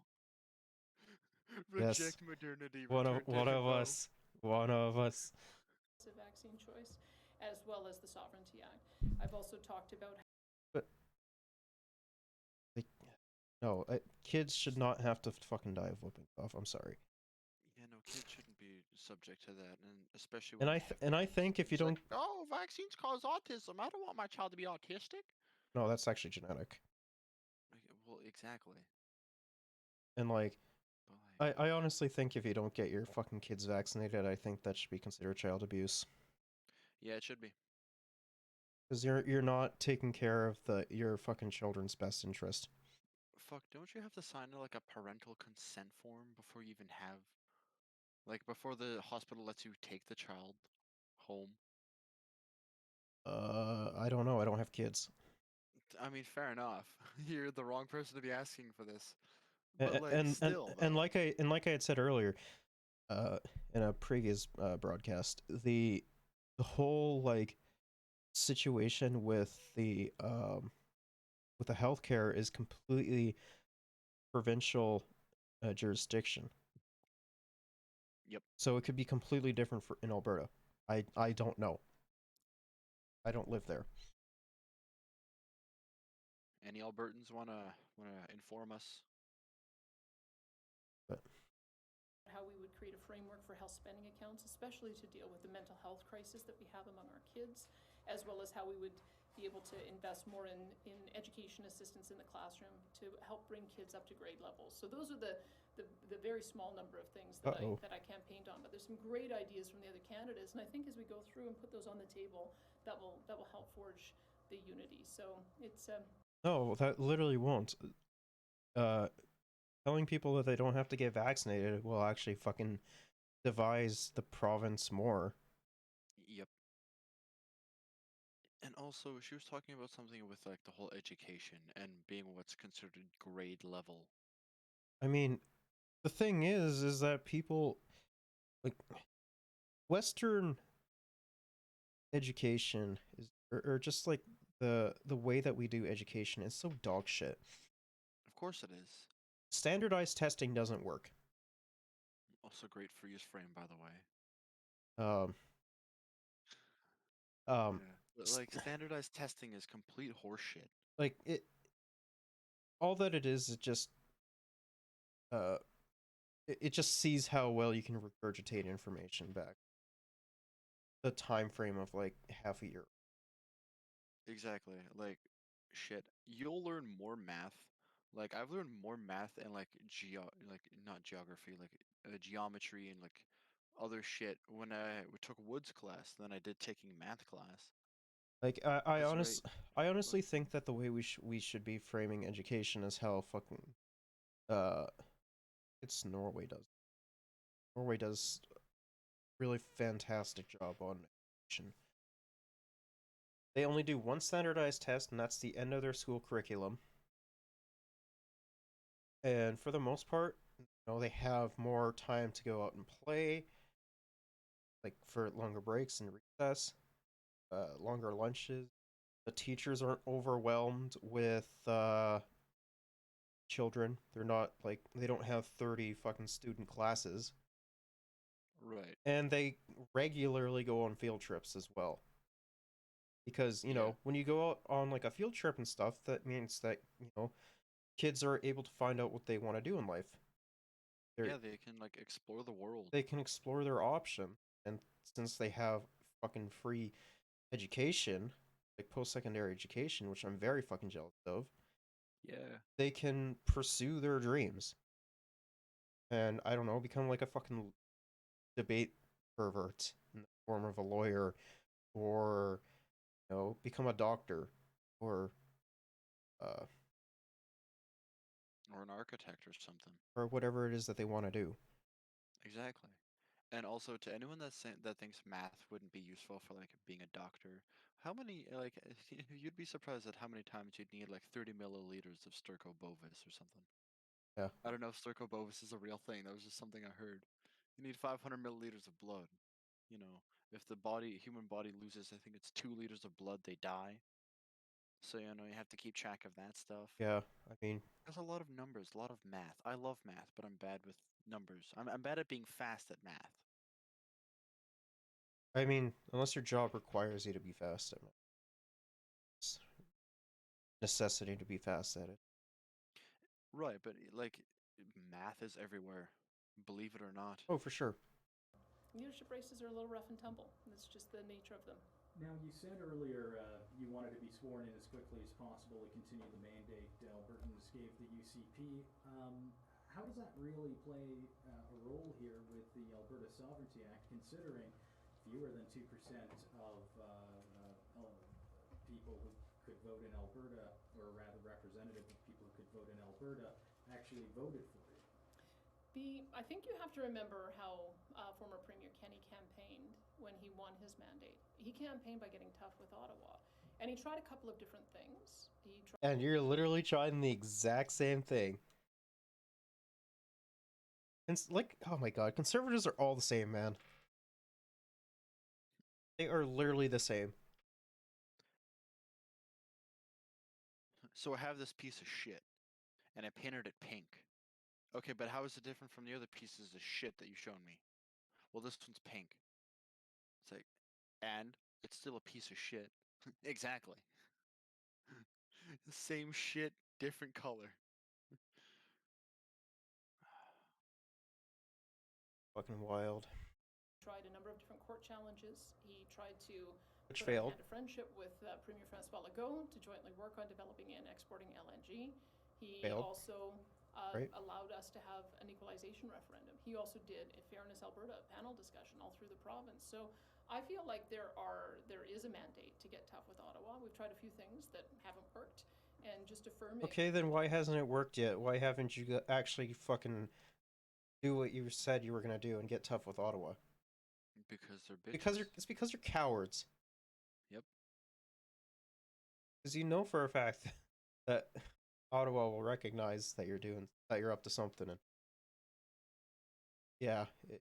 Yes. Reject modernity. One Return to of himbo. us. One of us. It's a vaccine choice, as well as the Sovereignty Act. I've also talked about. But no, kids should not have to fucking die of whooping cough. I'm sorry. Yeah, no, kids shouldn't be subject to that, and especially when And I think if you don't, oh, vaccines cause autism. I don't want my child to be autistic. no, that's actually genetic. Okay, well, exactly. And like, I honestly think if you don't get your fucking kids vaccinated, I think that should be considered child abuse. Yeah, it should be. Because you're not taking care of your fucking children's best interest. Fuck, don't you have to sign like a parental consent form before you even have, like, before the hospital lets you take the child home? I don't know. I don't have kids. I mean, fair enough. You're the wrong person to be asking for this. And But like, still, like I had said earlier, in a previous broadcast, the whole like situation with the healthcare is completely provincial jurisdiction. Yep. So it could be completely different in Alberta. I don't know. I don't live there. Any Albertans wanna inform us? But How we would create a framework for health spending accounts, especially to deal with the mental health crisis that we have among our kids, as well as how we would be able to invest more in education assistance in the classroom to help bring kids up to grade levels. So those are the very small number of things that I campaigned on. But there's some great ideas from the other candidates, and I think as we go through and put those on the table, that will help forge the unity. So it's no, that literally won't. Telling people that they don't have to get vaccinated will actually fucking devise the province more. Yep. And also, she was talking about something with like the whole education and being what's considered grade level. I mean, the thing is that people like Western education is, or just like the way that we do education is so dog shit. Of course it is. Standardized testing doesn't work. Also great freeze frame, by the way. Yeah. Like standardized testing is complete horseshit. Like all that it is just it just sees how well you can regurgitate information back. The time frame of like half a year. Exactly. Like shit. You'll learn more math. Like I've learned more math and like not geography, like geometry and like other shit when I took woods class. Then I did taking math class. Like That's I honestly think that the way we should be framing education is how fucking uh it's Norway does. Norway does a really fantastic job on education. They only do one standardized test, and that's the end of their school curriculum. And for the most part, they have more time to go out and play, like for longer breaks and recess, longer lunches. The teachers aren't overwhelmed with children. They're not like they don't have 30 fucking student classes. right. And they regularly go on field trips as well. Because, when you go out on like a field trip and stuff, that means that, kids are able to find out what they want to do in life. Yeah, they can like explore the world. They can explore their option. And since they have fucking free education, like post-secondary education, which I'm very fucking jealous of, Yeah. they can pursue their dreams. And I don't know, become like a fucking debate pervert in the form of a lawyer, or become a doctor, or an architect or something. or whatever it is that they want to do. Exactly. And also to anyone that thinks math wouldn't be useful for like being a doctor, how many like you'd be surprised at how many times you'd need like 30 milliliters of sterco bovis or something. Yeah. I don't know if sterco bovis is a real thing. That was just something I heard. You need 500 milliliters of blood. If the human body loses, I think it's 2 liters of blood, they die. So you have to keep track of that stuff. Yeah, I mean, There's a lot of numbers, a lot of math. I love math, but I'm bad with numbers. I'm bad at being fast at math. unless your job requires you to be fast at it. It's necessity to be fast at it. Right, but like math is everywhere, believe it or not. Oh, for sure. Leadership races are a little rough and tumble. That's just the nature of them. Now, you said earlier you wanted to be sworn in as quickly as possible to continue the mandate Albertans gave the UCP. How does that really play a role here with the Alberta Sovereignty Act, considering fewer than 2% of people who could vote in Alberta, or rather representative of people who could vote in Alberta, actually voted for it? I think you have to remember how former Premier Kenney campaigned when he won his mandate. He campaigned by getting tough with Ottawa, and he tried a couple of different things. And you're literally trying the exact same thing. And oh my god, conservatives are all the same, man. They are literally the same. So I have this piece of shit, and I painted it pink. Okay, but how is it different from the other pieces of shit that you've shown me? Well, this one's pink. It's like, and it's still a piece of shit. Exactly. Same shit, different color. Fucking wild. Tried a number of different court challenges. He tried to Which put failed. a hand of friendship with Premier Francois Legault to jointly work on developing and exporting LNG. He Failed. also Right. allowed us to have an equalization referendum. He also did a Fairness Alberta panel discussion all through the province. So I feel like there is a mandate to get tough with Ottawa. We've tried a few things that haven't worked, and just affirming. Okay, then why hasn't it worked yet? Why haven't you actually fucking do what you said you were gonna do and get tough with Ottawa? Because they're bitches. It's because you're cowards. Yep. Because you know for a fact that Ottawa will recognize that you're up to something, and yeah, it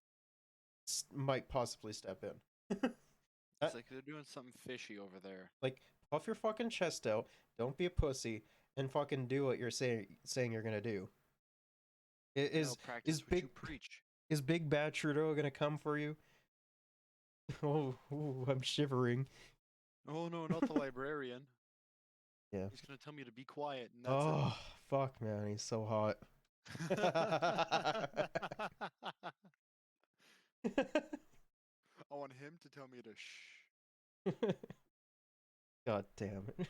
might possibly step in. It's like they're doing something fishy over there. Like, puff your fucking chest out, don't be a pussy, and fucking do what you're saying you're gonna do. Is Big Bad Trudeau gonna come for you? Oh, I'm shivering. Oh no, not the librarian. Yeah. He's gonna tell me to be quiet, and that's Oh, fuck, man, he's so hot. I want him to tell me to shh. God damn it.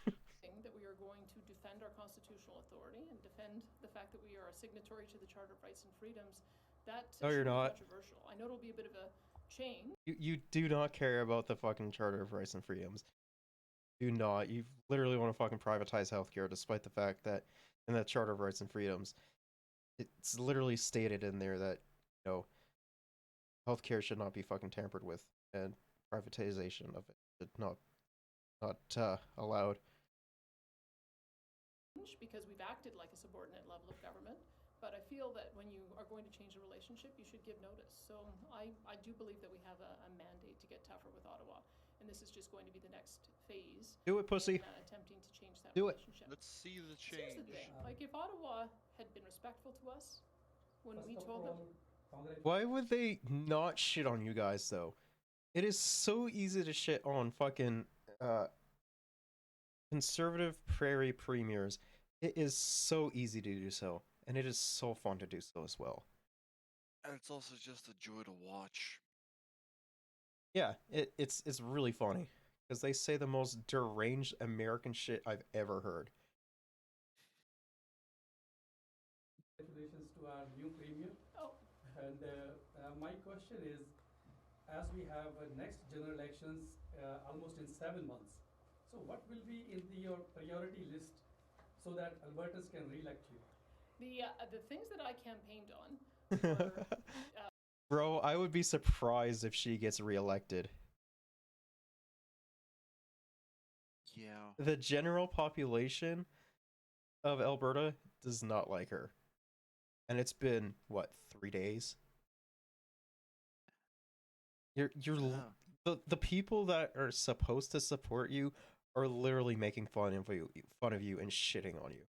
That we are going to defend our constitutional authority and defend the fact that we are a signatory to the Charter of Rights and Freedoms, That No, you're shouldn't be not. controversial. I know it'll be a bit of a change. You do not care about the fucking Charter of Rights and Freedoms. Do not. You literally want to fucking privatize healthcare, despite the fact that in that Charter of Rights and Freedoms, it's literally stated in there that, you know, healthcare should not be fucking tampered with, and privatization of it should not allowed. Because we've acted like a subordinate level of government, but I feel that when you are going to change a relationship, you should give notice. So I do believe that we have a mandate to get tougher with Ottawa, and this is just going to be the next phase. Do it, pussy. In, attempting to change that Do it. relationship. Let's see the Here's change. the thing, like if Ottawa had been respectful to us when we told them. Why would they not shit on you guys, though? It is so easy to shit on fucking conservative prairie premiers. It is so easy to do so, and it is so fun to do so as well. And it's also just a joy to watch. Yeah, it's really funny, because they say the most deranged American shit I've ever heard. Congratulations to our new premier. Oh. And my question is, as we have next general elections almost in 7 months, so what will be in your priority list so that Albertans can re-elect you? The things that I campaigned on were, Bro, I would be surprised if she gets reelected. Yeah. The general population of Alberta does not like her. And it's been, what, 3 days? The people that are supposed to support you are literally making fun of you and shitting on you.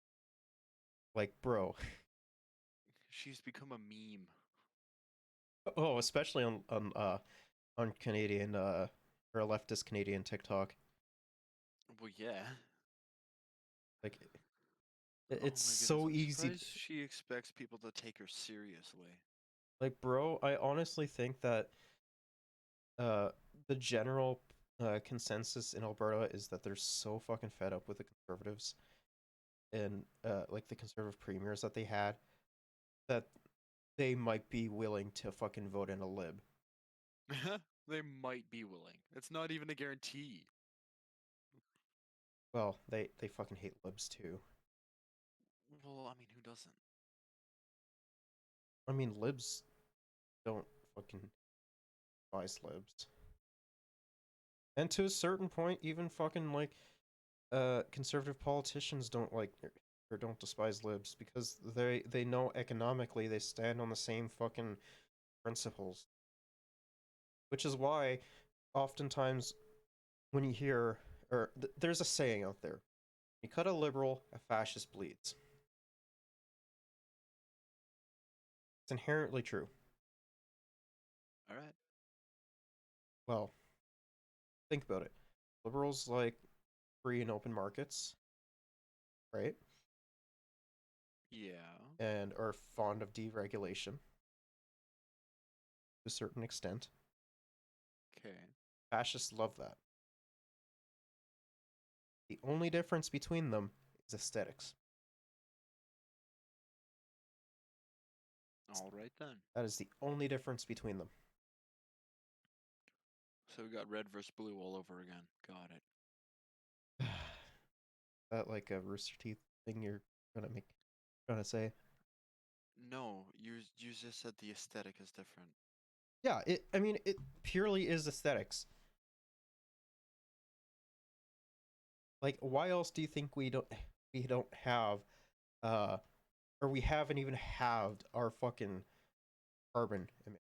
Like, bro. She's become a meme. Oh, especially on Canadian or leftist Canadian TikTok. Well, yeah. Like, Oh my it's goodness, so I'm easy. surprised she expects people to take her seriously. Like, bro, I honestly think that the general consensus in Alberta is that they're so fucking fed up with the Conservatives and like the Conservative premiers that they had, that they might be willing to fucking vote in a Lib. They might be willing. It's not even a guarantee. Well, they fucking hate Libs too. Well, I mean, who doesn't? I mean, Libs don't fucking despise Libs. And to a certain point, even fucking like conservative politicians don't like or don't despise Libs, because they know economically they stand on the same fucking principles. Which is why oftentimes when you hear, or there's a saying out there, you cut a liberal, a fascist bleeds. It's inherently true. All right. Well, think about it. Liberals like free and open markets, right? Yeah. And are fond of deregulation to a certain extent. Okay. Fascists love that. The only difference between them is aesthetics. All right then. That is the only difference between them. So we got red versus blue all over again. Got it. That like a Rooster Teeth thing you're gonna say? No, you just said the aesthetic is different. Yeah, I mean, it purely is aesthetics. Like, why else do you think we don't have, or we haven't even halved our fucking carbon emission?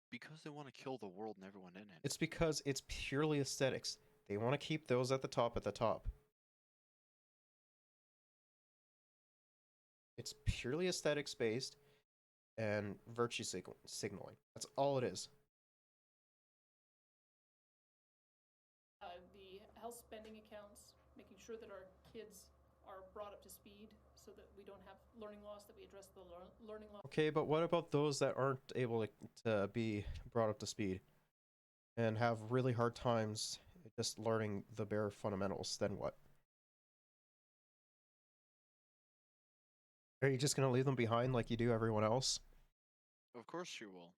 Because they want to kill the world and everyone in it. It's because it's purely aesthetics. They want to keep those at the top. It's purely aesthetics based and virtue signaling. That's all it is. The health spending accounts, making sure that our kids are brought up to speed so that we don't have learning loss, that we address the learning loss. Okay, but what about those that aren't able to be brought up to speed and have really hard times just learning the bare fundamentals? Then what? Are you just gonna leave them behind like you do everyone else? Of course you will.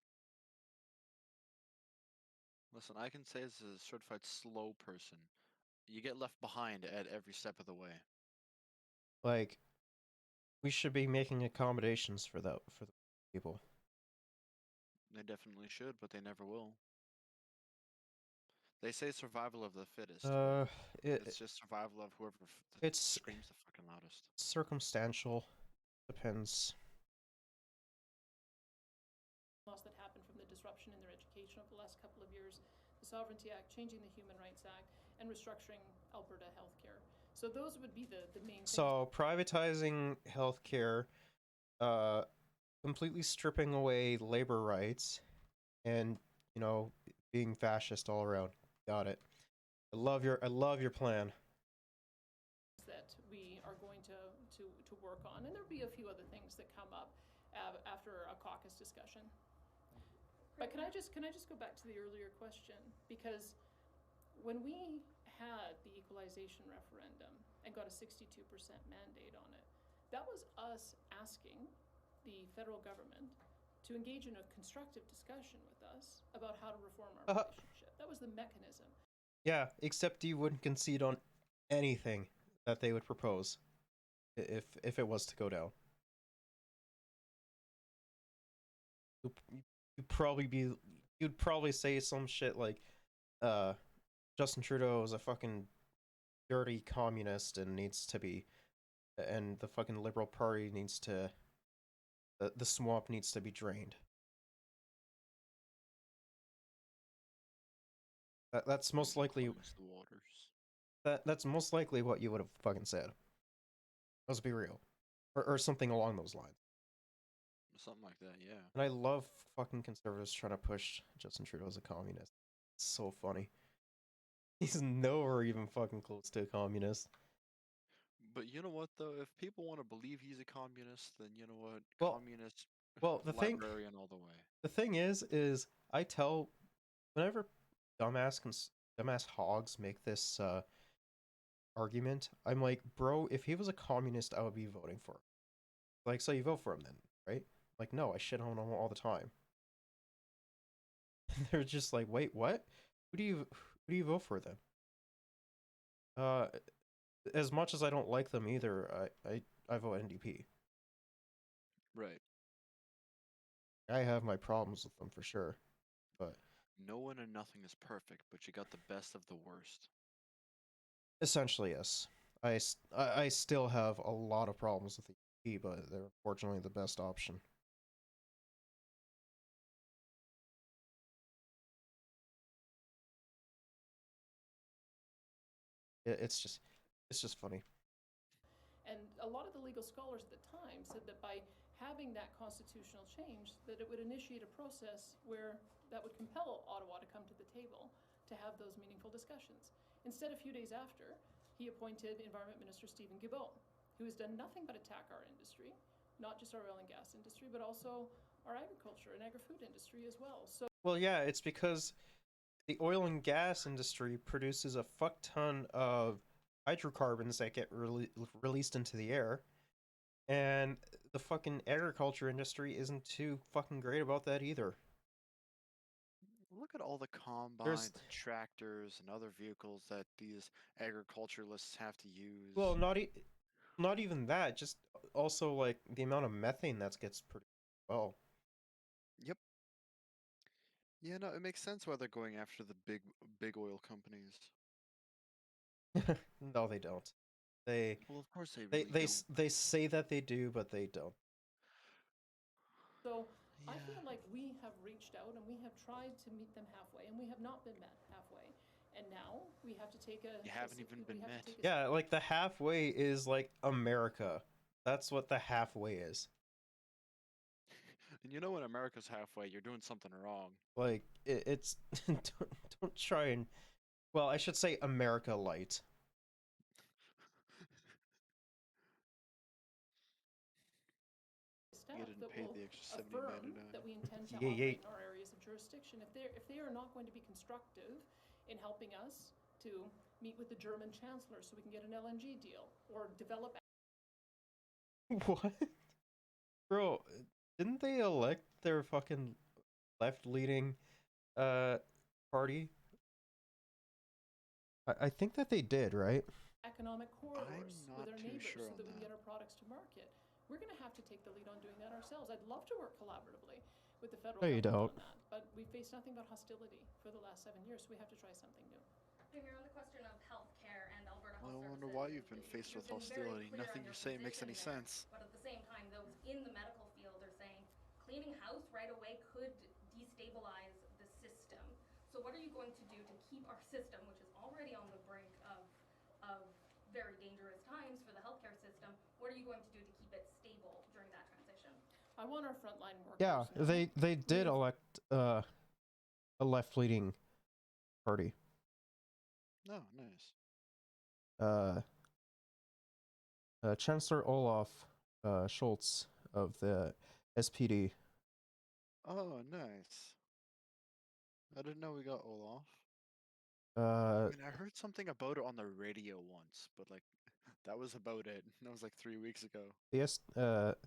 Listen, I can say as a certified slow person, you get left behind at every step of the way. Like, we should be making accommodations for the people. They definitely should, but they never will. They say survival of the fittest. It's just survival of whoever It's screams the fucking loudest. circumstantial. Depends. Loss that happened from the disruption in their education over the last couple of years, the Sovereignty Act, changing the Human Rights Act, and restructuring Alberta healthcare. So those would be the main things. So privatizing healthcare, completely stripping away labor rights, and being fascist all around. Got it. I love your plan. That we are going to work on, and there'll be a few other things that come up after a caucus discussion. But can I just go back to the earlier question? Because when we had the equalization referendum and got a 62% mandate on it, that was us asking the federal government to engage in a constructive discussion with us about how to reform our relationship. That was the mechanism. Yeah, except you wouldn't concede on anything that they would propose if it was to go down. You'd probably say some shit like, Justin Trudeau is a fucking dirty communist and needs to be, and the fucking Liberal Party needs to, the swamp needs to be drained. That's most likely. The waters. That's most likely what you would have fucking said. Let's be real, or something along those lines. Something like that, yeah. And I love fucking conservatives trying to push Justin Trudeau as a communist. It's so funny. He's nowhere even fucking close to a communist. But you know what, though? If people want to believe he's a communist, then you know what? Communist, librarian all the way. The thing is I tell, whenever dumbass hogs make this argument, I'm like, bro, if he was a communist, I would be voting for him. Like, so you vote for him then, right? Like, no, I shit on him all the time. They're just like, wait, what? Who do you vote for then? As much as I don't like them either, I vote NDP. Right. I have my problems with them for sure, but no one and nothing is perfect, but you got the best of the worst. Essentially, yes. I still have a lot of problems with the NDP, but they're fortunately the best option. It's just funny. And a lot of the legal scholars at the time said that by having that constitutional change, that it would initiate a process where that would compel Ottawa to come to the table to have those meaningful discussions. Instead, a few days after, he appointed Environment Minister Stephen Guilbeault, who has done nothing but attack our industry, not just our oil and gas industry, but also our agriculture and agri-food industry as well. So, well, yeah, it's because the oil and gas industry produces a fuck ton of hydrocarbons that get released into the air, and the fucking agriculture industry isn't too fucking great about that either. Look at all the combines, tractors, and other vehicles that these agriculturalists have to use. Well, not even that, just also like the amount of methane that gets produced. Well. Yep. Yeah, no, it makes sense why they're going after the big oil companies. No, they don't. Well, of course they really don't. They say that they do, but they don't. So I feel like we have reached out and we have tried to meet them halfway, and we have not been met halfway. And now we have to take a. You haven't even been met. Yeah, like the halfway is like America. That's what the halfway is. And you know when America's halfway, you're doing something wrong. Like it's don't try and, well, I should say America light. Staff that will affirm that we intend to Yeah. operate in our areas of jurisdiction. If they are not going to be constructive in helping us to meet with the German chancellor so we can get an LNG deal or develop. What? Bro, didn't they elect their fucking left-leaning party? I think that they did, right? Economic corridors I'm with not our too neighbors sure so on that we can that. get our products to market. We're going to have to take the lead on doing that ourselves. I'd love to work collaboratively with the federal No, you government don't. on that, but we've faced nothing but hostility for the last 7 years, so we have to try something new. Premier, on the question of healthcare and Alberta Health I wonder Services, why you've been faced you've with been very hostility. clear on Nothing you your say makes position any there, sense. but at the same time, those in the medical field are saying cleaning house right away could destabilize the system. So what are you going to do to keep our system, which is already on the brink of very dangerous times for the healthcare system, what are you going to do to keep it stable during that transition? I want our frontline workers. Yeah, they did elect a left-leaning party. Oh, nice. Chancellor Olaf Scholz of the SPD. Oh, nice. I didn't know we got Olaf. Uh, I mean, I heard something about it on the radio once, but like, that was about it. That was like 3 weeks ago. the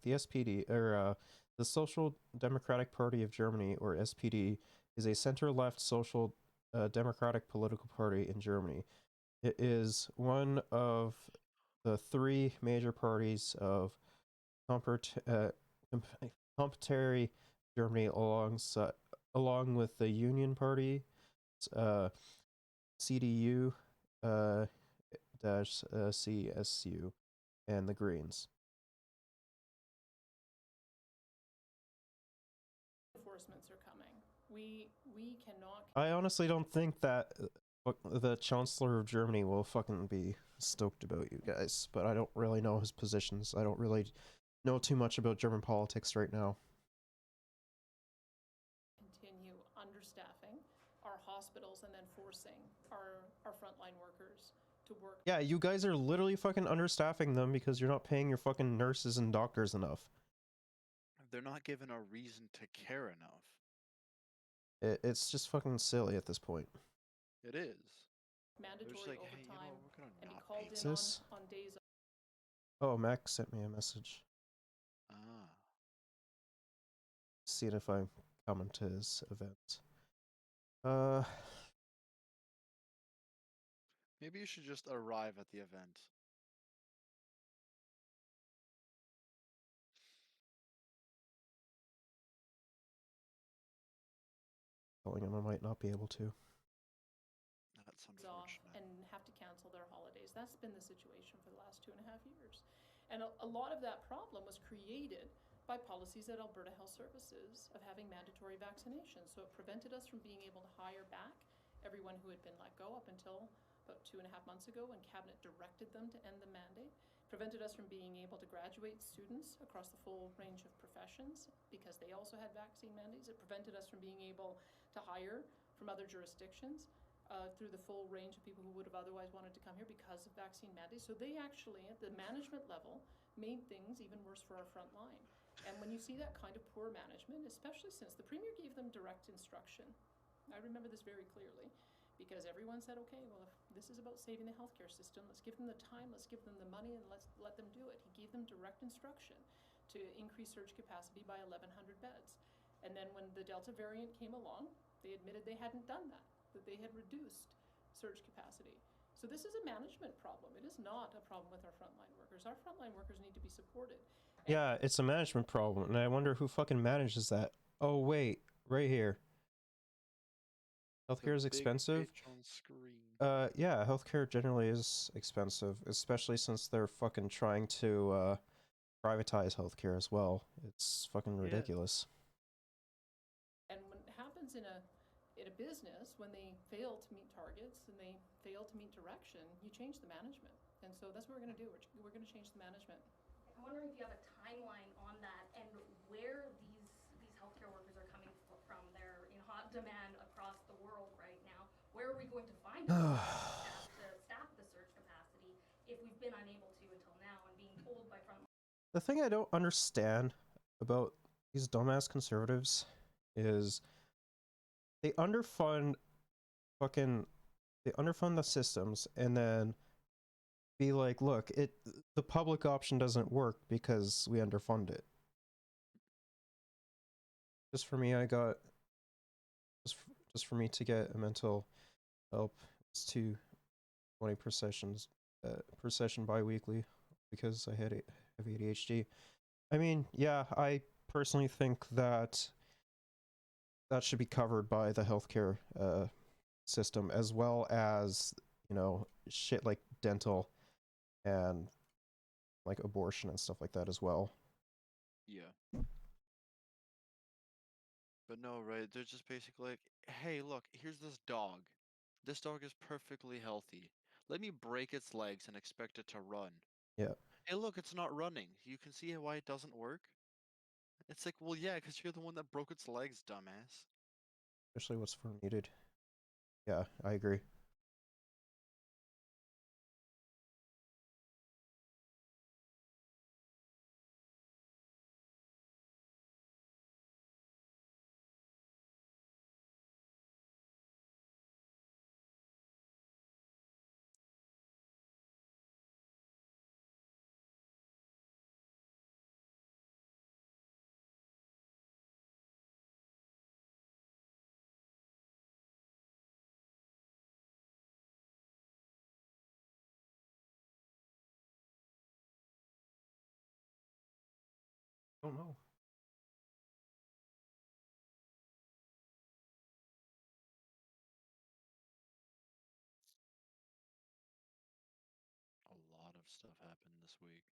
SPD, or the Social Democratic Party of Germany, or SPD, is a center-left social democratic political party in Germany. It is one of the three major parties of complementary Germany, along with the Union Party, CDU, CSU, and the Greens. Enforcements are coming. We cannot. I honestly don't think that the Chancellor of Germany will fucking be stoked about you guys, but I don't really know his positions. I don't really know too much about German politics right now. Continue understaffing our hospitals and then forcing our frontline workers to work. Yeah, you guys are literally fucking understaffing them because you're not paying your fucking nurses and doctors enough. They're not given a reason to care enough. It's just fucking silly at this point. It is. Mandatory like, overtime, hey, we're gonna and he not called pay in this. on days. Oh, Mac sent me a message. Ah. Seeing if I'm coming to his event. Maybe you should just arrive at the event. Telling him I might not be able to. That's off unfortunate. and have to cancel their holidays. That's been the situation for the last 2.5 years. And a lot of that problem was created by policies at Alberta Health Services of having mandatory vaccinations. So it prevented us from being able to hire back everyone who had been let go up until about 2.5 months ago when Cabinet directed them to end the mandate. Prevented us from being able to graduate students across the full range of professions because they also had vaccine mandates. It prevented us from being able to hire from other jurisdictions through the full range of people who would have otherwise wanted to come here because of vaccine mandates. So they actually, at the management level, made things even worse for our front line. And when you see that kind of poor management, especially since the Premier gave them direct instruction, I remember this very clearly, because everyone said, okay, well, if this is about saving the healthcare system, let's give them the time, let's give them the money, and let's let them do it. He gave them direct instruction to increase surge capacity by 1,100 beds. And then when the Delta variant came along, they admitted they hadn't done that they had reduced surge capacity. So this is a management problem. It is not a problem with our frontline workers. Our frontline workers need to be supported. Yeah, it's a management problem, and I wonder who fucking manages that. Oh, wait, right here. Healthcare is expensive. On screen. Yeah, healthcare generally is expensive, especially since they're fucking trying to privatize healthcare as well. It's fucking ridiculous. And when it happens in a business, when they fail to meet targets and they fail to meet direction, you change the management. And so that's what we're going to do. We're going to change the management. I'm wondering if you have a timeline on that and where these healthcare workers are coming from. They're in hot demand across the world right now. Where are we going to find staff to staff the surge capacity if we've been unable to until now and being told by frontline? The thing I don't understand about these dumbass conservatives is they underfund the systems and then be like, look, the public option doesn't work because we underfund it. just for me, I got just for me to get a mental help. It's 220 per session bi-weekly because I have ADHD. I mean, yeah, I personally think that should be covered by the healthcare system, as well as, you know, shit like dental and like abortion and stuff like that as well. Yeah. But no, right? They're just basically like, hey, look, here's this dog. This dog is perfectly healthy. Let me break its legs and expect it to run. Yeah. Hey, look, it's not running. You can see why it doesn't work? It's like, well, yeah, because you're the one that broke its legs, dumbass. Especially what's for needed. Yeah, I agree. I don't know. A lot of stuff happened this week.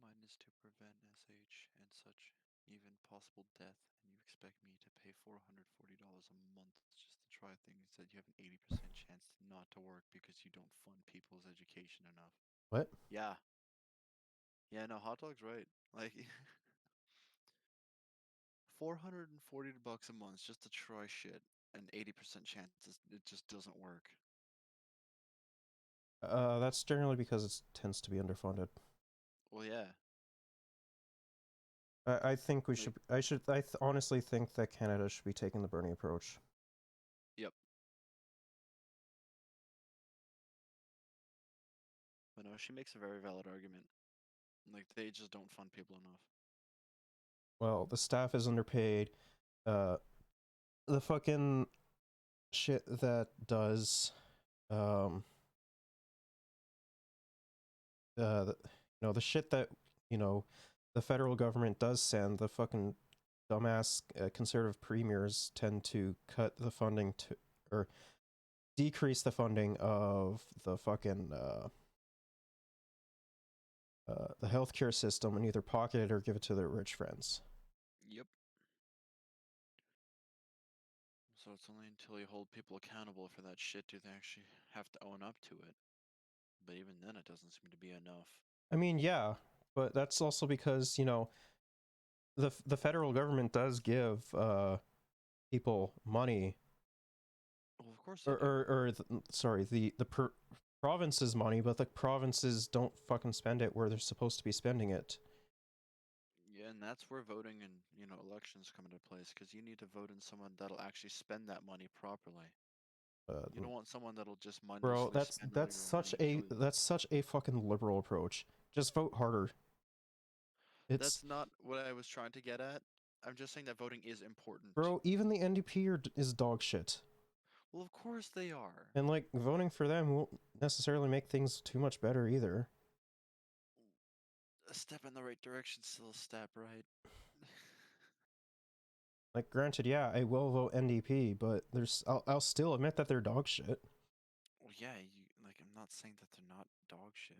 Mine is to prevent SH and such, even possible death, and you expect me to pay $440 a month just to try things that you have an 80% chance not to work because you don't fund people's education enough. What? Yeah. Yeah, no, hot dog's right. Like, $440 a month just to try shit, and 80% chances it just doesn't work. That's generally because it tends to be underfunded. Well, yeah. I think we Like, should. I honestly think that Canada should be taking the Bernie approach. Yep. But no, she makes a very valid argument. Like, they just don't fund people enough. Well, the staff is underpaid. The fucking shit that does, the shit that, you know, the federal government does send, the fucking dumbass conservative premiers tend to cut the funding to, or decrease the funding of the fucking, the healthcare system and either pocket it or give it to their rich friends. Yep. So it's only until you hold people accountable for that shit do they actually have to own up to it. But even then, it doesn't seem to be enough. I mean, yeah, but that's also because, you know, the federal government does give people money. Well, of course Sorry, the provinces money, but the provinces don't fucking spend it where they're supposed to be spending it. Yeah, and that's where voting and, elections come into place, because you need to vote in someone that'll actually spend that money properly. You don't want someone that'll just Bro, mindlessly spend all your money until that's such a fucking liberal approach. Just vote harder. That's not what I was trying to get at. I'm just saying that voting is important. Bro, even the NDP is dog shit. Well, of course they are. And like voting for them won't necessarily make things too much better either. A step in the right direction, still a step, right? Like, granted, yeah, I will vote NDP, but I'll still admit that they're dog shit. Well, yeah, I'm not saying that they're not dog shit.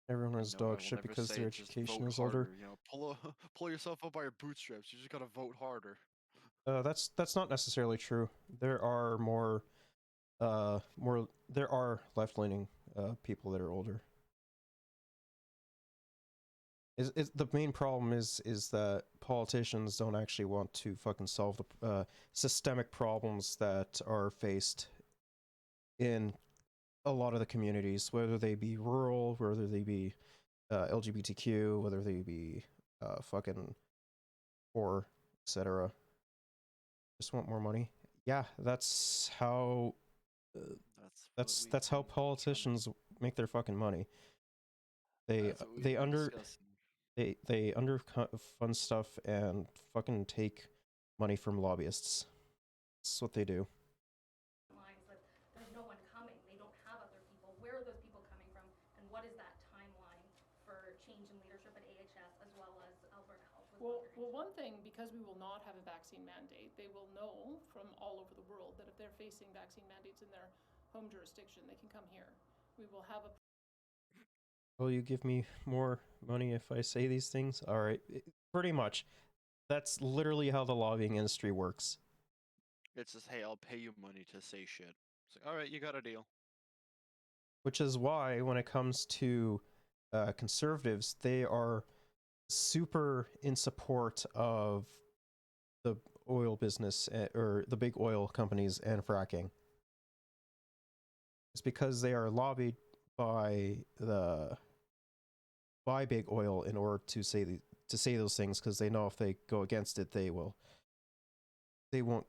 Everyone is No, I dog will shit never because say their just education vote is older. harder. You know, pull yourself up by your bootstraps. You just gotta vote harder. That's not necessarily true. There are there are left-leaning people that are older. Is the main problem is that politicians don't actually want to fucking solve the systemic problems that are faced in a lot of the communities, whether they be rural, whether they be LGBTQ, whether they be fucking poor, etc. Just want more money. Yeah, that's how. That's how politicians make their fucking money. They That's what we've they been under discussing. they underfund stuff and fucking take money from lobbyists. That's what they do. Lines that there's no one coming, they don't have other people. Where are those people coming from, and what is that timeline for change in leadership at AHS as well as Alberta Health? Well, one thing, because we will not have a vaccine mandate, they will know from all over the world that if they're facing vaccine mandates in their home jurisdiction, they can come here. We will have a Will you give me more money if I say these things? All right, pretty much. That's literally how the lobbying industry works. It's just, hey, I'll pay you money to say shit. It's like, all right, you got a deal. Which is why, when it comes to conservatives, they are super in support of the oil business or the big oil companies and fracking. It's because they are lobbied by big oil in order to say those things, because they know if they go against it, they won't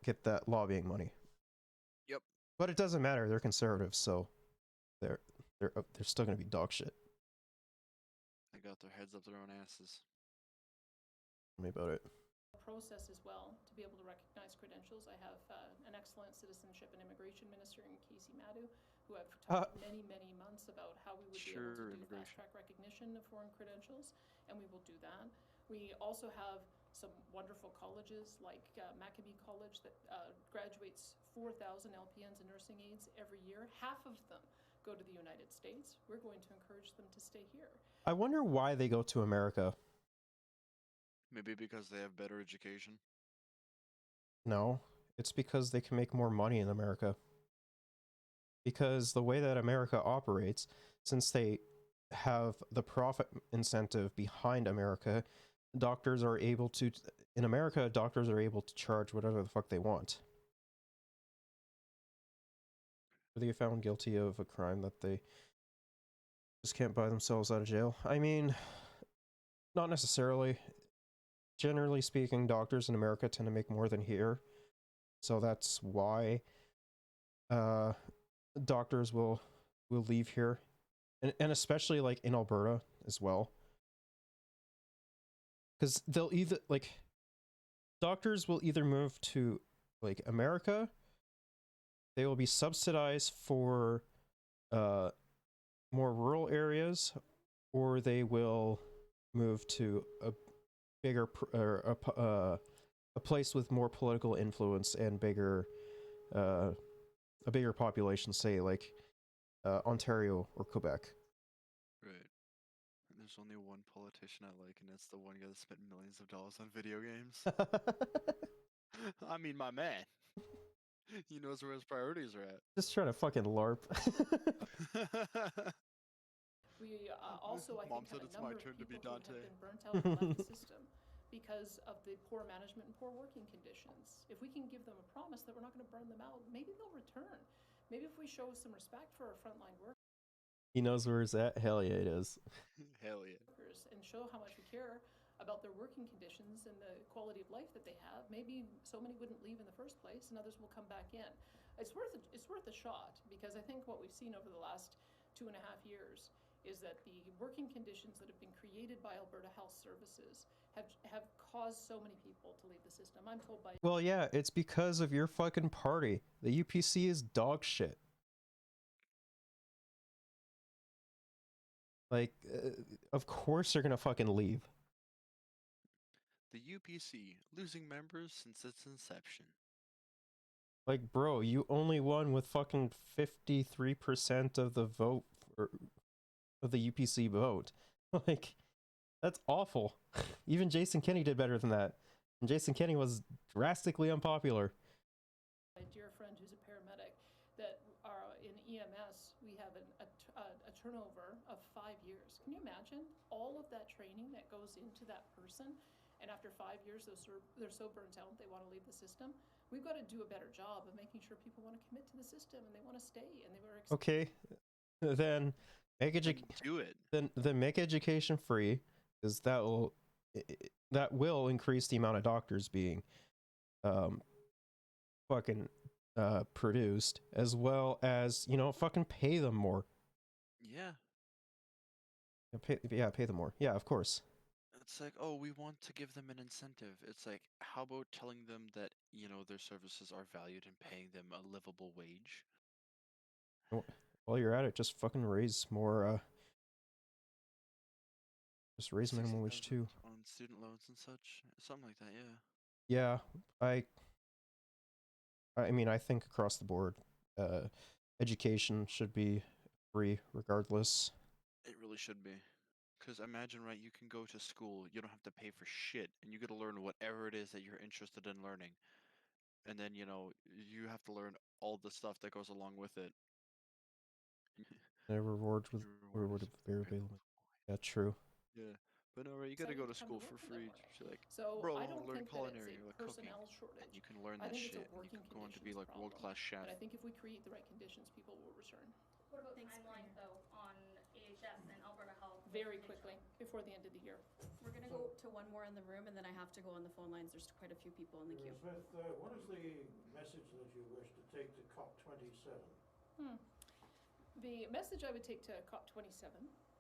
get that lobbying money. Yep. But it doesn't matter. They're conservatives, so they're still gonna be dog shit. They got their heads up their own asses. Tell me about it. process as well to be able to recognize credentials. I have an excellent citizenship and immigration minister in Casey Madu, who I've talked many months about how we would be able to do fast track recognition of foreign credentials, and we will do that. We also have some wonderful colleges like Maccabee College that graduates 4,000 LPNs and nursing aides every year. Half of them go to the United States. We're going to encourage them to stay here. I wonder why they go to America. Maybe because they have better education. No, it's because they can make more money in America. Because the way that America operates, since they have the profit incentive behind America, doctors are able to charge whatever the fuck they want. Are they found guilty of a crime that they just can't buy themselves out of jail? I mean, not necessarily. Generally speaking, doctors in America tend to make more than here. So that's why doctors will leave here. And especially like in Alberta as well. Because they'll either, like, doctors will either move to like America, they will be subsidized for more rural areas, or they will move to a bigger a place with more political influence and a bigger population, say like Ontario or Quebec. Right. And there's only one politician I like, and it's the one guy that spent millions of dollars on video games. I mean, my man. He knows where his priorities are at. Just trying to fucking LARP. We also, I Mom think, said have it's a my number turn of to be people who Dante. have been burnt out and left the system because of the poor management and poor working conditions. If we can give them a promise that we're not going to burn them out, maybe they'll return. Maybe if we show some respect for our frontline workers. He knows where it's at. Hell yeah, it is. Hell yeah. And show how much we care about their working conditions and the quality of life that they have. Maybe so many wouldn't leave in the first place, and others will come back in. It's worth a shot, because I think what we've seen over the last 2.5 years is that the working conditions that have been created by Alberta Health Services have caused so many people to leave the system. I'm told by... Well, yeah, it's because of your fucking party. The UPC is dog shit. Like, of course they're gonna fucking leave. The UPC, losing members since its inception. Like, bro, you only won with fucking 53% of the vote, or of the UPC vote. Like, that's awful. Even Jason Kenney did better than that. And Jason Kenney was drastically unpopular. My dear friend who's a paramedic, that in EMS, we have a turnover of 5 years. Can you imagine all of that training that goes into that person? And after 5 years, they're so burnt out, they want to leave the system. We've got to do a better job of making sure people want to commit to the system and they want to stay and they were Okay, then make do it. Then make education free, because that will increase the amount of doctors being fucking produced, as well as, fucking pay them more. Yeah. Pay them more. Yeah, of course. It's like, oh, we want to give them an incentive. It's like, how about telling them that, their services are valued and paying them a livable wage? While you're at it, just fucking raise more, just raise minimum wage too. On student loans and such. Something like that, yeah. Yeah, I mean, I think across the board, education should be free regardless. It really should be. Because imagine, right, you can go to school, you don't have to pay for shit, and you get to learn whatever it is that you're interested in learning. And then, you have to learn all the stuff that goes along with it. The reward very available. Yeah, true. Yeah. But no, right, you gotta go to school for free. You're like, So bro, I don't learn think culinary that or it's a cooking. personnel shortage. And you can learn I that think shit. it's a And you working can go on to be conditions like problem. world-class chef. And I think if we create the right conditions, people will return. What about timeline though on AHS and Alberta Health? Very quickly, before the end of the year. We're going to go to one more in the room, and then I have to go on the phone lines. There's quite a few people in the queue. Smith, what is the message that you wish to take to COP27? The message I would take to COP27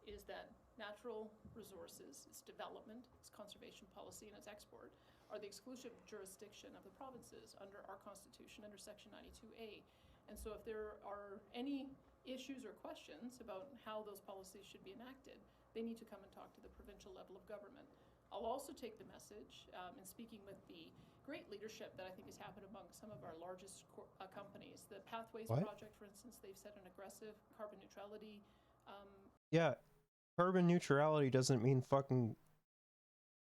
is that natural resources, its development, its conservation policy, and its export are the exclusive jurisdiction of the provinces under our Constitution, under Section 92A. And so if there are any issues or questions about how those policies should be enacted, they need to come and talk to the provincial level of government. I'll also take the message in speaking with the great leadership that I think has happened among some of our largest companies. The Pathways Project, for instance, they've set an aggressive carbon neutrality. Yeah, carbon neutrality doesn't mean fucking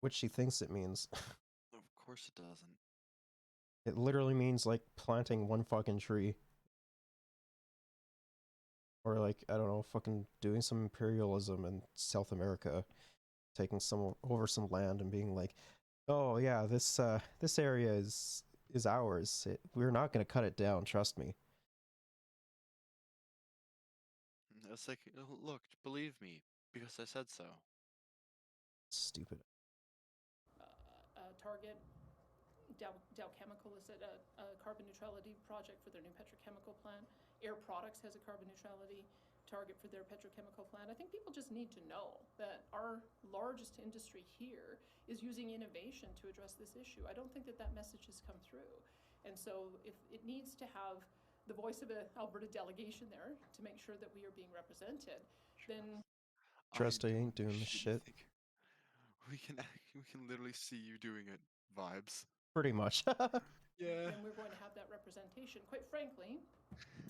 what she thinks it means. Of course it doesn't. It literally means like planting one fucking tree. Or like, I don't know, fucking doing some imperialism in South America, taking over some land and being like, oh yeah, this area is ours. We're not gonna cut it down, trust me. It's like, look, believe me, because I said so. Stupid. Target, Dow Chemical is at a carbon neutrality project for their new petrochemical plant. Air Products has a carbon neutrality target for their petrochemical plant. I think people just need to know that our largest industry here is using innovation to address this issue. I don't think that message has come through. And so if it needs to have the voice of an Alberta delegation there to make sure that we are being represented, then... Trust I ain't doing this shit. We can literally see you doing it vibes. Pretty much. Yeah. And we're going to have that representation. Quite frankly,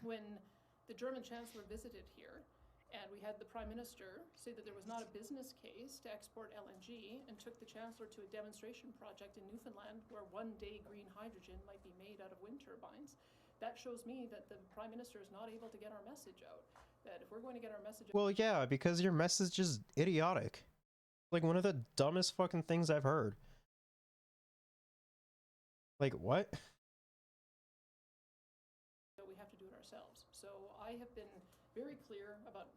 when the German Chancellor visited here, and we had the Prime Minister say that there was not a business case to export LNG, and took the Chancellor to a demonstration project in Newfoundland where one-day green hydrogen might be made out of wind turbines, that shows me that the Prime Minister is not able to get our message out. That if we're going to get our message out... Well, yeah, because your message is idiotic. Like one of the dumbest fucking things I've heard. Like, what? We have to do it ourselves. So I have been very clear about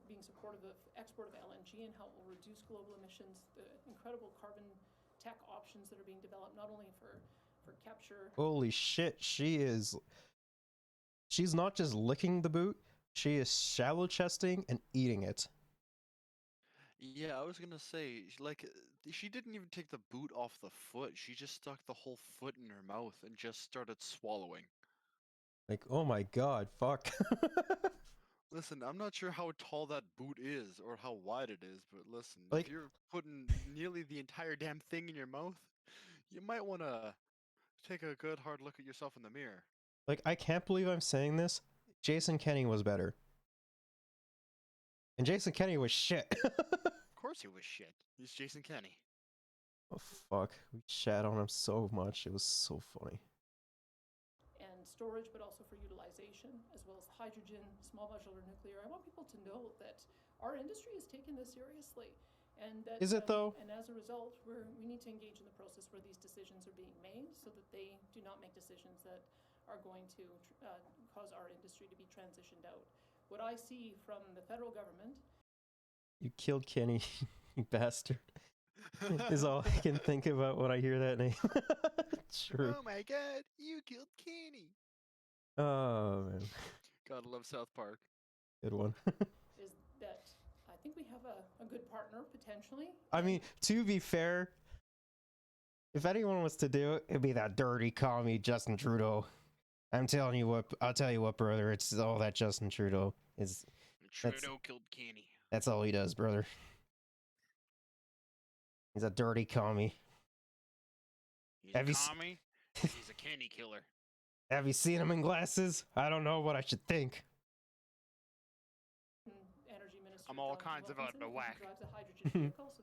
being supportive of export of LNG and how it will reduce global emissions, the incredible carbon tech options that are being developed, not only for capture... Holy shit, she's not just licking the boot, she is shallow chesting and eating it. Yeah, I was gonna say, like, she didn't even take the boot off the foot. She just stuck the whole foot in her mouth and just started swallowing. Like, oh my god, fuck. Listen, I'm not sure how tall that boot is or how wide it is, but listen, like, if you're putting nearly the entire damn thing in your mouth, you might want to take a good hard look at yourself in the mirror. Like, I can't believe I'm saying this. Jason Kenney was better. And Jason Kenney was shit. Of course he was shit. He's Jason Kenney. Oh fuck, we shat on him so much. It was so funny. And storage, but also for utilization, as well as hydrogen, small modular nuclear. I want people to know that our industry is taking this seriously. And that, Is it though? And as a result, we need to engage in the process where these decisions are being made so that they do not make decisions that are going to cause our industry to be transitioned out. What I see from the federal government... You killed Kenny, you bastard. Is all I can think about when I hear that name. True. Oh my god, you killed Kenny. Oh man. Gotta love South Park. Good one. is that I think we have a good partner, potentially. I mean, to be fair, if anyone was to do it, it'd be that dirty commie Justin Trudeau. I'll tell you what, brother, it's all that Justin Trudeau is. Trudeau killed Kenny. That's all he does, brother. He's a dirty commie. He's a commie. He's a Kenny killer. Have you seen him in glasses? I don't know what I should think. Energy Minister I'm all John kinds of out of whack. He drives a hydrogen vehicle, so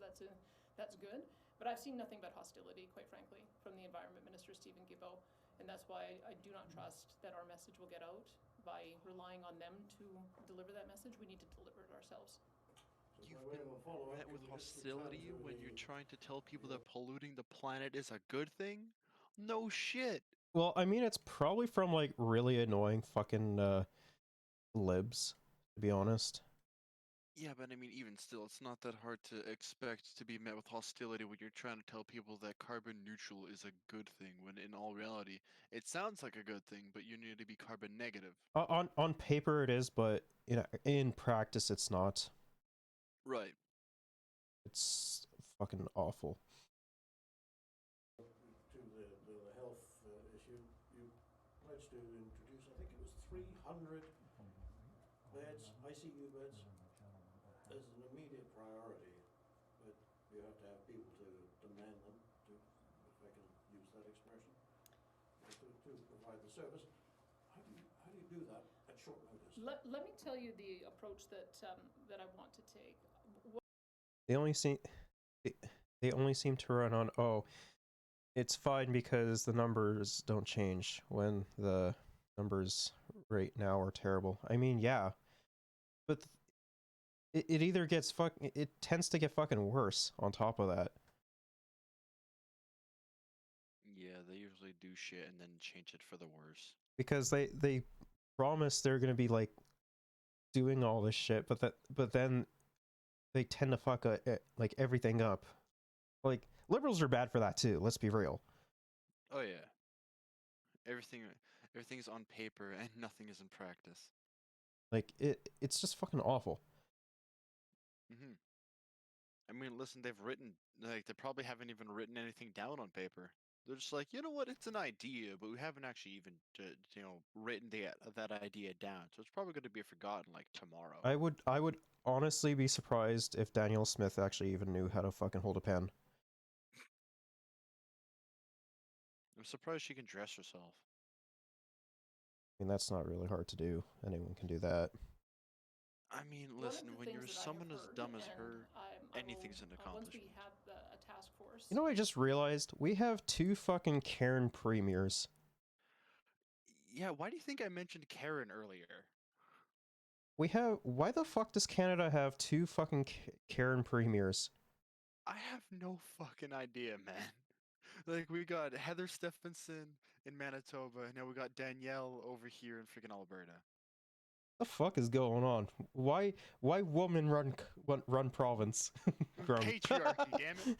that's good. But I've seen nothing but hostility, quite frankly, from the Environment Minister, Stephen Guilbeault. And that's why I do not trust that our message will get out by relying on them to deliver that message. We need to deliver it ourselves. You've been met with hostility when you're trying to tell people that polluting the planet is a good thing? No shit. Well, I mean, it's probably from like really annoying fucking libs, to be honest. Yeah, but I mean, even still, it's not that hard to expect to be met with hostility when you're trying to tell people that carbon neutral is a good thing, when in all reality, it sounds like a good thing, but you need to be carbon negative. On paper it is, but in practice it's not. Right. It's fucking awful. To the health issue, you pledged to introduce, I think it was 300 beds, ICU beds, as an immediate priority, but you have to have people to man them, if I can use that expression, to provide the service. How do you do that at short notice? Let me tell you the approach that I want to take. They only seem to run on, oh, it's fine because the numbers don't change when the numbers right now are terrible. I mean, yeah, but it either gets it tends to get fucking worse on top of that. Yeah, they usually do shit and then change it for the worse. Because they promise they're gonna be like doing all this shit, but then they tend to fuck like everything up. Like liberals are bad for that too. Let's be real. Oh yeah. Everything's on paper and nothing is in practice. Like it's just fucking awful. Mhm. I mean, listen, they probably haven't even written anything down on paper. They're just like, you know what, it's an idea, but we haven't actually even, written that idea down. So it's probably going to be forgotten like tomorrow. I would honestly be surprised if Danielle Smith actually even knew how to fucking hold a pen. I'm surprised she can dress herself. I mean, that's not really hard to do. Anyone can do that. I mean, listen, when you're someone as dumb as her, anything's an accomplishment. Once we have a task force. You know what I just realized? We have 2 fucking Karen premiers. Yeah, why do you think I mentioned Karen earlier? Why the fuck does Canada have 2 fucking Karen premiers? I have no fucking idea, man. Like, we got Heather Stephenson in Manitoba, and now we got Danielle over here in freaking Alberta. The fuck is going on? Why woman run province? Patriarchy, damn it.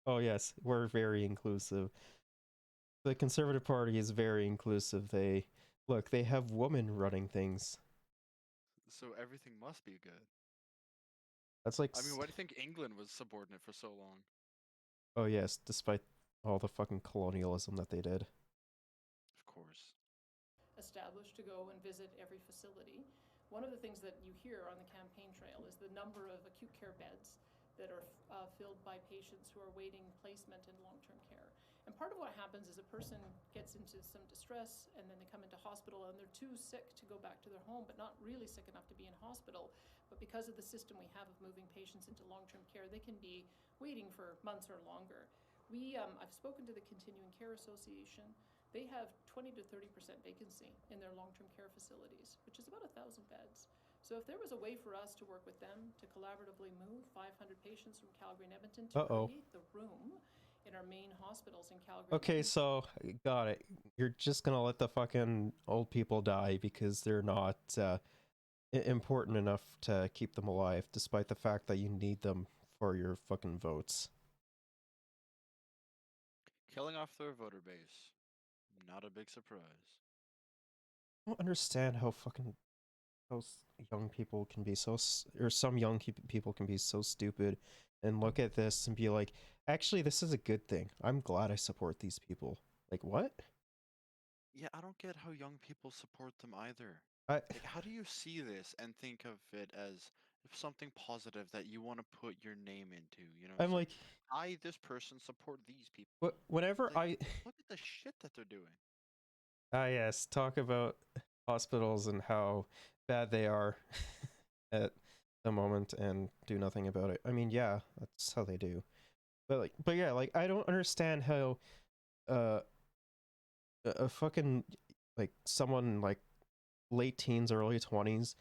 Oh yes, we're very inclusive. The Conservative Party is very inclusive. They have women running things. So everything must be good. That's like, I mean, why do you think England was subordinate for so long? Oh yes, despite all the fucking colonialism that they did. Of course. Established to go and visit every facility. One of the things that you hear on the campaign trail is the number of acute care beds that are filled by patients who are waiting placement in long-term care. And part of what happens is a person gets into some distress and then they come into hospital and they're too sick to go back to their home, but not really sick enough to be in hospital. But because of the system we have of moving patients into long-term care, they can be waiting for months or longer. I've spoken to the Continuing Care Association. They have 20 to 30% vacancy in their long-term care facilities, which is about 1,000 beds. So if there was a way for us to work with them to collaboratively move 500 patients from Calgary and Edmonton to create the room in our main hospitals in Calgary. Okay, so got it. You're just gonna let the fucking old people die because they're not important enough to keep them alive, despite the fact that you need them for your fucking votes. Killing off their voter base. Not a big surprise. I don't understand how young people can be or some young people can be so stupid and look at this and be like, actually, this is a good thing. I'm glad I support these people. Like, what? Yeah, I don't get how young people support them either. Like, how do you see this and think of it as something positive that you want to put your name into? You know, I'm like, I, this person, support these people. Whenever look at the shit that they're doing. Yes, talk about hospitals and how bad they are at the moment and do nothing about it. I mean, yeah, that's how they do. But yeah, like I don't understand how a fucking like someone like late teens, early 20s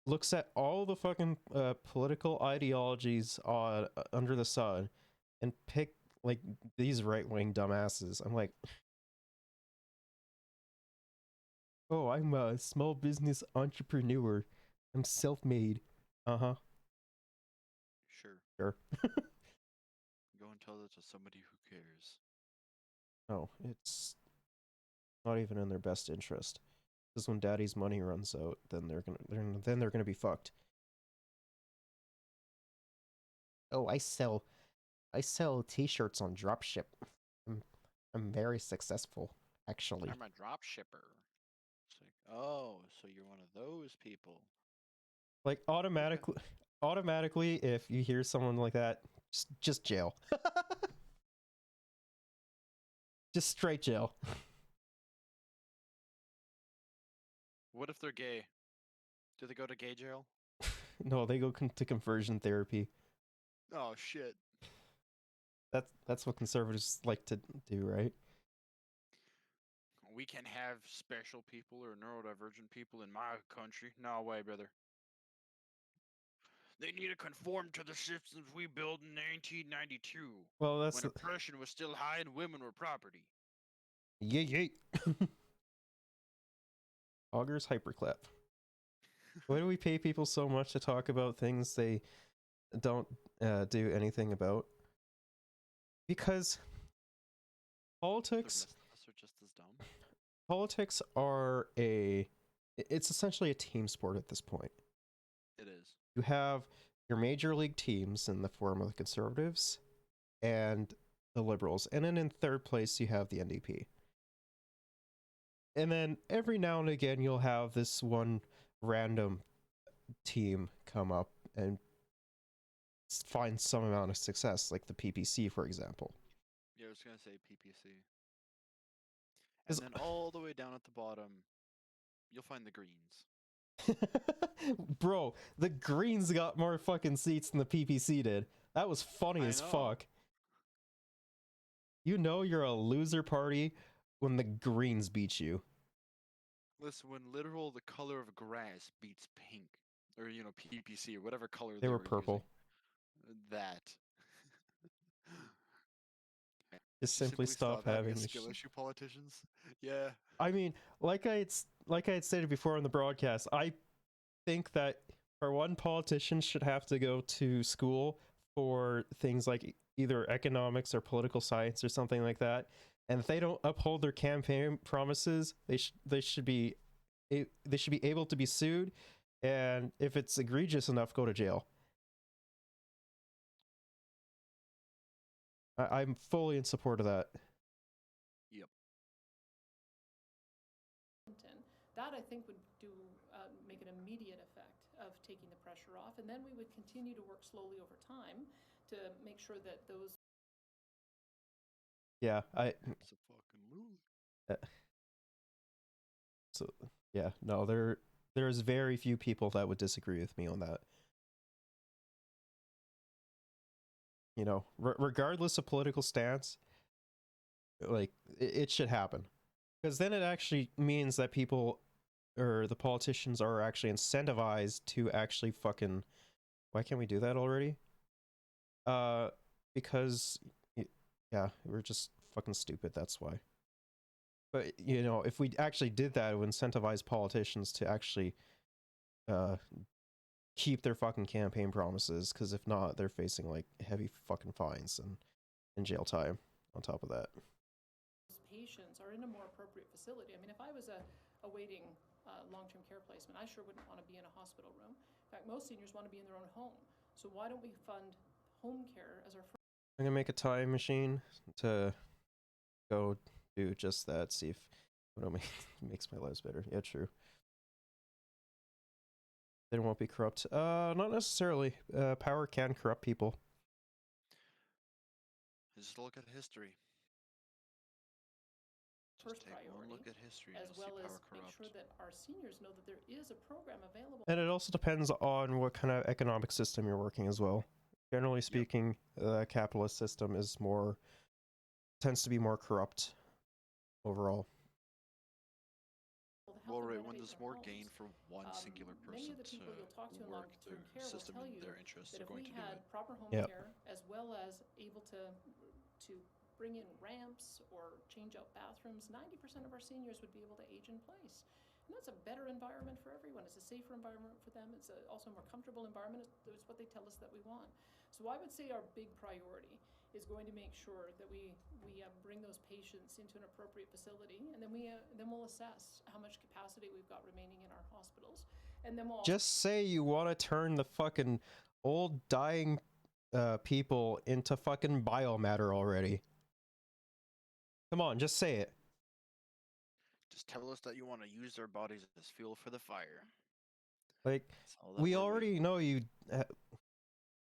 looks at all the fucking political ideologies under the sun and pick like these right-wing dumbasses. I'm like, oh, I'm a small business entrepreneur. I'm self-made. Uh-huh. Sure. Go and tell that to somebody who cares. No, it's not even in their best interest. Because when daddy's money runs out, then they're gonna be fucked. Oh, I sell t-shirts on dropship. I'm very successful, actually. I'm a drop shipper. It's like, oh, so you're one of those people. Like automatically, if you hear someone like that, just jail. Just straight jail. What if they're gay? Do they go to gay jail? No, they go to conversion therapy. Oh shit. That's what conservatives like to do, right? We can have special people or neurodivergent people in my country. No way, brother. They need to conform to the systems we built in 1992. Well, that's when oppression was still high and women were property. Yay. Augers hyperclap. Why do we pay people so much to talk about things they don't do anything about? Because politics are just as dumb. Politics are it's essentially a team sport at this point. It is. You have your major league teams in the form of the Conservatives and the Liberals, and then in third place you have the NDP. And then every now and again you'll have this one random team come up and find some amount of success, like the PPC, for example. Yeah, I was gonna say PPC. And then all the way down at the bottom, you'll find the Greens. Bro, the Greens got more fucking seats than the PPC did. That was funny as fuck. You know you're a loser party when the Greens beat you. Listen, when literal the color of grass beats pink, or PPC or whatever color they were purple. Using, that. Just simply stop having skill issue politicians. Yeah. I mean, like I had stated before on the broadcast, I think that for one, politicians should have to go to school for things like either economics or political science or something like that. And if they don't uphold their campaign promises, they should be able to be sued, and if it's egregious enough, go to jail. I'm fully in support of that. Yep. That I think would make an immediate effect of taking the pressure off, and then we would continue to work slowly over time to make sure that those Yeah, It's a fucking movie. So yeah, no, there's very few people that would disagree with me on that. You know, regardless of political stance, like it should happen, because then it actually means that people or the politicians are actually incentivized to actually fucking. Why can't we do that already? Because yeah, we're just fucking stupid. That's why. But you know, if we actually did that, it would incentivize politicians to actually keep their fucking campaign promises, because if not, they're facing like heavy fucking fines and jail time on top of that. Patients are in a more appropriate facility. I mean, if I was awaiting long-term care placement, I sure wouldn't want to be in a hospital room. In fact, most seniors want to be in their own home. So why don't we fund home care as our first? I'm gonna make a time machine to go do just that, see if it makes my lives better. Yeah, true. They won't be corrupt. Not necessarily. Power can corrupt people. Just look at history. First priority, look at history, as well as make sure that our seniors know that there is a program available. And it also depends on what kind of economic system you're working as well. Generally speaking, the capitalist system tends to be more corrupt overall. Well, right, when there's more gain for one singular person to work their system in their interests, they're going to do it. If we had proper home care, as well as able to bring in ramps or change out bathrooms, 90% of our seniors would be able to age in place. And that's a better environment for everyone. It's a safer environment for them. It's also a more comfortable environment. It's what they tell us that we want. So I would say our big priority is going to make sure that we bring those patients into an appropriate facility, and then we'll assess how much capacity we've got remaining in our hospitals, and then we'll just say you want to turn the fucking old dying people into fucking biomatter already. Come on, just say it. Just tell us that you want to use their bodies as fuel for the fire. Like, we already know you.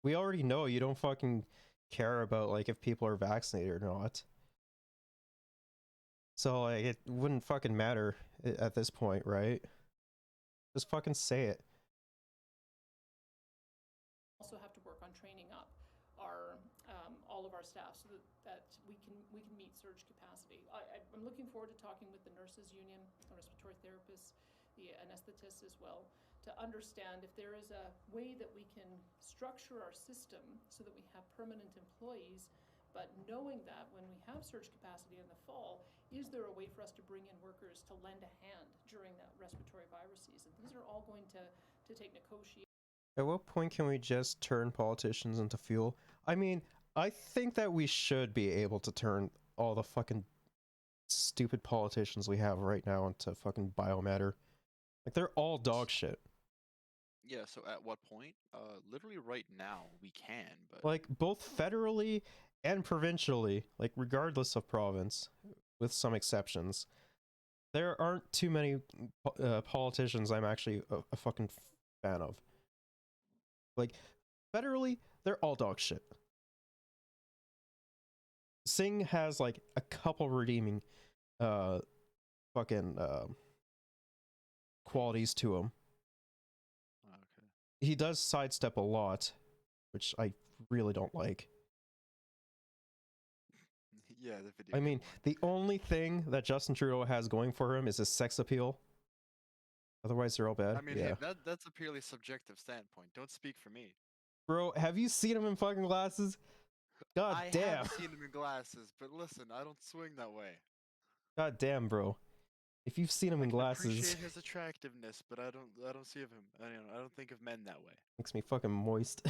We already know you don't fucking care about like if people are vaccinated or not. So like it wouldn't fucking matter at this point, right? Just fucking say it. Also have to work on training up our all of our staff so that we can meet surge capacity. I'm looking forward to talking with the nurses union, the respiratory therapists, the anesthetists as well, to understand if there is a way that we can structure our system so that we have permanent employees, but knowing that when we have surge capacity in the fall, is there a way for us to bring in workers to lend a hand during that respiratory virus season? These are all going to take negotiation. At what point can we just turn politicians into fuel? I mean, I think that we should be able to turn all the fucking stupid politicians we have right now into fucking biomatter. Like, they're all dog shit. Yeah, so at what point? Literally right now we can, but like both federally and provincially, like regardless of province, with some exceptions, there aren't too many politicians I'm actually a fucking fan of. Like, federally, they're all dog shit. Singh has like a couple redeeming fucking qualities to him. Okay. He does sidestep a lot, which I really don't like. Yeah, the video. I mean, the only thing that Justin Trudeau has going for him is his sex appeal. Otherwise, they're all bad. I mean, yeah. hey, that's a purely subjective standpoint. Don't speak for me. Bro, have you seen him in fucking glasses? God damn. I have seen him in glasses, but listen, I don't swing that way. God damn, bro. If you've seen him in glasses, appreciate his attractiveness, but I don't see of him. I don't think of men that way. Makes me fucking moist.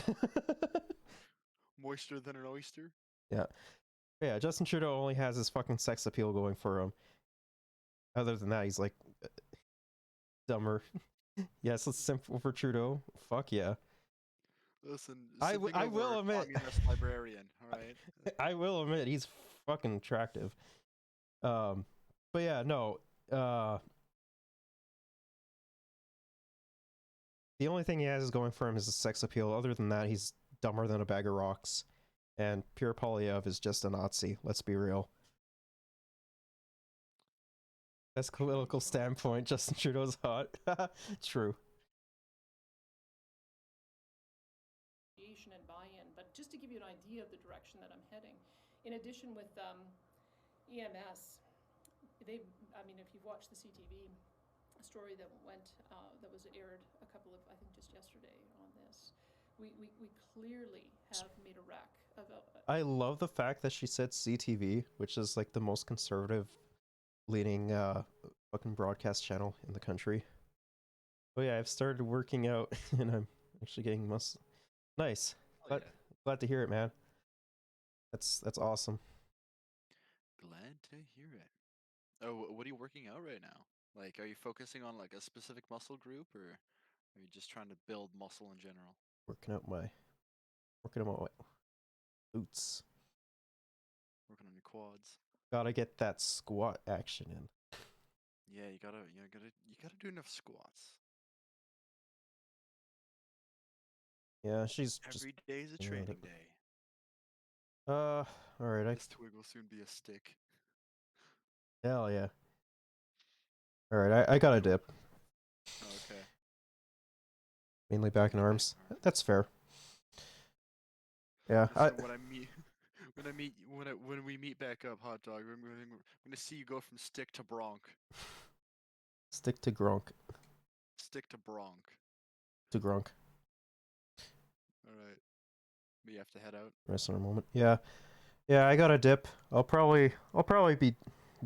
Moister than an oyster? Yeah. Yeah, Justin Trudeau only has his fucking sex appeal going for him. Other than that, he's like dumber. Yes, it's simple for Trudeau. Fuck yeah. Listen, I will admit, communist librarian, all right? I will admit he's fucking attractive. But yeah, no. The only thing he has going for him is a sex appeal. Other than that, he's dumber than a bag of rocks. And Pierre Poilievre is just a Nazi. Let's be real. Best political standpoint, Justin Trudeau's hot. True. And buy-in, but just to give you an idea of the direction that I'm heading, in addition with EMS, I mean, if you've watched the CTV story that was aired a couple of, I think just yesterday on this, we clearly have made a wreck of I love the fact that she said CTV, which is like the most conservative leaning fucking broadcast channel in the country. Oh yeah, I've started working out and I'm actually getting muscle. Nice. Glad to hear it, man. That's awesome. Glad to hear it. Oh, what are you working out right now? Like, are you focusing on like a specific muscle group, or are you just trying to build muscle in general? Working out my glutes. Working on your quads. Gotta get that squat action in. Yeah, you gotta do enough squats. Yeah, she's Every just day is a training day. All right. This twig will soon be a stick. Hell yeah. All right, I got a dip. Okay. Mainly back and arms. That's fair. Yeah. So when we meet back up, hot dog, I'm gonna see you go from stick to bronc. Stick to Gronk. Stick to bronc. To Gronk. All right. We have to head out. Rest in a moment. Yeah. Yeah, I got a dip. I'll probably be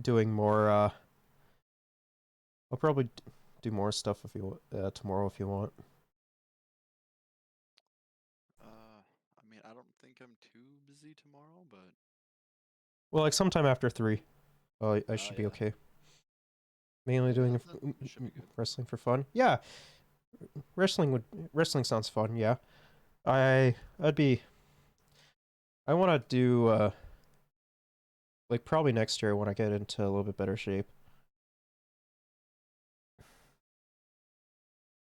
doing more I'll probably do more stuff if you tomorrow if you want. I mean, I don't think I'm too busy tomorrow, but Well, like sometime after 3. I should be okay. Mainly doing wrestling for fun. Yeah. Wrestling sounds fun, yeah. I want to do like probably next year when I get into a little bit better shape.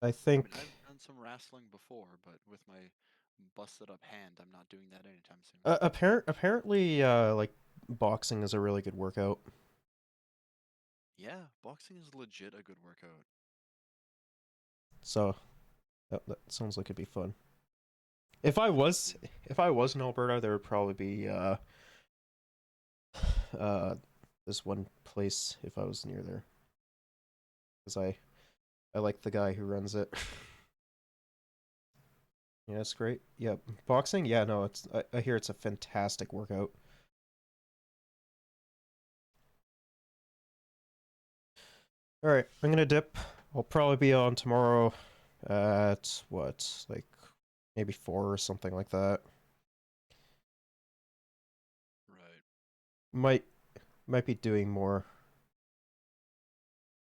I think I've done some wrestling before, but with my busted up hand, I'm not doing that anytime soon. Apparently like boxing is a really good workout. Yeah, boxing is legit a good workout. So that sounds like it'd be fun. If I was in Alberta, there would probably be this one place if I was near there. Cuz I like the guy who runs it. Yeah, it's great. Yeah, boxing? Yeah, no, I hear it's a fantastic workout. All right, I'm going to dip. I'll probably be on tomorrow at what? Like maybe 4 or something like that. Right. Might be doing more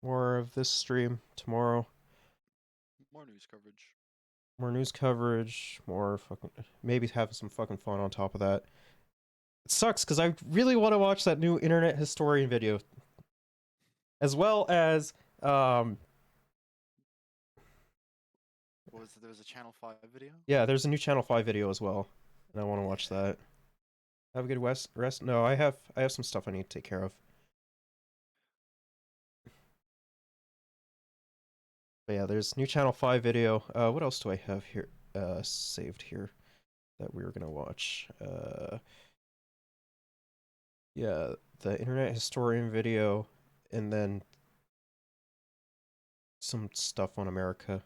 of this stream tomorrow. More news coverage. More fucking maybe have some fucking fun on top of that. It sucks because I really want to watch that new Internet Historian video. As well as What was it? There was a Channel 5 video? Yeah, there's a new Channel 5 video as well. And I want to watch that. Have a good rest. No, I have some stuff I need to take care of. But yeah, there's new Channel 5 video. What else do I have here saved here that we were gonna watch? Yeah, the Internet Historian video, and then some stuff on America.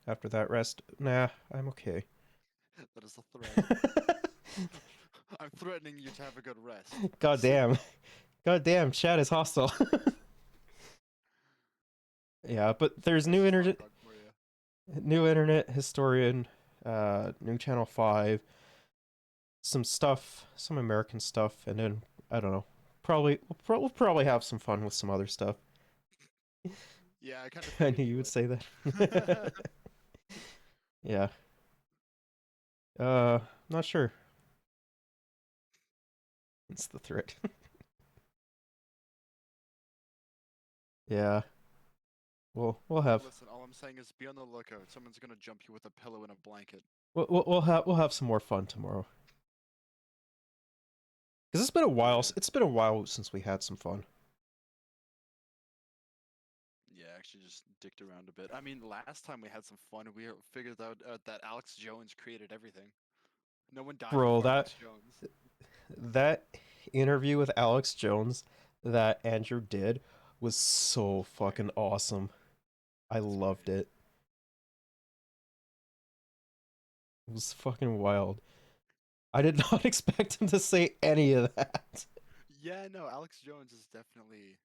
After that, rest. Nah, I'm okay. That is a threat. I'm threatening you to have a good rest. God damn, chat is hostile. Yeah, but there's new Internet Historian, new Channel 5, some stuff, some American stuff, and then I don't know. We'll probably have some fun with some other stuff. Yeah, I kind of I knew you would say that. Yeah. Not sure. It's the threat. Yeah. We'll have. Listen, all I'm saying is be on the lookout. Someone's gonna jump you with a pillow and a blanket. We'll have some more fun tomorrow. Because it's been a while. It's been a while since we had some fun. actually just dicked around a bit. I mean, last time we had some fun. We figured out that Alex Jones created everything. No one died Bro, before Alex Jones. that interview with Alex Jones that Andrew did was so fucking awesome. I loved it. It was fucking wild. I did not expect him to say any of that. Yeah, no, Alex Jones is definitely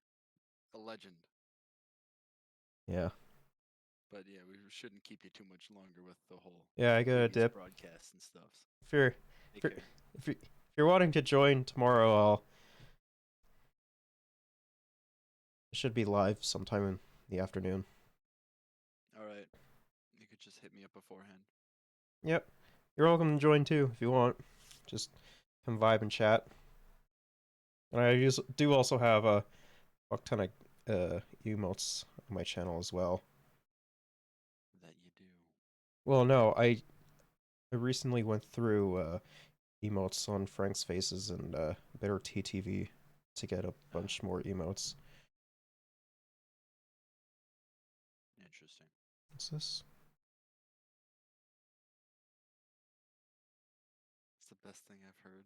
a legend. Yeah. But yeah, we shouldn't keep you too much longer with the whole Yeah, I gotta dip. broadcasts and stuff. If you're if you're wanting to join tomorrow, I'll should be live sometime in the afternoon. All right, you could just hit me up beforehand. Yep. You're welcome to join too if you want. Just come vibe and chat. And I do also have a fuck ton of emotes on my channel as well. That you do. Well, no, I recently went through emotes on Frank's Faces and Bitter TTV to get a bunch more emotes. Interesting. What's this? It's the best thing I've heard.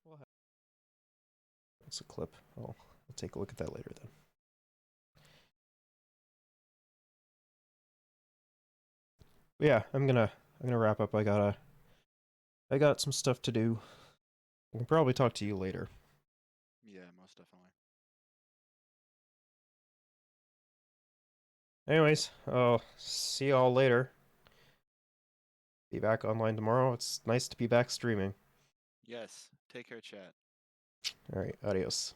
We'll have... That's a clip. I'll take a look at that later then. But yeah, I'm gonna wrap up. I got some stuff to do. I can probably talk to you later. Yeah, most definitely. Anyways, I'll see y'all later. Be back online tomorrow. It's nice to be back streaming. Yes. Take care, chat. Alright, adios.